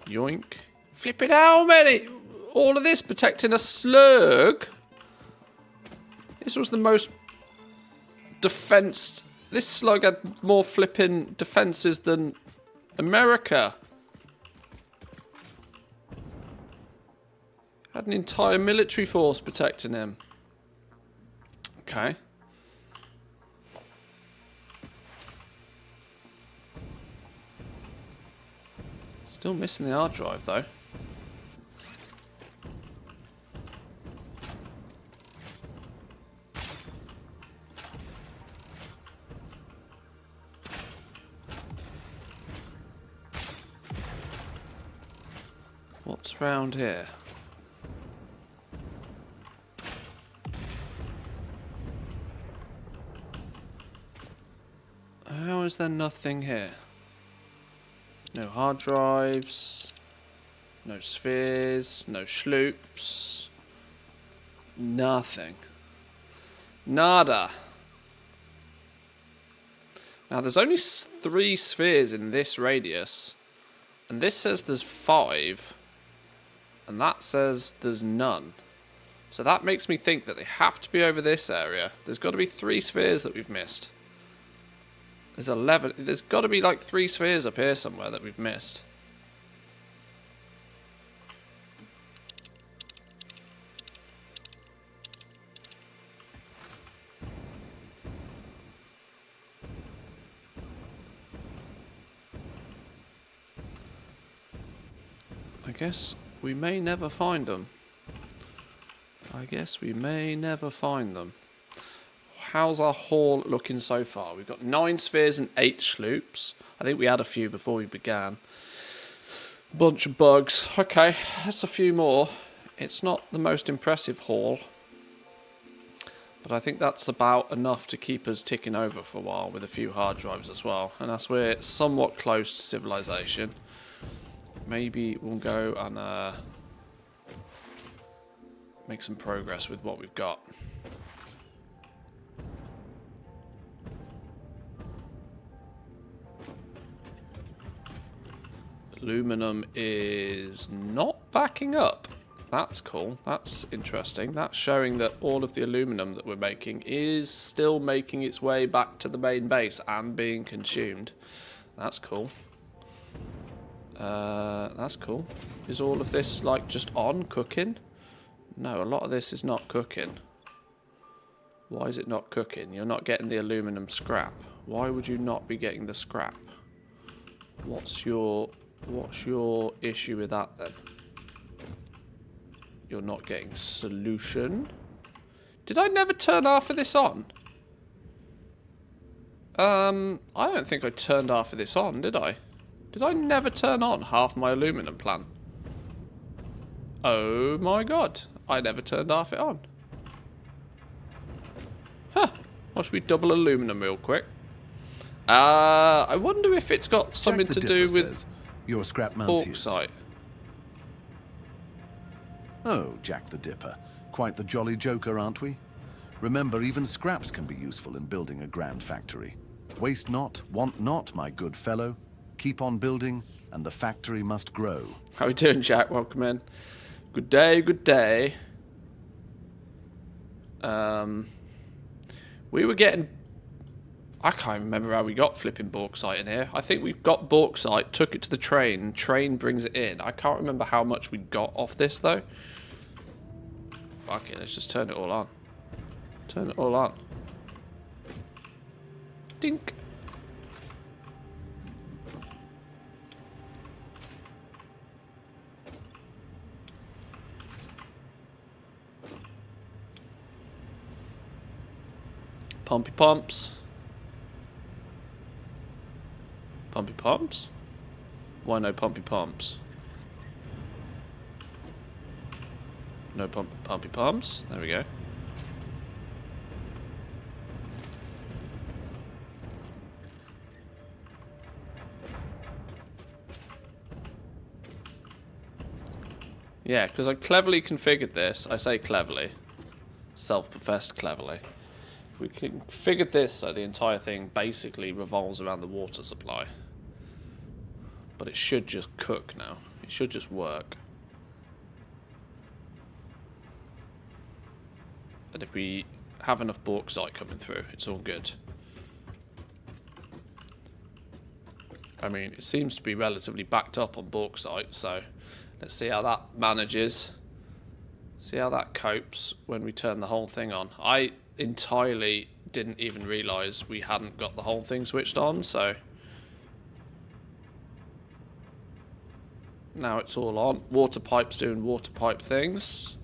Yoink. Flipping how many? All of this protecting a slug? This was the most defensed. This slug had more flipping defenses than America. Had an entire military force protecting him. Okay. Still missing the hard drive though. What's round here? How is there nothing here? No hard drives, no spheres, no sloops, nothing. Nada. Now there's only 3 spheres in this radius, and this says there's 5, and that says there's none. So that makes me think that they have to be over this area. There's got to be 3 spheres that we've missed. There's 11. There's got to be like 3 spheres up here somewhere that we've missed. I guess we may never find them. I guess we may never find them. How's our haul looking so far? We've got 9 spheres and 8 sloops. I think we had a few before we began. Bunch of bugs. Okay, that's a few more. It's not the most impressive haul, but I think that's about enough to keep us ticking over for a while with a few hard drives as well. And as we're somewhat close to civilization, maybe we'll go and make some progress with what we've got. Aluminum is not backing up. That's cool. That's interesting. That's showing that all of the aluminum that we're making is still making its way back to the main base and being consumed. That's cool. That's cool. Is all of this like just on cooking? No, a lot of this is not cooking. Why is it not cooking? You're not getting the aluminum scrap. Why would you not be getting the scrap? What's your issue with that then? You're not getting solution. Did I never turn half of this on? I don't think I turned half of this on, did I? Did I never turn on half my aluminum plant? Oh my god. I never turned half it on. Huh. Well, should we double aluminum real quick? I wonder if it's got something to do with your scrap bauxite. Oh, Jack the Dipper. Quite the jolly joker, aren't we? Remember, even scraps can be useful in building a grand factory. Waste not, want not, my good fellow. Keep on building, and the factory must grow. How are we doing, Jack? Welcome in. Good day, good day. We were getting... I can't remember how we got flipping bauxite in here. I think we got bauxite, took it to the train, train brings it in. I can't remember how much we got off this, though. Fuck it, let's just turn it all on. Turn it all on. Dink. Pumpy pumps. Pumpy pumps? Why no pumpy pumps? No pumpy pumps? There we go. Yeah, because I cleverly configured this. I say cleverly. Self-professed cleverly. We configured this so the entire thing basically revolves around the water supply. But it should just cook now. It should just work. And if we have enough bauxite coming through, it's all good. I mean, it seems to be relatively backed up on bauxite, so let's see how that manages. See how that copes when we turn the whole thing on. I entirely didn't even realise we hadn't got the whole thing switched on, so now it's all on. Water pipe's doing water pipe things.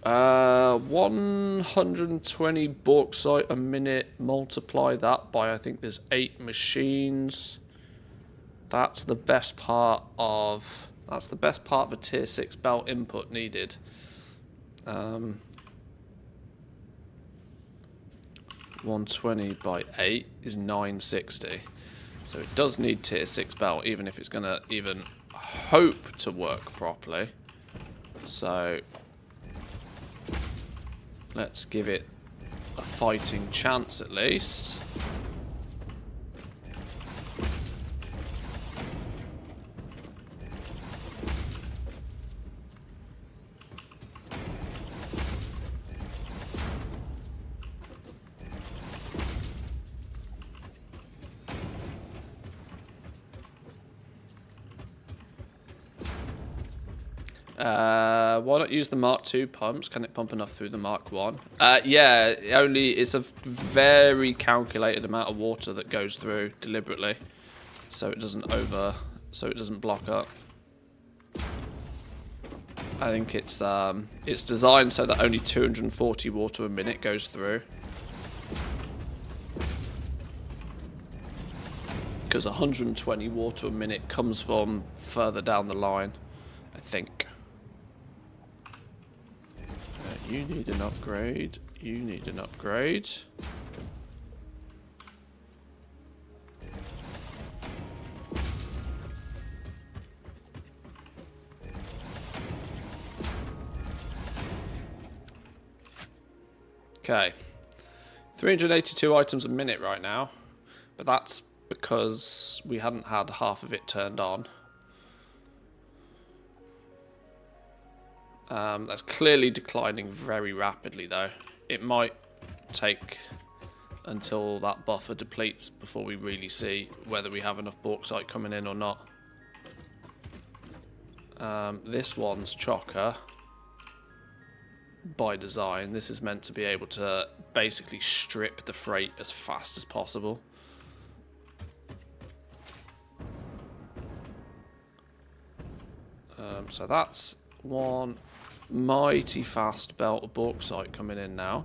Uh, 120 bauxite a minute. Multiply that by, I think there's 8 machines. That's the best part of a tier 6 belt input needed. 120 by 8 is 960. So it does need tier 6 belt, even if it's going to even hope to work properly. So let's give it a fighting chance at least. Why not use the Mark II pumps? Can it pump enough through the Mark 1? Yeah, it's a very calculated amount of water that goes through deliberately, so it doesn't block up. I think it's designed so that only 240 water a minute goes through, because 120 water a minute comes from further down the line, I think. You need an upgrade. You need an upgrade. Okay. 382 items a minute right now. But that's because we hadn't had half of it turned on. That's clearly declining very rapidly, though. It might take until that buffer depletes before we really see whether we have enough bauxite coming in or not. This one's chocker by design. This is meant to be able to basically strip the freight as fast as possible. So that's one mighty fast belt of bauxite coming in now.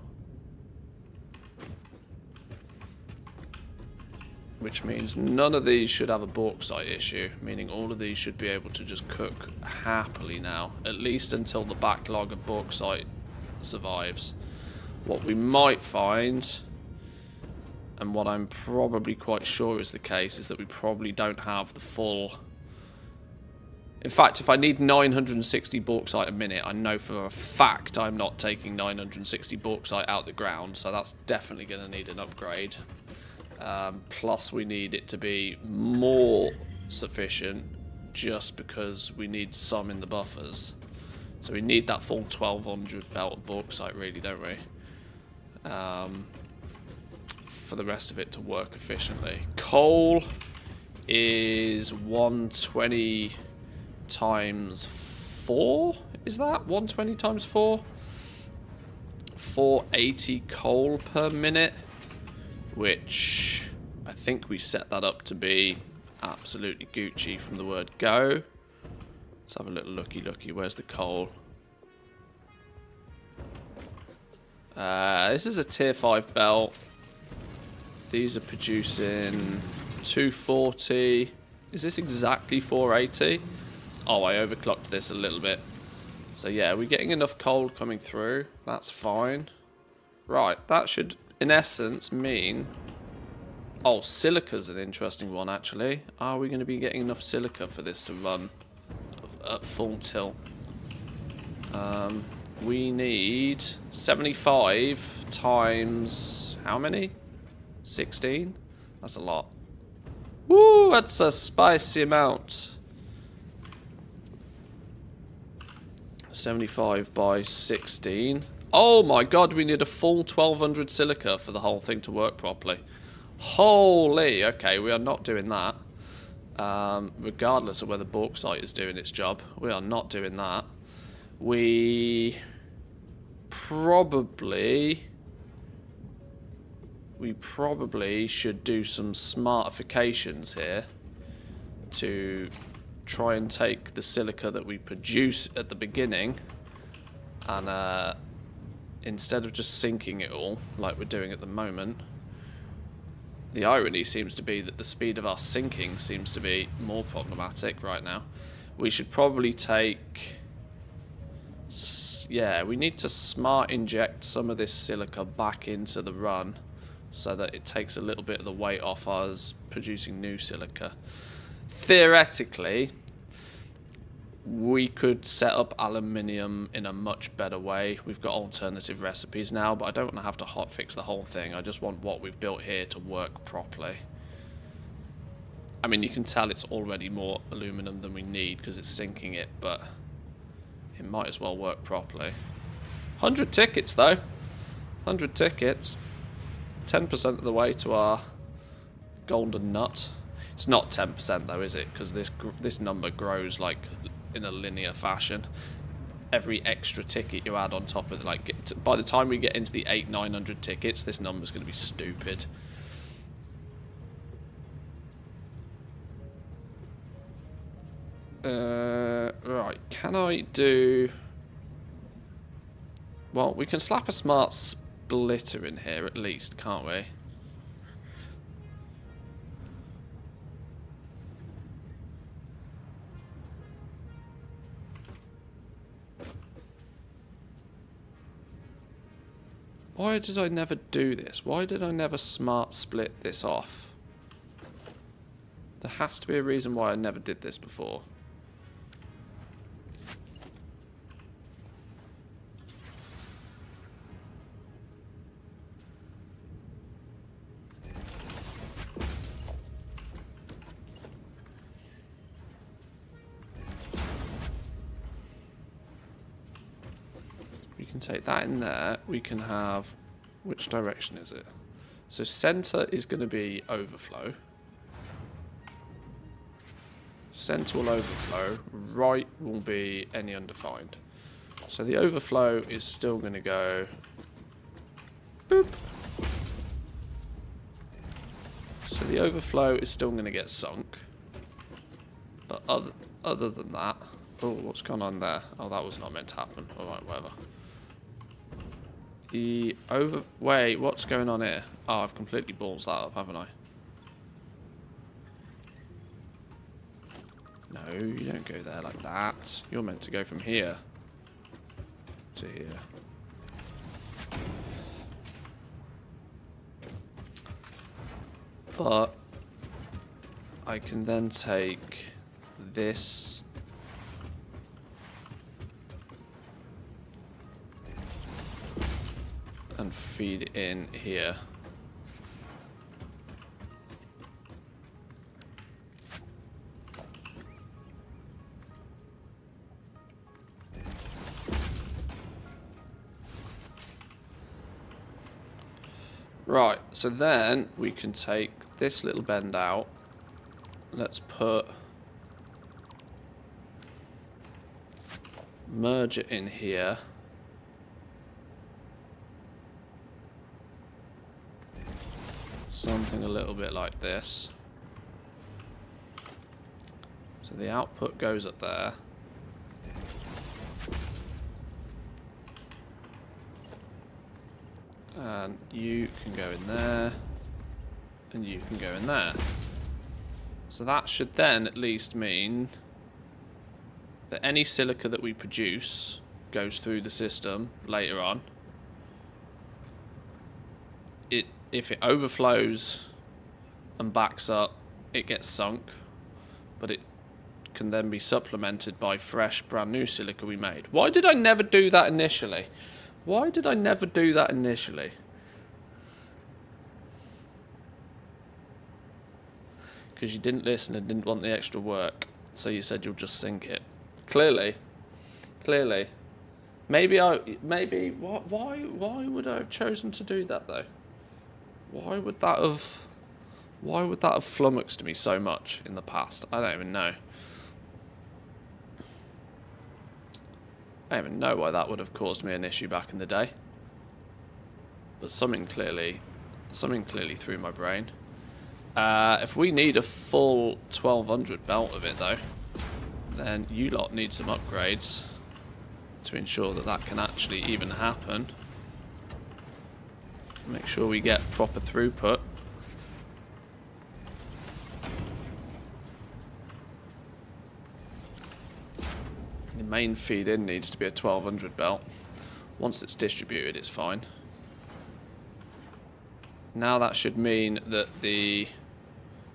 Which means none of these should have a bauxite issue, meaning all of these should be able to just cook happily now, at least until the backlog of bauxite survives. What we might find, and what I'm probably quite sure is the case, is that we probably don't have the full... In fact, if I need 960 bauxite a minute, I know for a fact I'm not taking 960 bauxite out the ground, so that's definitely going to need an upgrade. Plus we need it to be more sufficient just because we need some in the buffers. So we need that full 1200 belt of bauxite really, don't we? For the rest of it to work efficiently. Coal is 120 times 4? Is that 120 times 4? 480 coal per minute. Which I think we set that up to be absolutely Gucci from the word go. Let's have a little looky. Where's the coal? This is a tier 5 belt. These are producing 240. Is this exactly 480? Oh, I overclocked this a little bit. So yeah, we're getting enough coal coming through. That's fine. Right, that should... in essence mean... Oh, silica's an interesting one actually. Are we going to be getting enough silica for this to run at full tilt? We need 75 times... how many? 16? That's a lot. Woo, that's a spicy amount. 75 by 16. Oh my god, we need a full 1200 silica for the whole thing to work properly. Holy, okay, we are not doing that. Regardless of whether bauxite is doing its job, we are not doing that. We probably should do some smartifications here to try and take the silica that we produce at the beginning and instead of just sinking it all like we're doing at the moment. The irony seems to be that the speed of our sinking seems to be more problematic right now. We should probably take... yeah, we need to smart inject some of this silica back into the run so that it takes a little bit of the weight off us producing new silica. Theoretically, we could set up aluminium in a much better way. We've got alternative recipes now, but I don't want to have to hotfix the whole thing. I just want what we've built here to work properly. I mean, you can tell it's already more aluminum than we need because it's sinking it, but it might as well work properly. 100 tickets, though. 100 tickets. 10% of the way to our golden nut. It's not 10% though, is it? Because this number grows like in a linear fashion. Every extra ticket you add on top of it, like by the time we get into the 800-900 tickets, this number's going to be stupid. Right, can I do... Well, we can slap a smart splitter in here at least, can't we? Why did I never do this? Why did I never smart split this off? There has to be a reason why I never did this before. We can take that in there. We can have... Which direction is it? So center is going to be overflow. Center will overflow. Right will be any undefined. So the overflow is still going to go... boop. So the overflow is still going to get sunk. But other than that... Oh, what's gone on there? Oh, that was not meant to happen. Alright, whatever. Wait, what's going on here? Oh, I've completely balls that up, haven't I? No, you don't go there like that. You're meant to go from here to here. But I can then take this and feed it in here. Right, so then we can take this little bend out. Let's merge it in here. Something a little bit like this. So the output goes up there. And you can go in there. And you can go in there. So that should then at least mean that any silica that we produce goes through the system later on. If it overflows and backs up, it gets sunk, but it can then be supplemented by fresh, brand new silica we made. Why did I never do that initially? Why did I never do that initially? Because you didn't listen and didn't want the extra work, so you said you'll just sink it. Clearly. Maybe why would I have chosen to do that though? Why would that have flummoxed me so much in the past? I don't even know. I don't even know why that would have caused me an issue back in the day. But something clearly through my brain. If we need a full 1200 belt of it though, then you lot need some upgrades to ensure that that can actually even happen. Make sure we get proper throughput. The main feed in needs to be a 1200 belt. Once it's distributed, it's fine. Now that should mean that the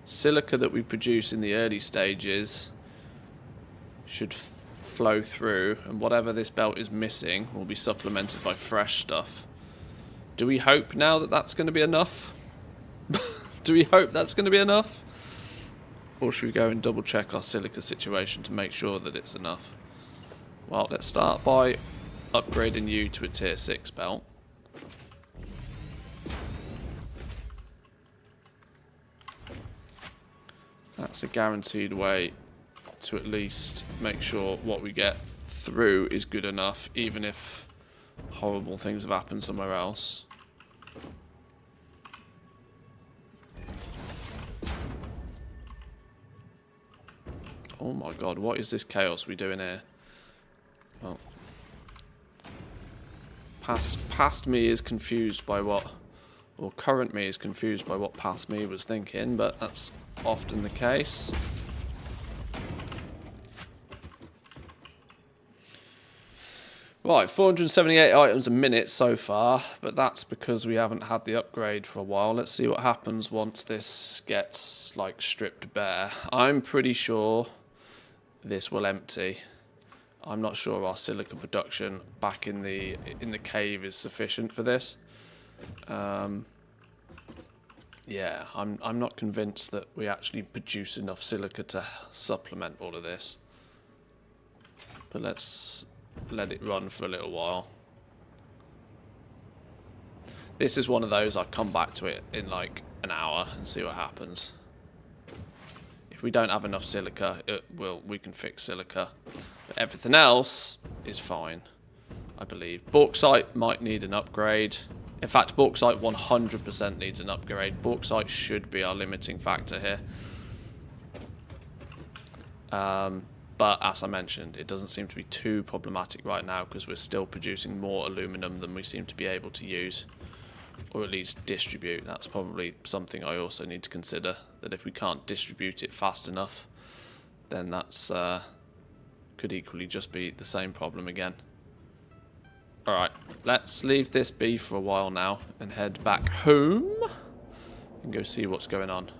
silica that we produce in the early stages should flow through, and whatever this belt is missing will be supplemented by fresh stuff. Do we hope now that that's going to be enough? Do we hope that's going to be enough? Or should we go and double check our silica situation to make sure that it's enough? Well, let's start by upgrading you to a tier 6 belt. That's a guaranteed way to at least make sure what we get through is good enough, even if horrible things have happened somewhere else. Oh my god, what is this chaos we doing here? Well, past me is confused by what, or current me is confused by what past me was thinking, but that's often the case. Right, 478 items a minute so far, but that's because we haven't had the upgrade for a while. Let's see what happens once this gets, like, stripped bare. I'm pretty sure this will empty. I'm not sure our silica production back in the cave is sufficient for this. Yeah, I'm not convinced that we actually produce enough silica to supplement all of this. But let's let it run for a little while. This is one of those, I'll come back to it in like an hour and see what happens. If we don't have enough silica, we can fix silica. But everything else is fine, I believe. Bauxite might need an upgrade. In fact, bauxite 100% needs an upgrade. Bauxite should be our limiting factor here. But as I mentioned, it doesn't seem to be too problematic right now because we're still producing more aluminum than we seem to be able to use. Or at least distribute. That's probably something I also need to consider. That if we can't distribute it fast enough, then that's could equally just be the same problem again. Alright, let's leave this be for a while now and head back home and go see what's going on.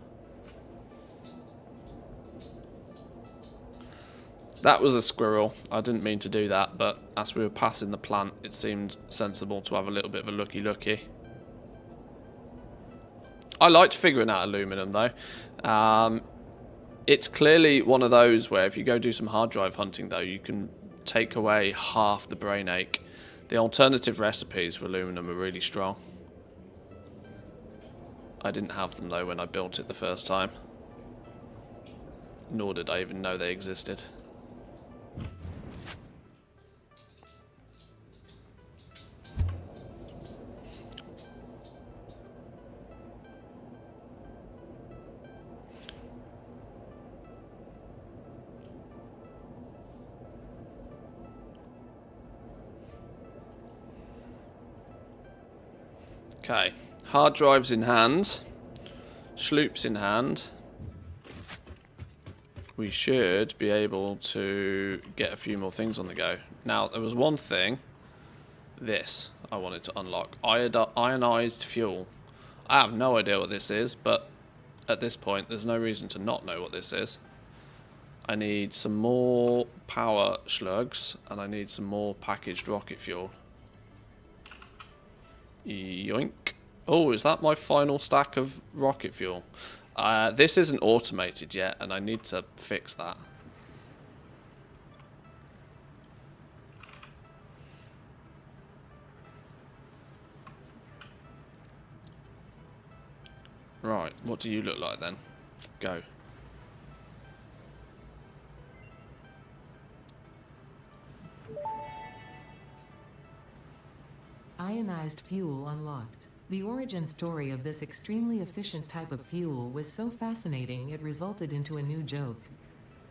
That was a squirrel. I didn't mean to do that, but as we were passing the plant, it seemed sensible to have a little bit of a looky-looky. I liked figuring out aluminum, though. It's clearly one of those where if you go do some hard drive hunting, though, you can take away half the brain ache. The alternative recipes for aluminum are really strong. I didn't have them, though, when I built it the first time. Nor did I even know they existed. Okay, hard drives in hand, sloops in hand. We should be able to get a few more things on the go. Now, there was one thing, this, I wanted to unlock. Ionized fuel. I have no idea what this is, but at this point, there's no reason to not know what this is. I need some more power slugs, and I need some more packaged rocket fuel. Yoink. Oh, is that my final stack of rocket fuel? This isn't automated yet, and I need to fix that. Right, what do you look like then? Go. Ionized fuel unlocked. The origin story of this extremely efficient type of fuel was so fascinating it resulted into a new joke.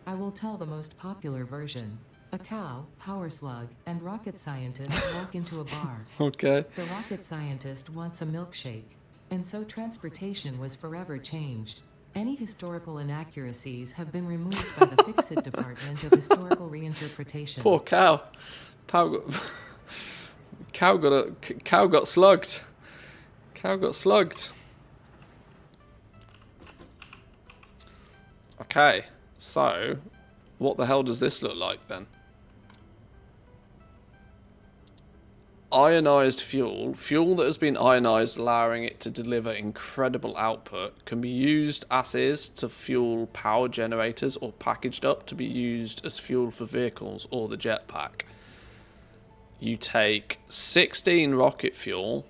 I will tell the most popular version. A cow, power slug, and rocket scientist walk into a bar. Okay. The rocket scientist wants a milkshake, and so transportation was forever changed. Any historical inaccuracies have been removed by the Fix-It department of historical reinterpretation. Poor cow. Cow got slugged. Cow got slugged. Okay, so what the hell does this look like then? Ionized fuel. Fuel that has been ionized, allowing it to deliver incredible output, can be used as is to fuel power generators or packaged up to be used as fuel for vehicles or the jetpack. You take 16 rocket fuel,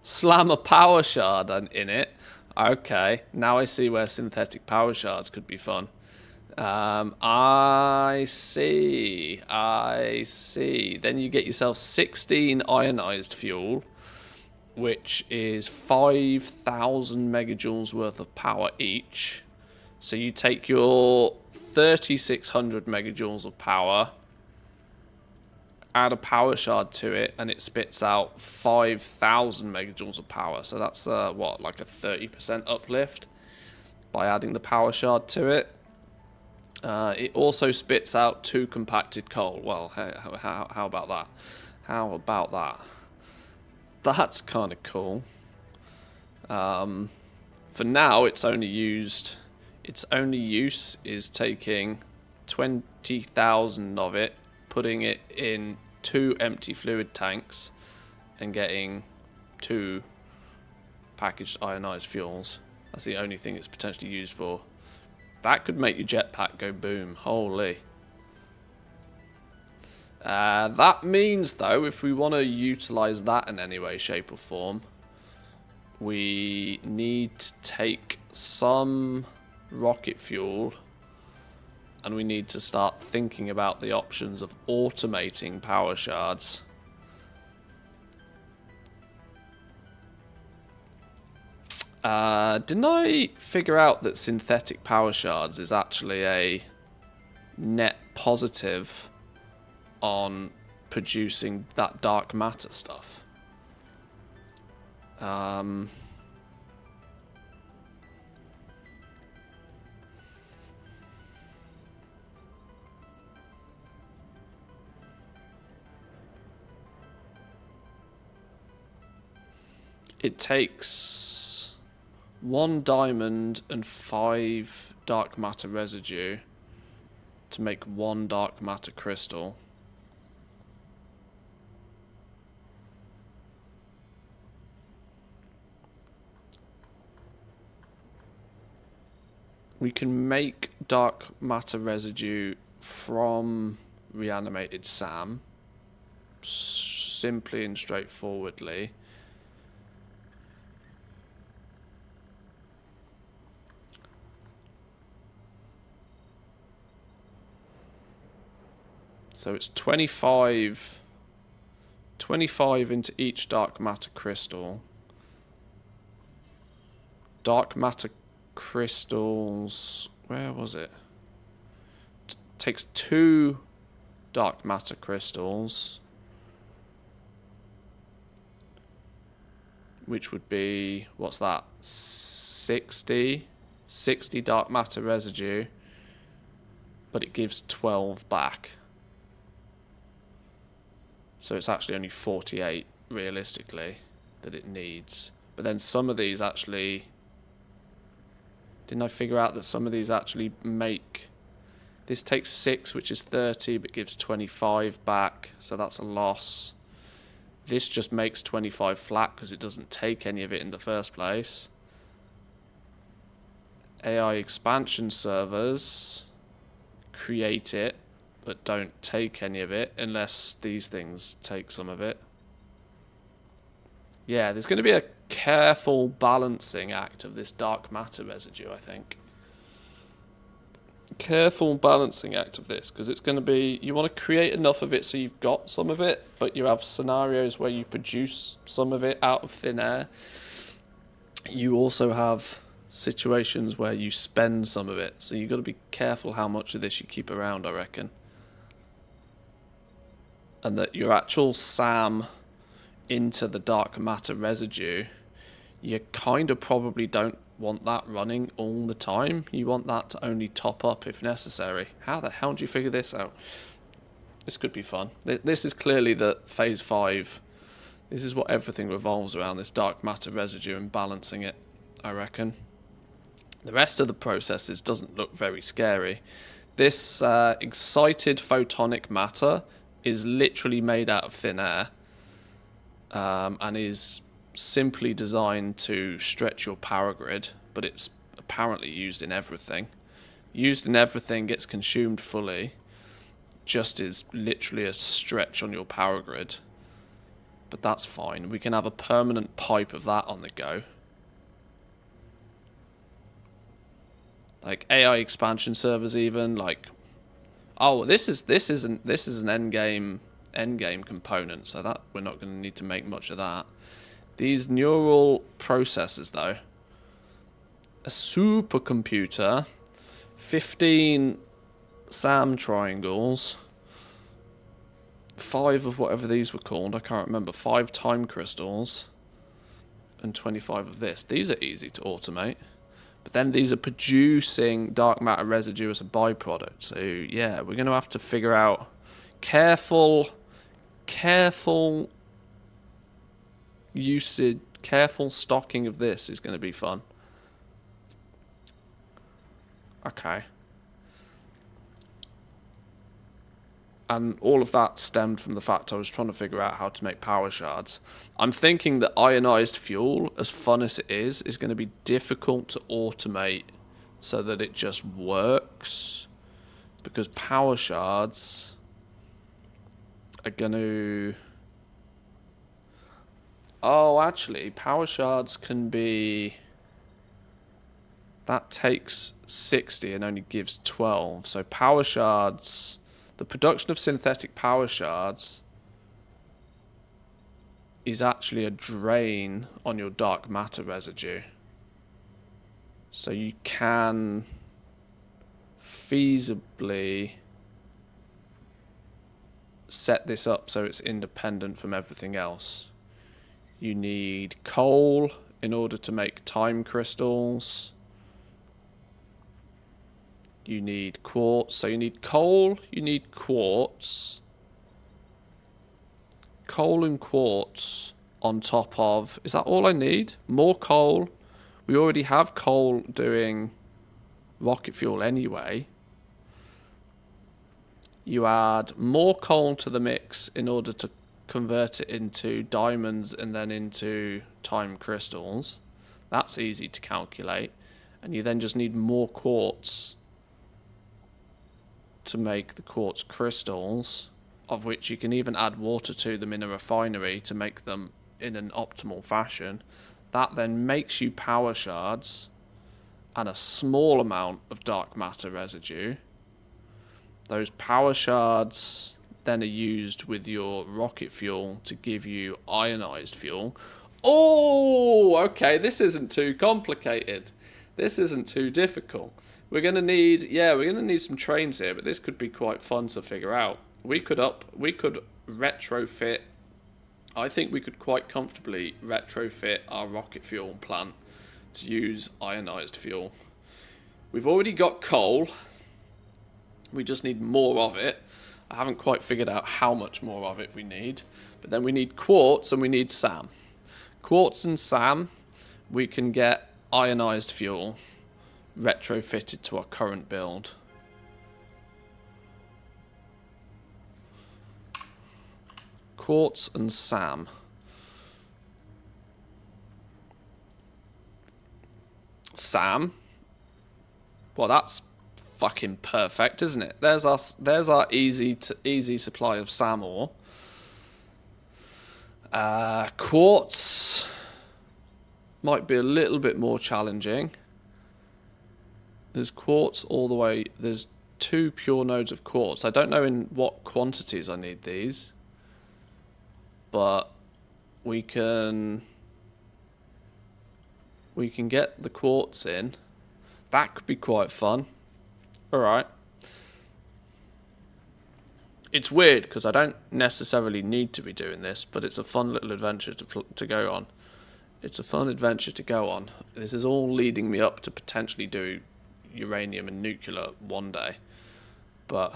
slam a power shard in it. Okay, now I see where synthetic power shards could be fun. I see. Then you get yourself 16 ionized fuel, which is 5,000 megajoules worth of power each. So you take your 3,600 megajoules of power, add a power shard to it, and it spits out 5,000 megajoules of power. So that's what, like a 30% uplift by adding the power shard to it. It also spits out 2 compacted coal. Well, how about that? How about that? That's kind of cool. For now, its only use is taking 20,000 of it, putting it in 2 empty fluid tanks and getting 2 packaged ionized fuels. That's the only thing it's potentially used for. That could make your jetpack go boom. Holy. That means, though, if we want to utilize that in any way, shape or form, we need to take some rocket fuel and we need to start thinking about the options of automating power shards. Didn't I figure out that synthetic power shards is actually a net positive on producing that dark matter stuff? It takes 1 diamond and 5 dark matter residue to make 1 dark matter crystal. We can make dark matter residue from reanimated SAM, simply and straightforwardly. So it's 25 into each dark matter crystal. Dark matter crystals, where was it? Takes 2 dark matter crystals, which would be, what's that, 60 dark matter residue, but it gives 12 back. So it's actually only 48 realistically that it needs. But then some of these actually, didn't I figure out that some of these actually make, this takes 6, which is 30, but gives 25 back, so that's a loss. This just makes 25 flat because it doesn't take any of it in the first place. AI expansion servers create it, but don't take any of it unless these things take some of it. Yeah, there's going to be a careful balancing act of this dark matter residue, I think. Careful balancing act of this, because it's going to be, you want to create enough of it so you've got some of it, but you have scenarios where you produce some of it out of thin air. You also have situations where you spend some of it, so you've got to be careful how much of this you keep around, I reckon. And that your actual SAM into the dark matter residue, you kind of probably don't want that running all the time. You want that to only top up if necessary. How the hell do you figure this out? This could be fun. This is clearly the phase 5. This is what everything revolves around, this dark matter residue and balancing it, I reckon. The rest of the processes doesn't look very scary. This excited photonic matter is literally made out of thin air, and is simply designed to stretch your power grid, but it's apparently used in everything. Used in everything, gets consumed fully, just is literally a stretch on your power grid. But that's fine. We can have a permanent pipe of that on the go. Like AI expansion servers even, like, oh, this is an endgame component, so that we're not going to need to make much of that. These neural processors, though, a supercomputer, 15 SAM triangles, 5 of whatever these were called, I can't remember, 5 time crystals, and 25 of this. These are easy to automate. But then these are producing dark matter residue as a byproduct. So yeah, we're going to have to figure out careful usage, careful stocking of this is going to be fun. Okay. And all of that stemmed from the fact I was trying to figure out how to make power shards. I'm thinking that ionized fuel, as fun as it is going to be difficult to automate so that it just works. Because power shards are going to... Oh, actually, power shards can be... That takes 60 and only gives 12. So power shards, the production of synthetic power shards is actually a drain on your dark matter residue. So you can feasibly set this up so it's independent from everything else. You need coal in order to make time crystals. You need quartz. So you need coal, you need quartz. Coal and quartz on top of... Is that all I need? More coal. We already have coal doing rocket fuel anyway. You add more coal to the mix in order to convert it into diamonds and then into time crystals. That's easy to calculate. And you then just need more quartz to make the quartz crystals, of which you can even add water to them in a refinery to make them in an optimal fashion. That then makes you power shards and a small amount of dark matter residue. Those power shards then are used with your rocket fuel to give you ionized fuel. Oh, okay, this isn't too complicated. This isn't too difficult. We're going to need, we're going to need some trains here, but this could be quite fun to figure out. We could retrofit, I think we could quite comfortably retrofit our rocket fuel plant to use ionized fuel. We've already got coal. We just need more of it. I haven't quite figured out how much more of it we need. But then we need quartz and we need SAM. Quartz and SAM, we can get ionized fuel retrofitted to our current build. Quartz and SAM. SAM. Well, that's fucking perfect, isn't it? There's our easy supply of SAM ore. Quartz might be a little bit more challenging. There's quartz all the way. There's 2 pure nodes of quartz. I don't know in what quantities I need these, but we can get the quartz in. That could be quite fun. Alright. It's weird because I don't necessarily need to be doing this, but it's a fun little adventure to go on. It's a fun adventure to go on. This is all leading me up to potentially do uranium and nuclear one day. But...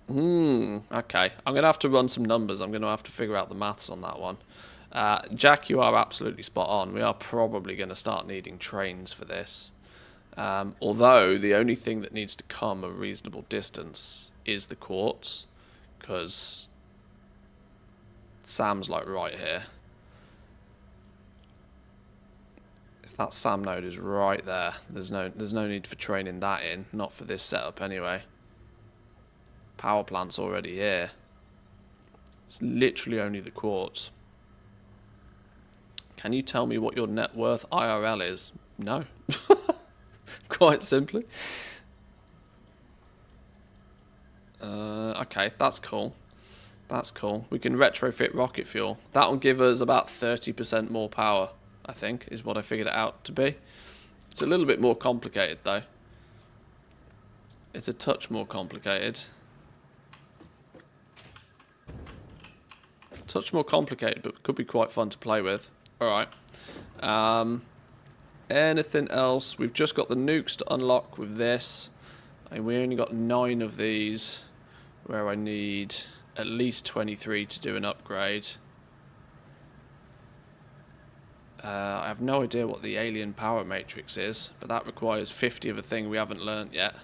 okay. I'm going to have to run some numbers. I'm going to have to figure out the maths on that one. Jack, you are absolutely spot on. We are probably going to start needing trains for this. Although the only thing that needs to come a reasonable distance is the quartz, because Sam's like right here. If that Sam node is right there, there's no need for training that in, not for this setup anyway. Power plant's already here. It's literally only the quartz. Can you tell me what your net worth IRL is? No. Quite simply. Okay, that's cool. That's cool. We can retrofit rocket fuel. That'll give us about 30% more power, I think, is what I figured it out to be. It's a little bit more complicated, though. It's a touch more complicated. Touch more complicated, but could be quite fun to play with. Alright. Anything else? We've just got the nukes to unlock with this. And we only got 9 of these, where I need at least 23 to do an upgrade. I have no idea what the alien power matrix is, but that requires 50 of a thing we haven't learnt yet.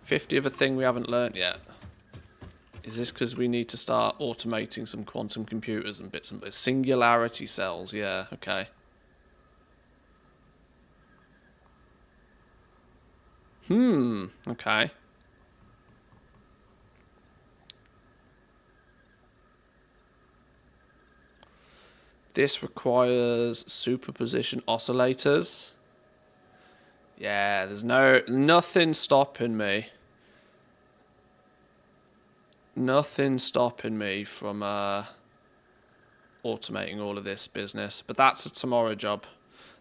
50 of a thing we haven't learnt yet. Is this because we need to start automating some quantum computers and bits and bits? Singularity cells, yeah, okay. Okay. This requires superposition oscillators. Yeah, there's nothing stopping me. Nothing stopping me from automating all of this business. But that's a tomorrow job.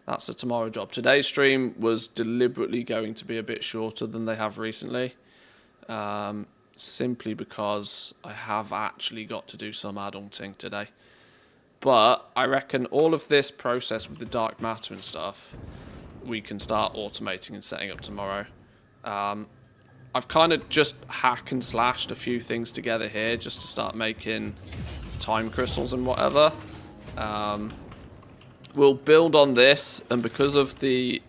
That's a tomorrow job. Today's stream was deliberately going to be a bit shorter than they have recently. Simply because I have actually got to do some adulting today. But I reckon all of this process with the dark matter and stuff, we can start automating and setting up tomorrow. I've kind of just hack and slashed a few things together here just to start making time crystals and whatever. We'll build on this, and because of the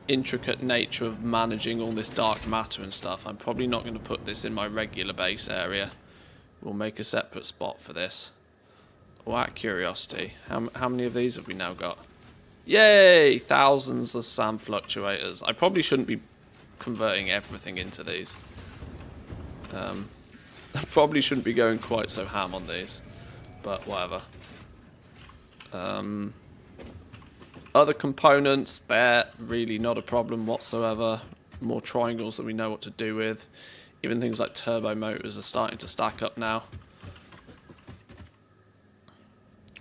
intricate nature of managing all this dark matter and stuff, I'm probably not going to put this in my regular base area. We'll make a separate spot for this. Oh, out of curiosity, how many of these have we now got? Yay! Thousands of SAM fluctuators. I probably shouldn't be converting everything into these. I probably shouldn't be going quite so ham on these, but whatever. Other components, they're really not a problem whatsoever. More triangles that we know what to do with. Even things like turbo motors are starting to stack up now.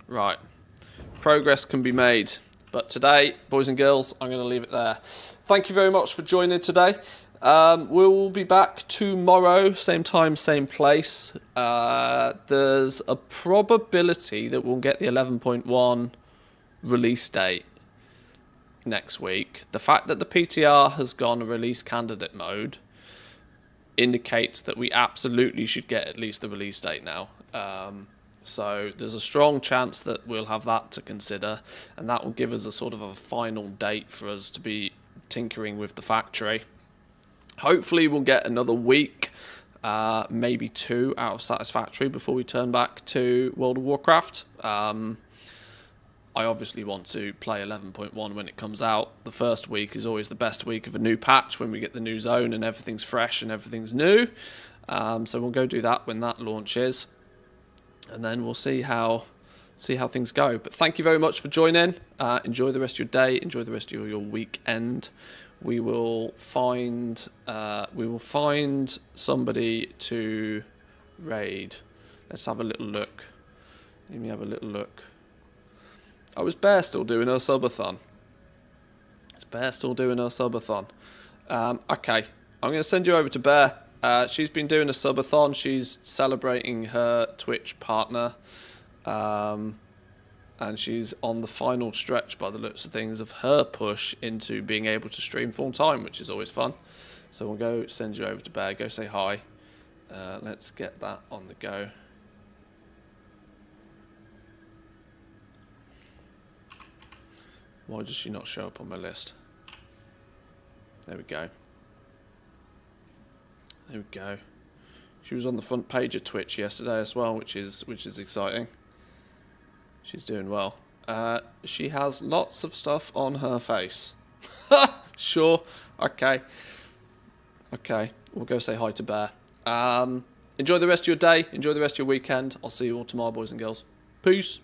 Right. Progress can be made. But today, boys and girls, I'm going to leave it there. Thank you very much for joining today. We'll be back tomorrow, same time, same place. There's a probability that we'll get the 11.1 release date next week. The fact that the PTR has gone release candidate mode indicates that we absolutely should get at least the release date now. So there's a strong chance that we'll have that to consider, and that will give us a sort of a final date for us to be tinkering with the factory. Hopefully we'll get another week, maybe 2 out of Satisfactory before we turn back to World of Warcraft. I obviously want to play 11.1 when it comes out. The first week is always the best week of a new patch when we get the new zone and everything's fresh and everything's new. So we'll go do that when that launches. And then we'll see how things go. But thank you very much for joining. Enjoy the rest of your day. Enjoy the rest of your weekend. We will find somebody to raid. Let's have a little look. Let me have a little look. Oh, is Bear still doing her subathon? Is Bear still doing her subathon? Okay, I'm going to send you over to Bear. She's been doing a subathon. She's celebrating her Twitch partner. And she's on the final stretch, by the looks of things, of her push into being able to stream full time, which is always fun. So we'll go send you over to Bear. Go say hi. Let's get that on the go. Why does she not show up on my list? There we go. There we go. She was on the front page of Twitch yesterday as well, which is exciting. She's doing well. She has lots of stuff on her face. Sure. Okay. Okay. We'll go say hi to Bear. Enjoy the rest of your day. Enjoy the rest of your weekend. I'll see you all tomorrow, boys and girls. Peace.